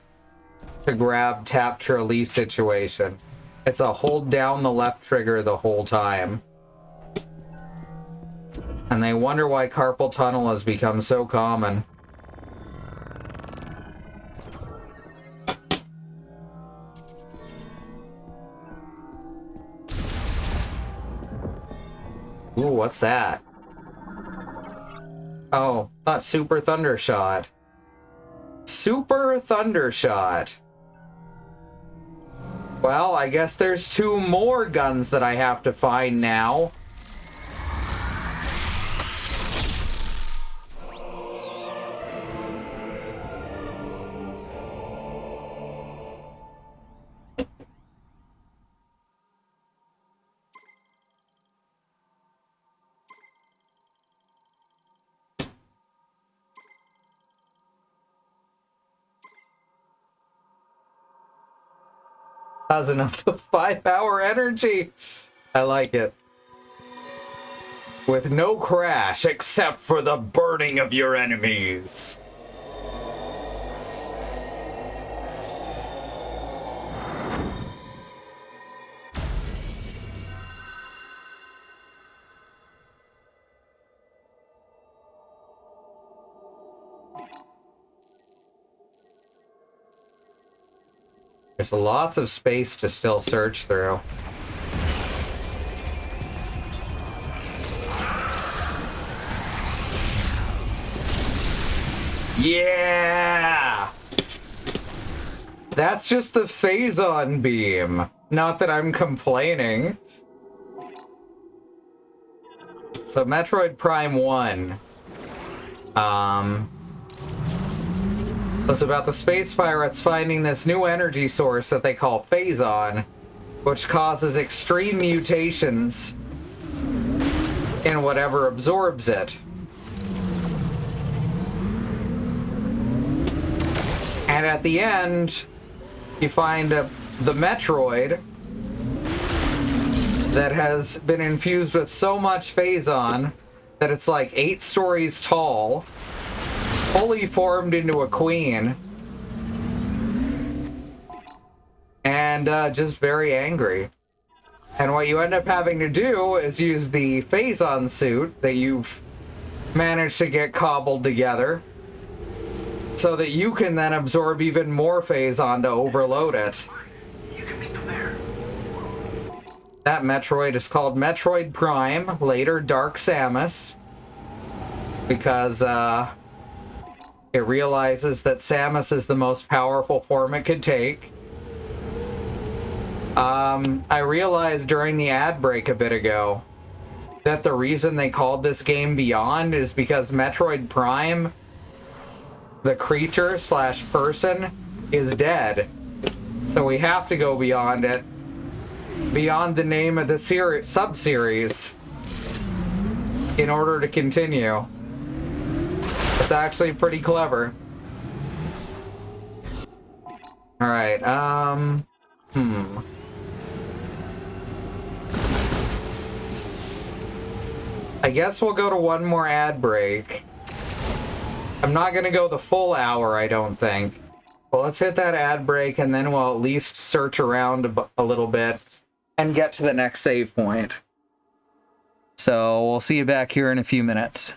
to grab, tap to release situation. It's a hold down the left trigger the whole time. And they wonder why carpal tunnel has become so common. Ooh, what's that? Oh, not Super Thundershot. Super Thundershot. Well, I guess there's 2 more guns that I have to find now. Has enough of 5-hour energy. I like it. With no crash except for the burning of your enemies. There's lots of space to still search through. Yeah! That's just the phazon beam. Not that I'm complaining. So Metroid Prime 1. It's about the space pirates finding this new energy source that they call phazon, which causes extreme mutations in whatever absorbs it. And at the end, you find the Metroid that has been infused with so much phazon that it's like 8 stories tall, fully formed into a queen, and just very angry. And what you end up having to do is use the phazon suit that you've managed to get cobbled together so that you can then absorb even more phazon to overload it. You can meet them there. That Metroid is called Metroid Prime, later Dark Samus, because it realizes that Samus is the most powerful form it could take. I realized during the ad break a bit ago that the reason they called this game Beyond is because Metroid Prime, the creature slash person, is dead. So we have to go beyond it. Beyond the name of the sub-series in order to continue. It's actually pretty clever. Alright, I guess we'll go to one more ad break. I'm not gonna go the full hour, I don't think. Well, let's hit that ad break and then we'll at least search around a little bit and get to the next save point. So we'll see you back here in a few minutes.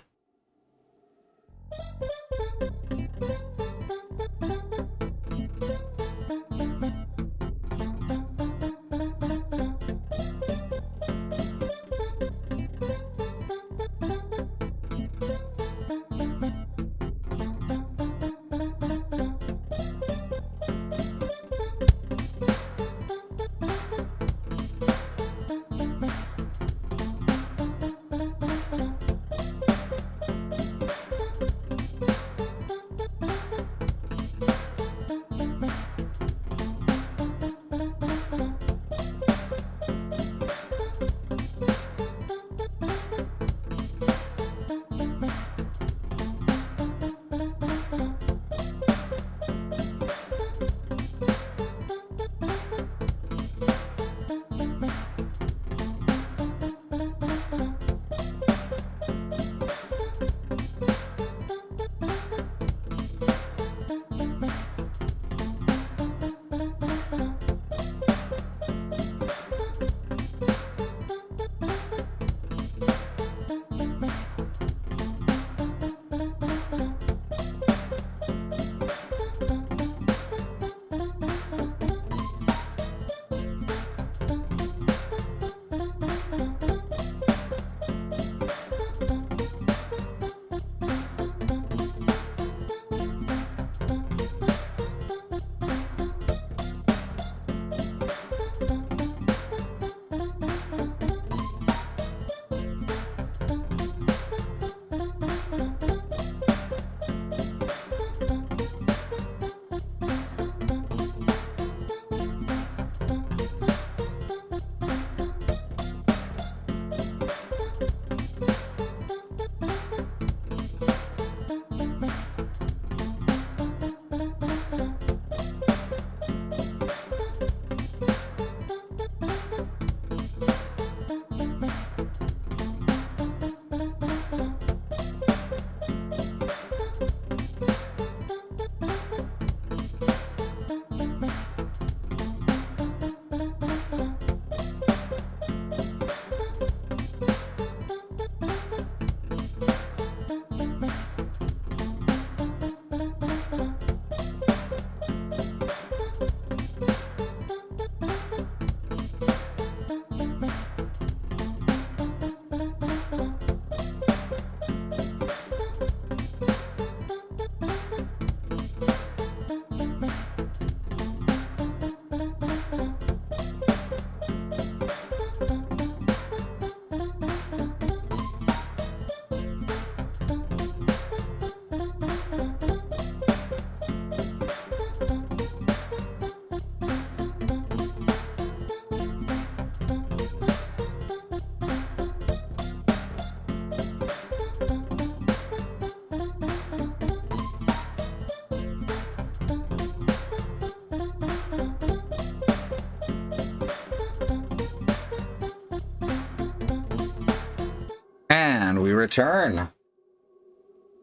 And we return.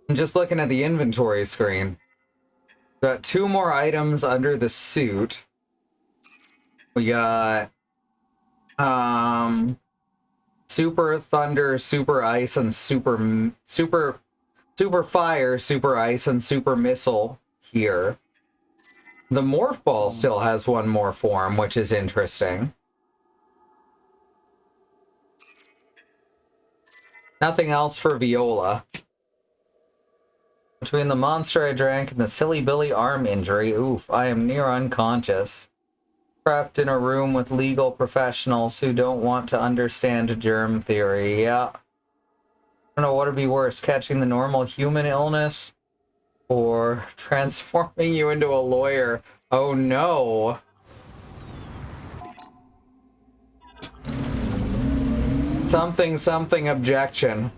I'm just looking at the inventory screen. Got 2 more items under the suit. We got super thunder, super ice, and super fire, super ice, and super missile here. The morph ball still has 1 more form, which is interesting. Nothing else for Viola. Between the monster I drank and the silly Billy arm injury, oof, I am near unconscious. Trapped in a room with legal professionals who don't want to understand germ theory. Yeah. I don't know what would be worse, catching the normal human illness or transforming you into a lawyer. Oh no. Something objection.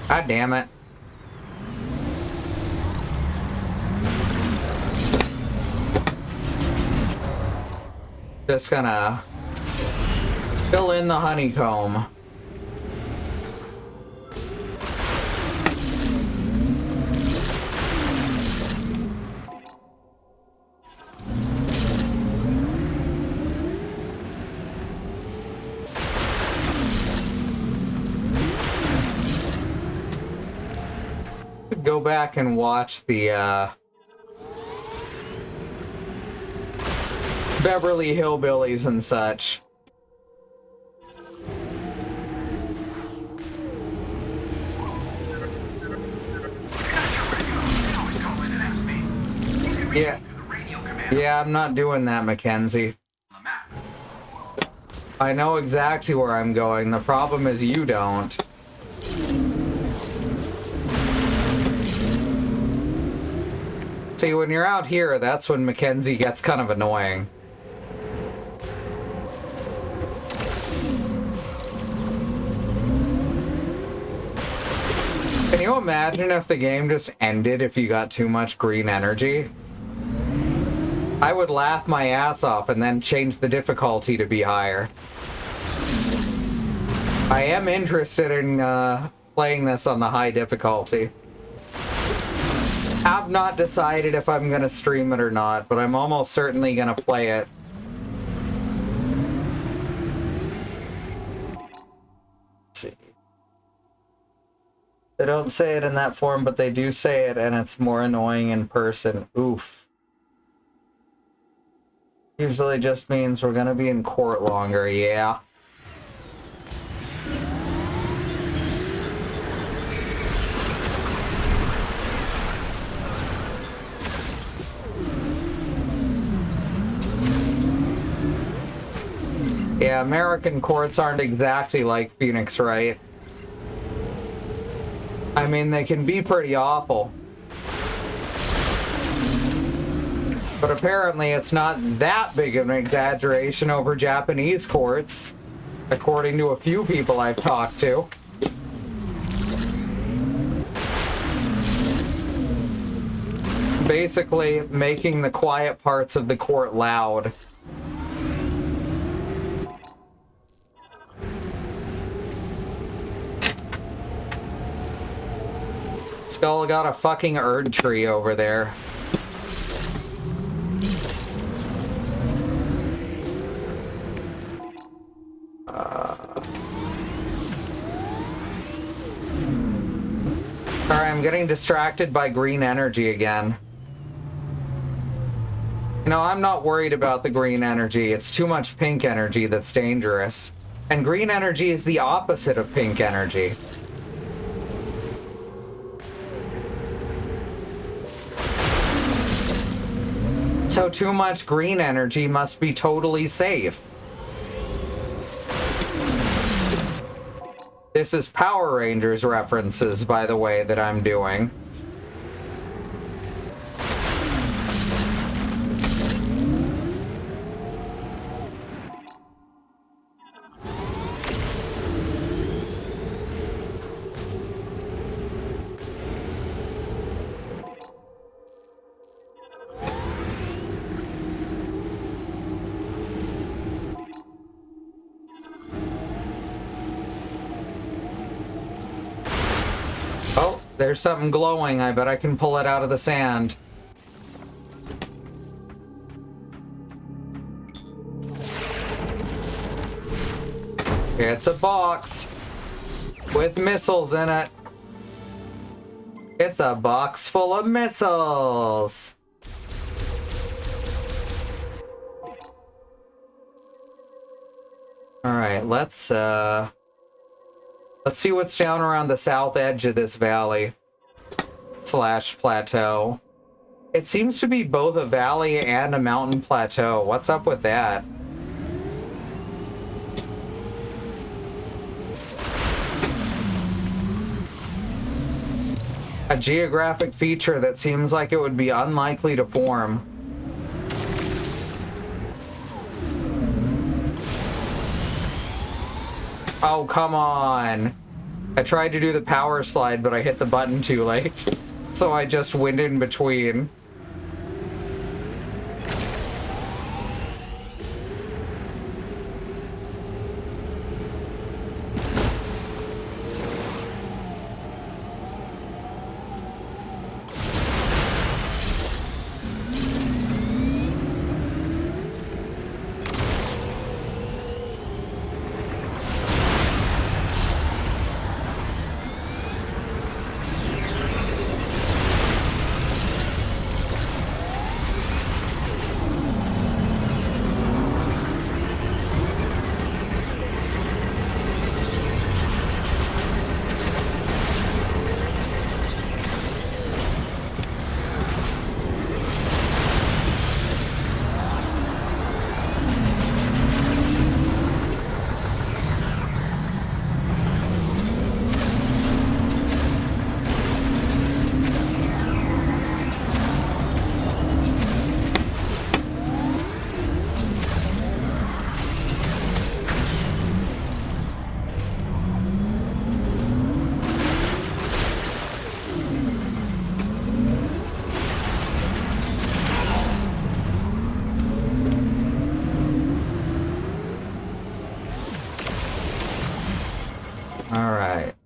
God damn it. Just gonna fill in the honeycomb. Go back and watch the Beverly Hillbillies and such. Yeah, I'm not doing that, Mackenzie. I know exactly where I'm going. The problem is you don't. See, when you're out here, that's when Mackenzie gets kind of annoying. Can you imagine if the game just ended if you got too much green energy? I would laugh my ass off and then change the difficulty to be higher. I am interested in playing this on the high difficulty. Have not decided if I'm gonna stream it or not, but I'm almost certainly gonna play it. Let's see. They don't say it in that form, but they do say it, and it's more annoying in person. Oof. Usually just means we're gonna be in court longer, yeah. Yeah, American courts aren't exactly like Phoenix, right? I mean, they can be pretty awful. But apparently it's not that big of an exaggeration over Japanese courts, according to a few people I've talked to. Basically, making the quiet parts of the court loud. Skull got a fucking Erd tree over there. Sorry, I'm getting distracted by green energy again. You know, I'm not worried about the green energy. It's too much pink energy that's dangerous. And green energy is the opposite of pink energy. So too much green energy must be totally safe. This is Power Rangers references, by the way, that I'm doing. Oh, there's something glowing. I bet I can pull it out of the sand. It's a box with missiles in it. It's a box full of missiles. All right, let's see what's down around the south edge of this valley / plateau. It seems to be both a valley and a mountain plateau. What's up with that? A geographic feature that seems like it would be unlikely to form. Oh, come on. I tried to do the power slide, but I hit the button too late. So I just went in between.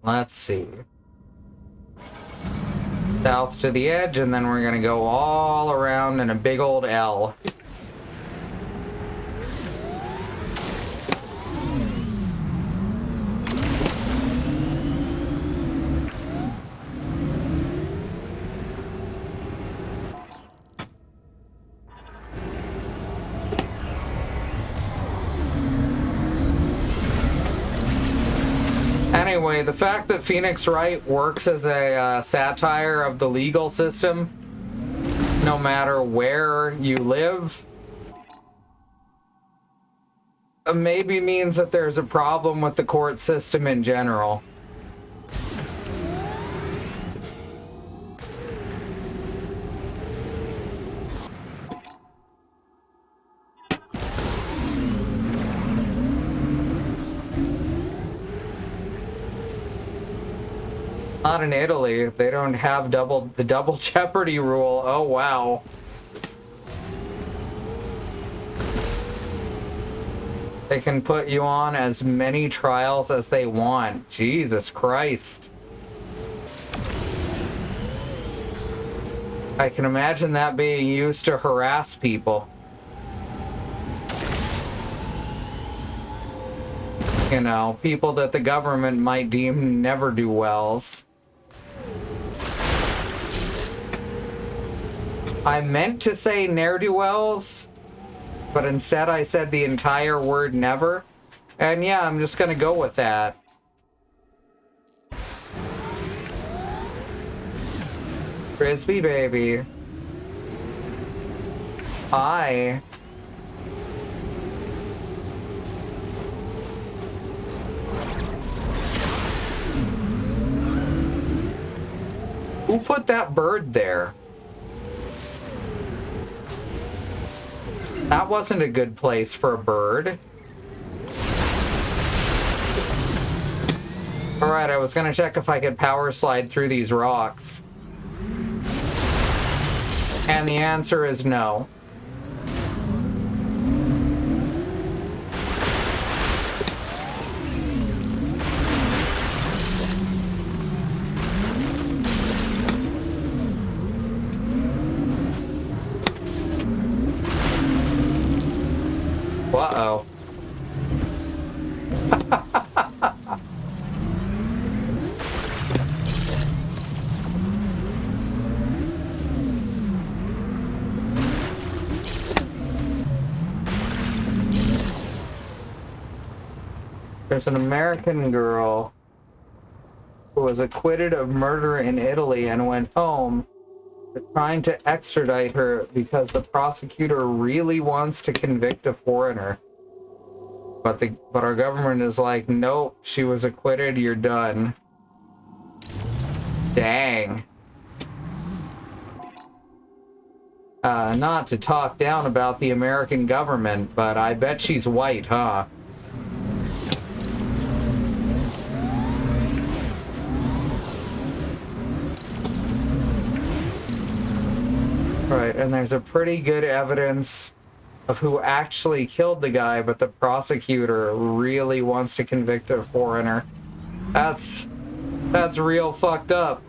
Let's see. South to the edge, and then we're gonna go all around in a big old L. Anyway, the fact that Phoenix Wright works as a satire of the legal system, no matter where you live, maybe means that there's a problem with the court system in general. Not in Italy. They don't have the double jeopardy rule. Oh, wow. They can put you on as many trials as they want. Jesus Christ. I can imagine that being used to harass people. You know, people that the government might deem never-do-wells. I meant to say ne'er-do-wells, but instead I said the entire word never. And yeah, I'm just gonna go with that. Frisbee baby. Hi. Who put that bird there? That wasn't a good place for a bird. Alright, I was gonna check if I could power slide through these rocks. And the answer is no. Uh-oh. There's an American girl who was acquitted of murder in Italy and went home. They're trying to extradite her because the prosecutor really wants to convict a foreigner. But our government is like, nope, she was acquitted, you're done. Dang. Not to talk down about the American government, but I bet she's white, huh? Right, and there's a pretty good evidence of who actually killed the guy, but the prosecutor really wants to convict a foreigner. That's real fucked up.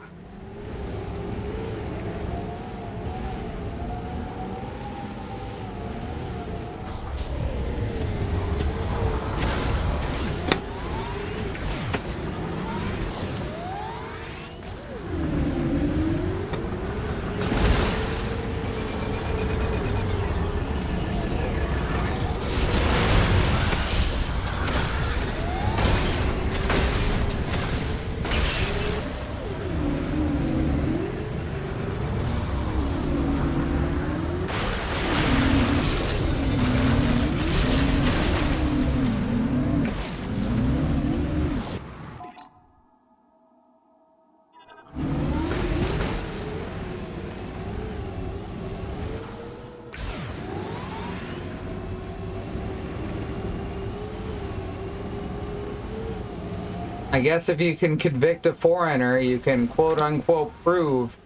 I guess if you can convict a foreigner, you can quote-unquote prove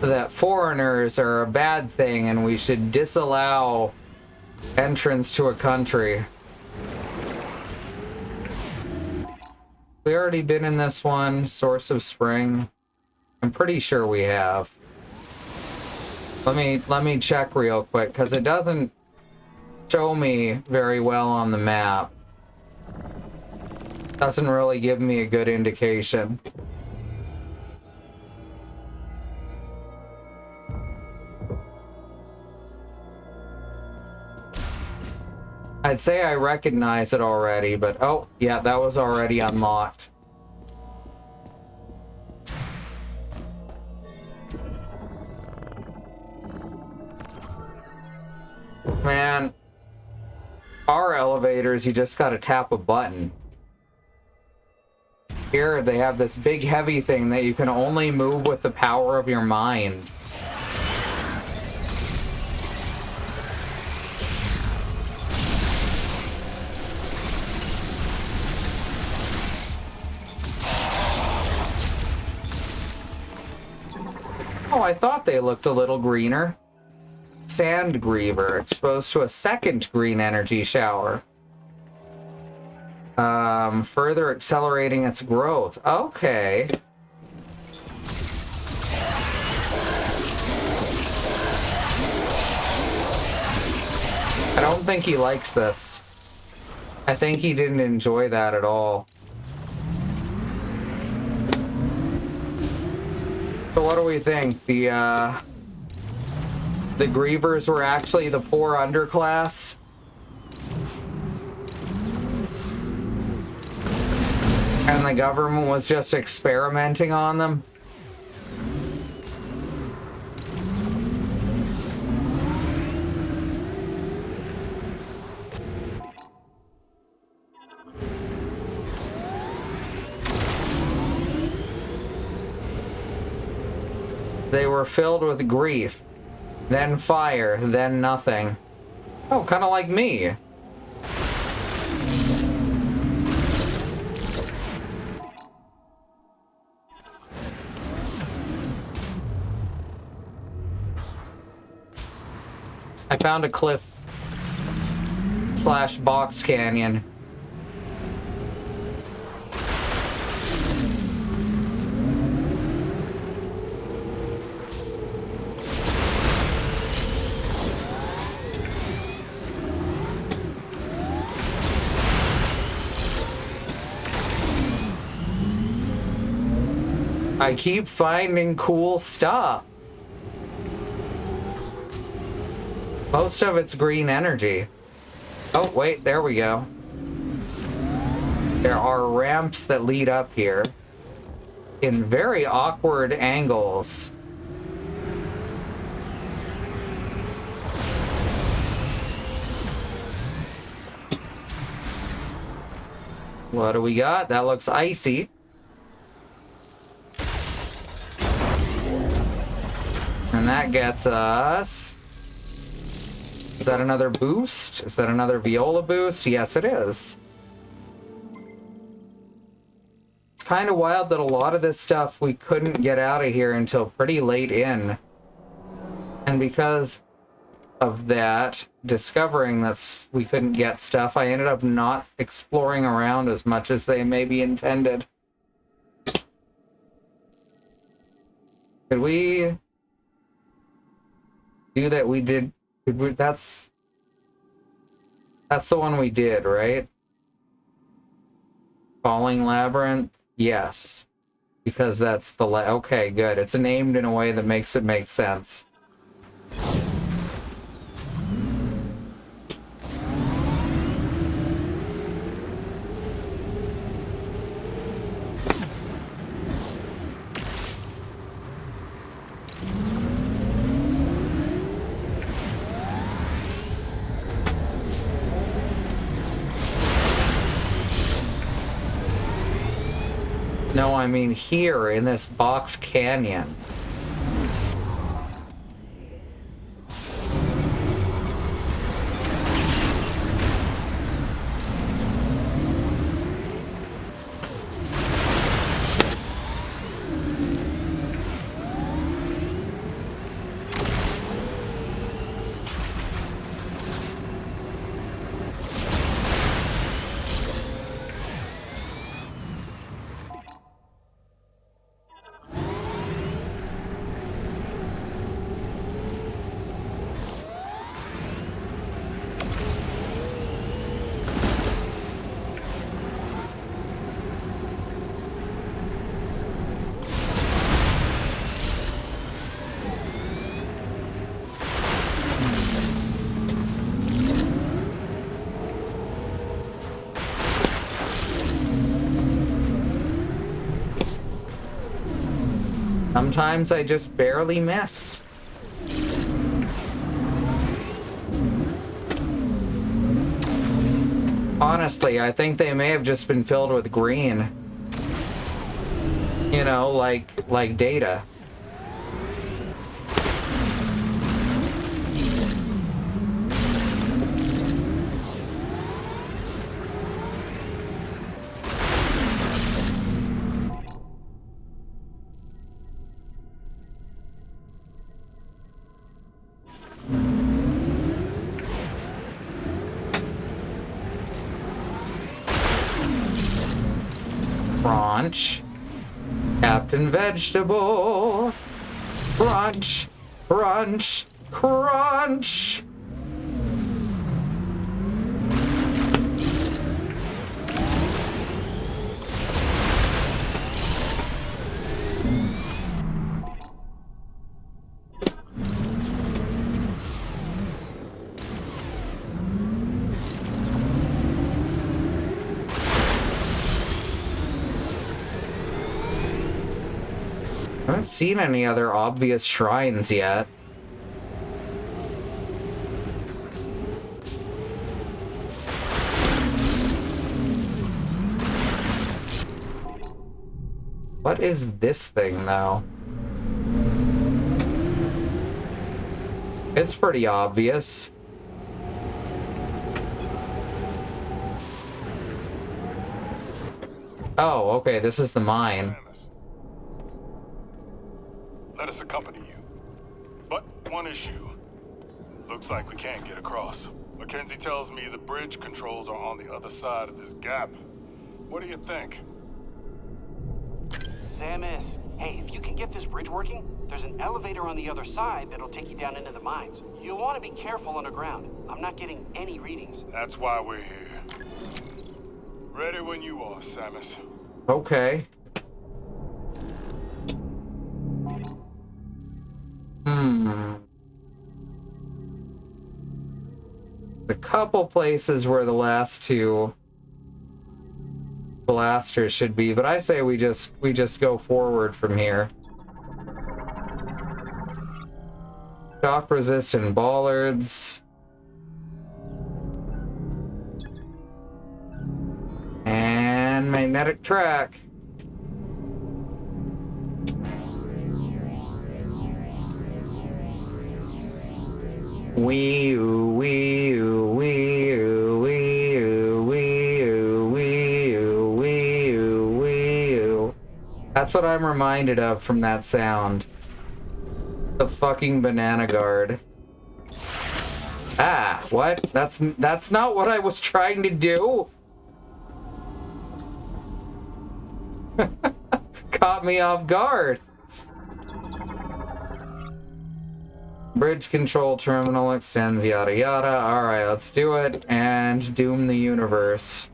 that foreigners are a bad thing and we should disallow entrance to a country. We already been in this one, Source of Spring. I'm pretty sure we have. Let me check real quick, because it doesn't show me very well on the map. Doesn't really give me a good indication. I'd say I recognize it already, but oh, yeah, that was already unlocked. Man, our elevators, you just gotta tap a button. Here, they have this big heavy thing that you can only move with the power of your mind. Oh, I thought they looked a little greener. Sand Griever, exposed to a second green energy shower. Further accelerating its growth. Okay. I don't think he likes this. I think he didn't enjoy that at all. So what do we think? The Grievers were actually the poor underclass? And the government was just experimenting on them? They were filled with grief, then fire, then nothing. Oh, kind of like me. I found a cliff / box canyon. I keep finding cool stuff. Most of it's green energy. Oh, wait, there we go. There are ramps that lead up here in very awkward angles. What do we got? That looks icy. And that gets us... Is that another boost? Is that another Viola boost? Yes, it is. It's kind of wild that a lot of this stuff we couldn't get out of here until pretty late in. And because of that, discovering that we couldn't get stuff, I ended up not exploring around as much as they maybe intended. Could we do that? We did... That's the one we did, right? Falling Labyrinth? Yes. Because that's the... Okay, good. It's named in a way that makes it make sense. No, I mean here in this box canyon. Sometimes I just barely miss. Honestly, I think they may have just been filled with green. You know, like Data. Crunch. Captain Vegetable. Crunch. Crunch. Crunch. I haven't seen any other obvious shrines yet. What is this thing, though? It's pretty obvious. Oh, okay, this is the mine. Let us accompany you. But one issue. Looks like we can't get across. Mackenzie tells me the bridge controls are on the other side of this gap. What do you think? Samus, hey, if you can get this bridge working, there's an elevator on the other side that'll take you down into the mines. You'll want to be careful underground. I'm not getting any readings. That's why we're here. Ready when you are, Samus. Okay. A couple places where the last two blasters should be, but I say we just go forward from here. Shock resistant bollards. And magnetic track. Wee-oo, wee-oo, wee-oo, wee-oo, wee-oo, wee-oo, wee-oo, wee-oo. That's what I'm reminded of from that sound. The fucking banana guard. Ah, what? That's not what I was trying to do. Caught me off guard. Bridge control terminal extends, yada yada. Alright, let's do it and doom the universe.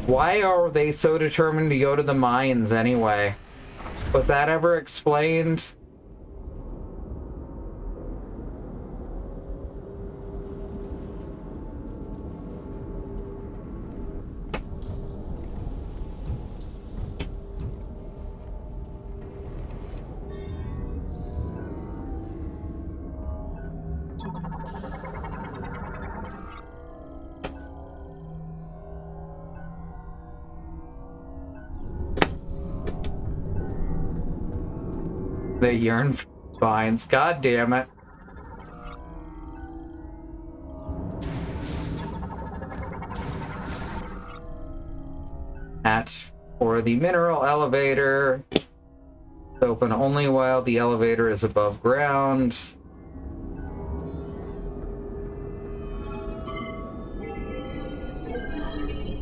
Why are they so determined to go to the mines anyway? Was that ever explained? They yearn for vines. God damn it. Hatch for the mineral elevator. It's open only while the elevator is above ground.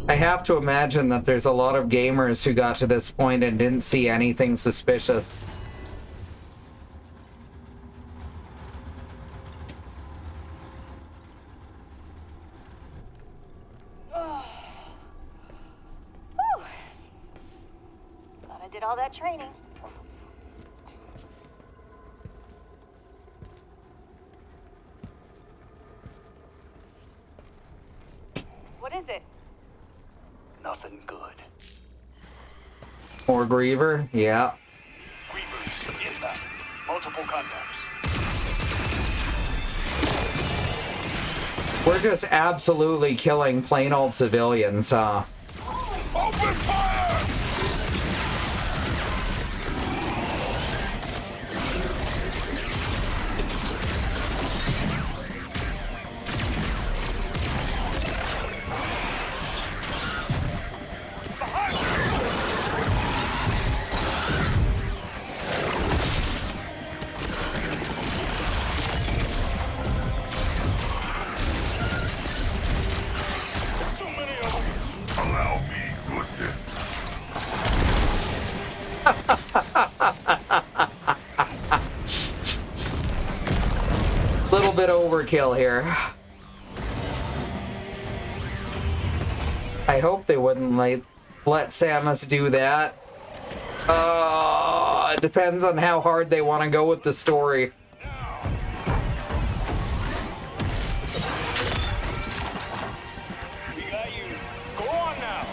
I have to imagine that there's a lot of gamers who got to this point and didn't see anything suspicious. Did all that training. What is it? Nothing good. More Griever? Yeah. Grievers inbound. Multiple contacts. We're just absolutely killing plain old civilians, huh? Open fire! Allow me to assist. Little bit overkill here. I hope they wouldn't let Samus do that. It depends on how hard they want to go with the story. We got you. Go on now.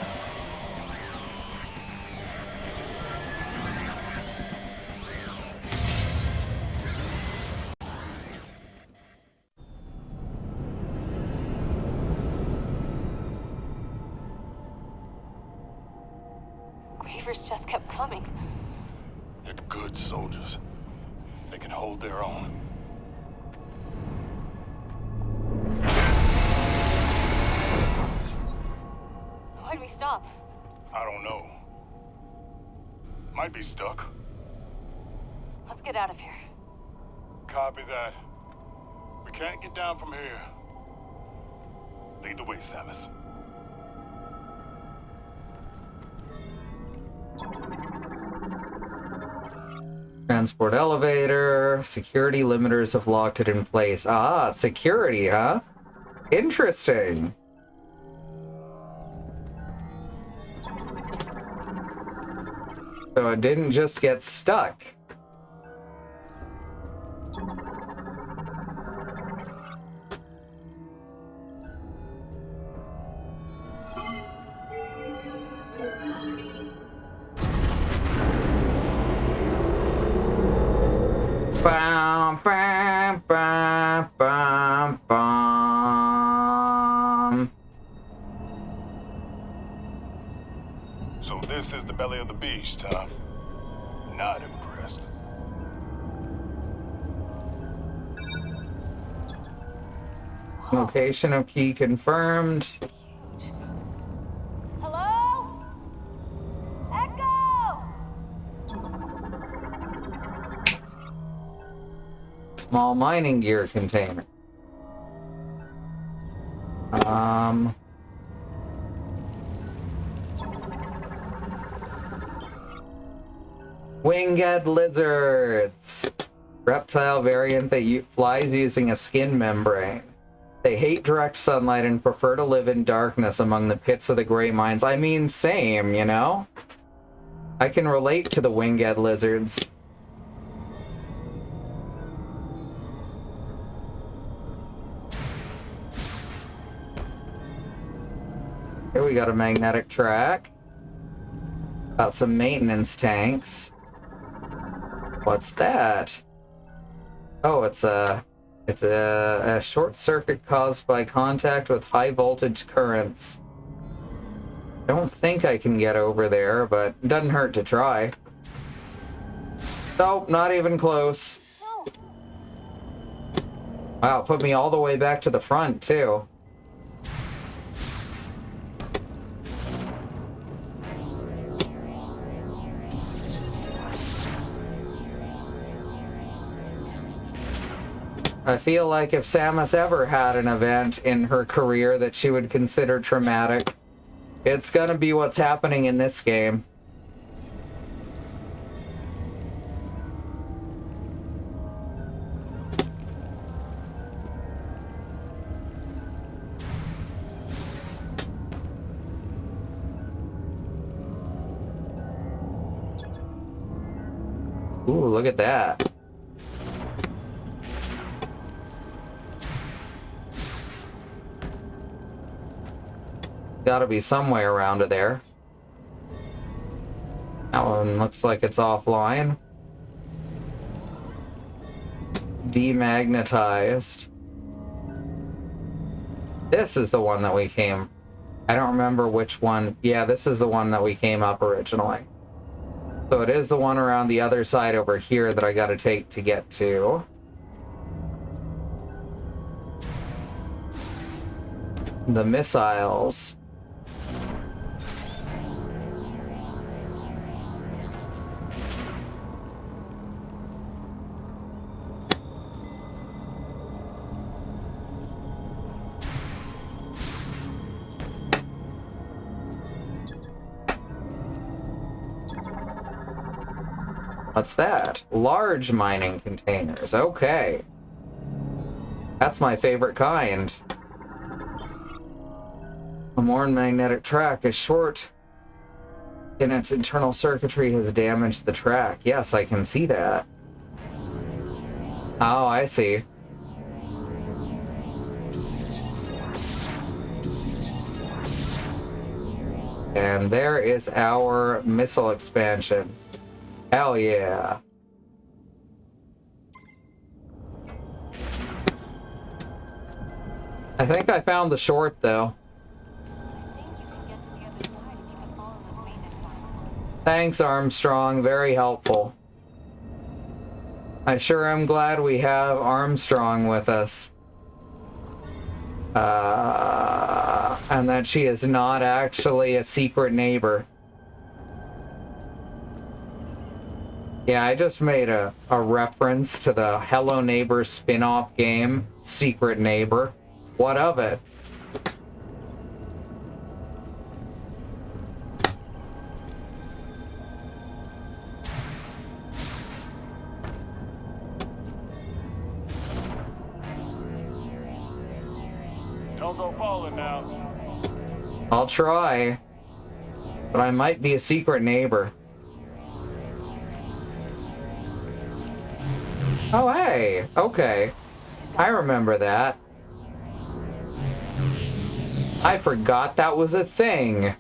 Grievers just kept coming. They're good soldiers. they can hold their own. Why'd we stop? I don't know. Might be stuck. Let's get out of here. Copy that. We can't get down from here. Lead the way, Samus. Transport elevator. Security limiters have locked it in place. Ah, security, huh? Interesting. So it didn't just get stuck. Bam, bam, bam, bam, bam. So this is the belly of the beast, huh? Not impressed. Location of key confirmed. Hello? Echo! Small mining gear container. Winged lizards. Reptile variant that flies using a skin membrane. They hate direct sunlight and prefer to live in darkness among the pits of the great mines. I mean, same, you know? I can relate to the winged lizards. Here we got a magnetic track. Got some maintenance tanks. What's that? Oh, it's a short circuit caused by contact with high voltage currents. I don't think I can get over there, but it doesn't hurt to try. Nope, not even close. No. Wow, put me all the way back to the front, too. I feel like if Samus ever had an event in her career that she would consider traumatic, it's gonna be what's happening in this game. Ooh, look at that. Gotta be somewhere around there. That one looks like it's offline. Demagnetized. This is the one that we came... I don't remember which one. Yeah, this is the one that we came up originally. So it is the one around the other side over here that I gotta take to get to. The missiles. What's that? Large mining containers. Okay. That's my favorite kind. A more magnetic track is short and its internal circuitry has damaged the track. Yes, I can see that. Oh, I see. And there is our missile expansion. Hell yeah. I think I found the short, though. I think you can get to the other side if you can follow those maintenance lines. Thanks, Armstrong. Very helpful. I sure am glad we have Armstrong with us. And that she is not actually a secret neighbor. Yeah, I just made a reference to the Hello Neighbor spin-off game, Secret Neighbor. What of it? Don't go falling now. I'll try. But I might be a secret neighbor. Oh, hey. Okay. I remember that. I forgot that was a thing.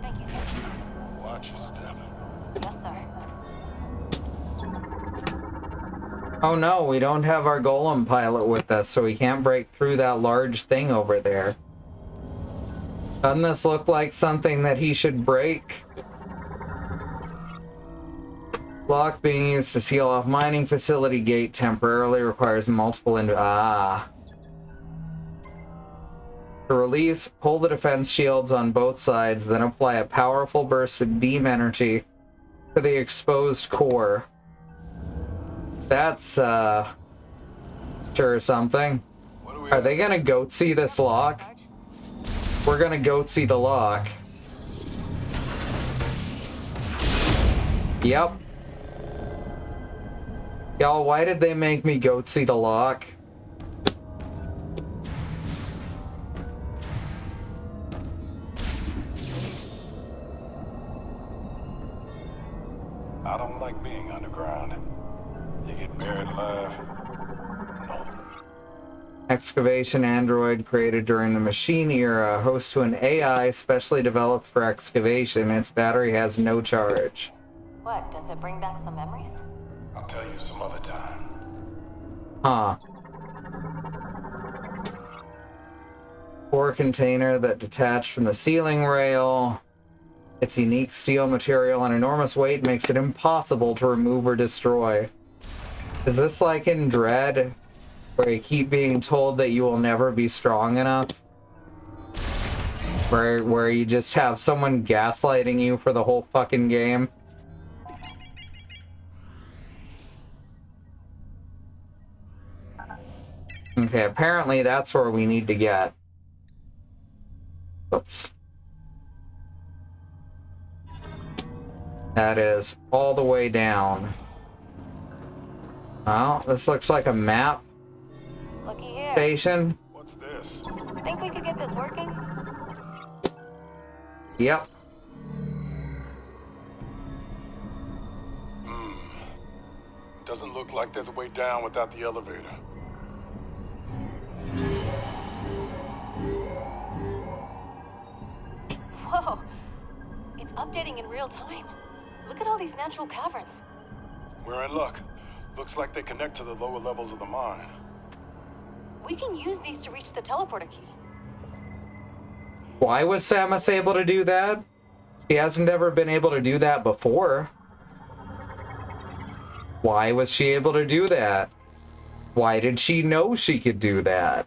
Thank you, sir. Watch your step. Yes, sir. Oh no, we don't have our golem pilot with us, so we can't break through that large thing over there. Doesn't this look like something that he should break? Lock being used to seal off mining facility gate temporarily requires multiple To release, pull the defense shields on both sides, then apply a powerful burst of beam energy to the exposed core. That's, sure something. What do we Are they gonna goatsy this lock? We're gonna goatsy the lock. Yep. Y'all, why did they make me goatsy the lock? I don't like being underground. You get buried alive. No. Excavation android created during the machine era, host to an AI specially developed for excavation. Its battery has no charge. What, does it bring back some memories? I'll tell you some other time. Huh. Core container that detached from the ceiling rail. Its unique steel material and enormous weight makes it impossible to remove or destroy. Is this like in Dread, where you keep being told that you will never be strong enough? Where you just have someone gaslighting you for the whole fucking game? Okay, apparently that's where we need to get. Oops. That is all the way down. Well, this looks like a map Looky here. station. What's this? Think we could get this working? Yep. Doesn't look like there's a way down without the elevator. Whoa. It's updating in real time. Look at all these natural caverns. We're in luck. Looks like they connect to the lower levels of the mine. We can use these to reach the teleporter key. Why was Samus able to do that? She hasn't ever been able to do that before. Why was she able to do that? Why did she know she could do that?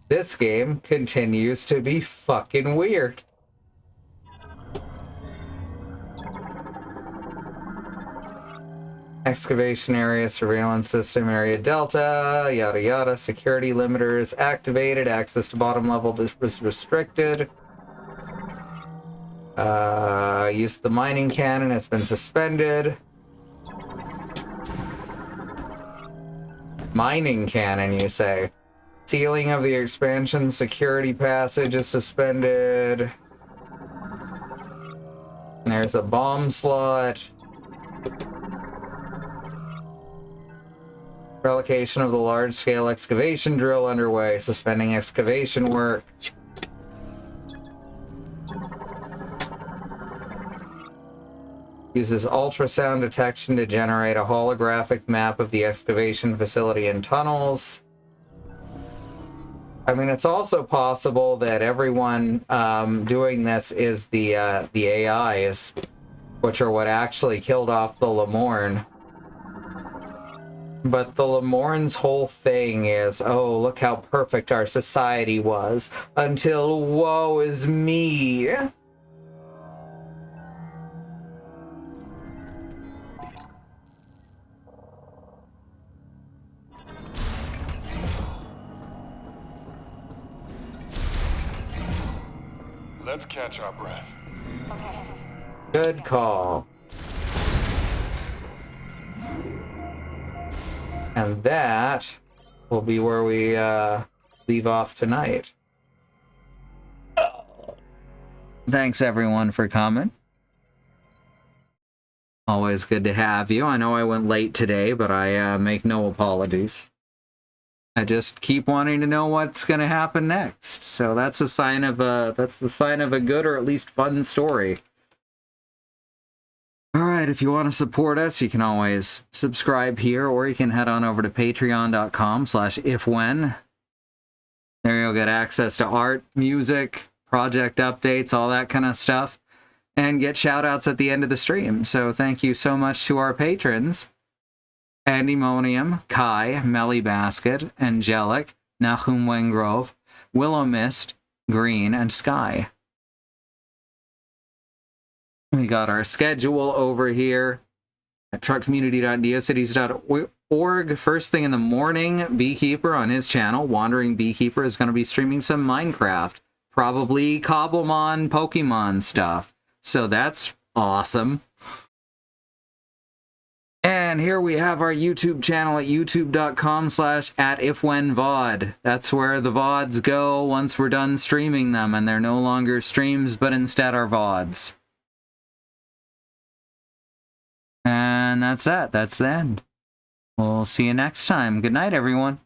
This game continues to be fucking weird. Excavation area, surveillance system, area delta, yada yada, security limiters activated, access to bottom level was restricted. Use of the mining cannon has been suspended. Mining cannon, you say? Sealing of the expansion security passage is suspended. And there's a bomb slot. Relocation of the large-scale excavation drill underway. Suspending excavation work. Uses ultrasound detection to generate a holographic map of the excavation facility and tunnels. I mean, it's also possible that everyone doing this is the AIs, which are what actually killed off the Lemorne. But the Lemorne's whole thing is, oh, look how perfect our society was, until woe is me. Let's catch our breath. Okay. Good call. And that will be where we leave off tonight. Thanks everyone for coming. Always good to have you. I know I went late today, but I make no apologies. I just keep wanting to know what's going to happen next. So that's a sign of a good or at least fun story. All right, if you want to support us, you can always subscribe here, or you can head on over to patreon.com/ifwhen. There you'll get access to art, music, project updates, all that kind of stuff, and get shout-outs at the end of the stream. So thank you so much to our patrons. Andymonium, Kai, Melly Basket, Angelic, Nahum Wengrove, Willow Mist, Green, and Sky. We got our schedule over here at truckcommunity.neocities.org. First thing in the morning, Beekeeper on his channel, Wandering Beekeeper, is going to be streaming some Minecraft. Probably Cobblemon, Pokemon stuff. So that's awesome. And here we have our YouTube channel at youtube.com/@ifwhenvod. That's where the VODs go once we're done streaming them, and they're no longer streams, but instead are VODs. And that's that. That's the end. We'll see you next time. Good night, everyone.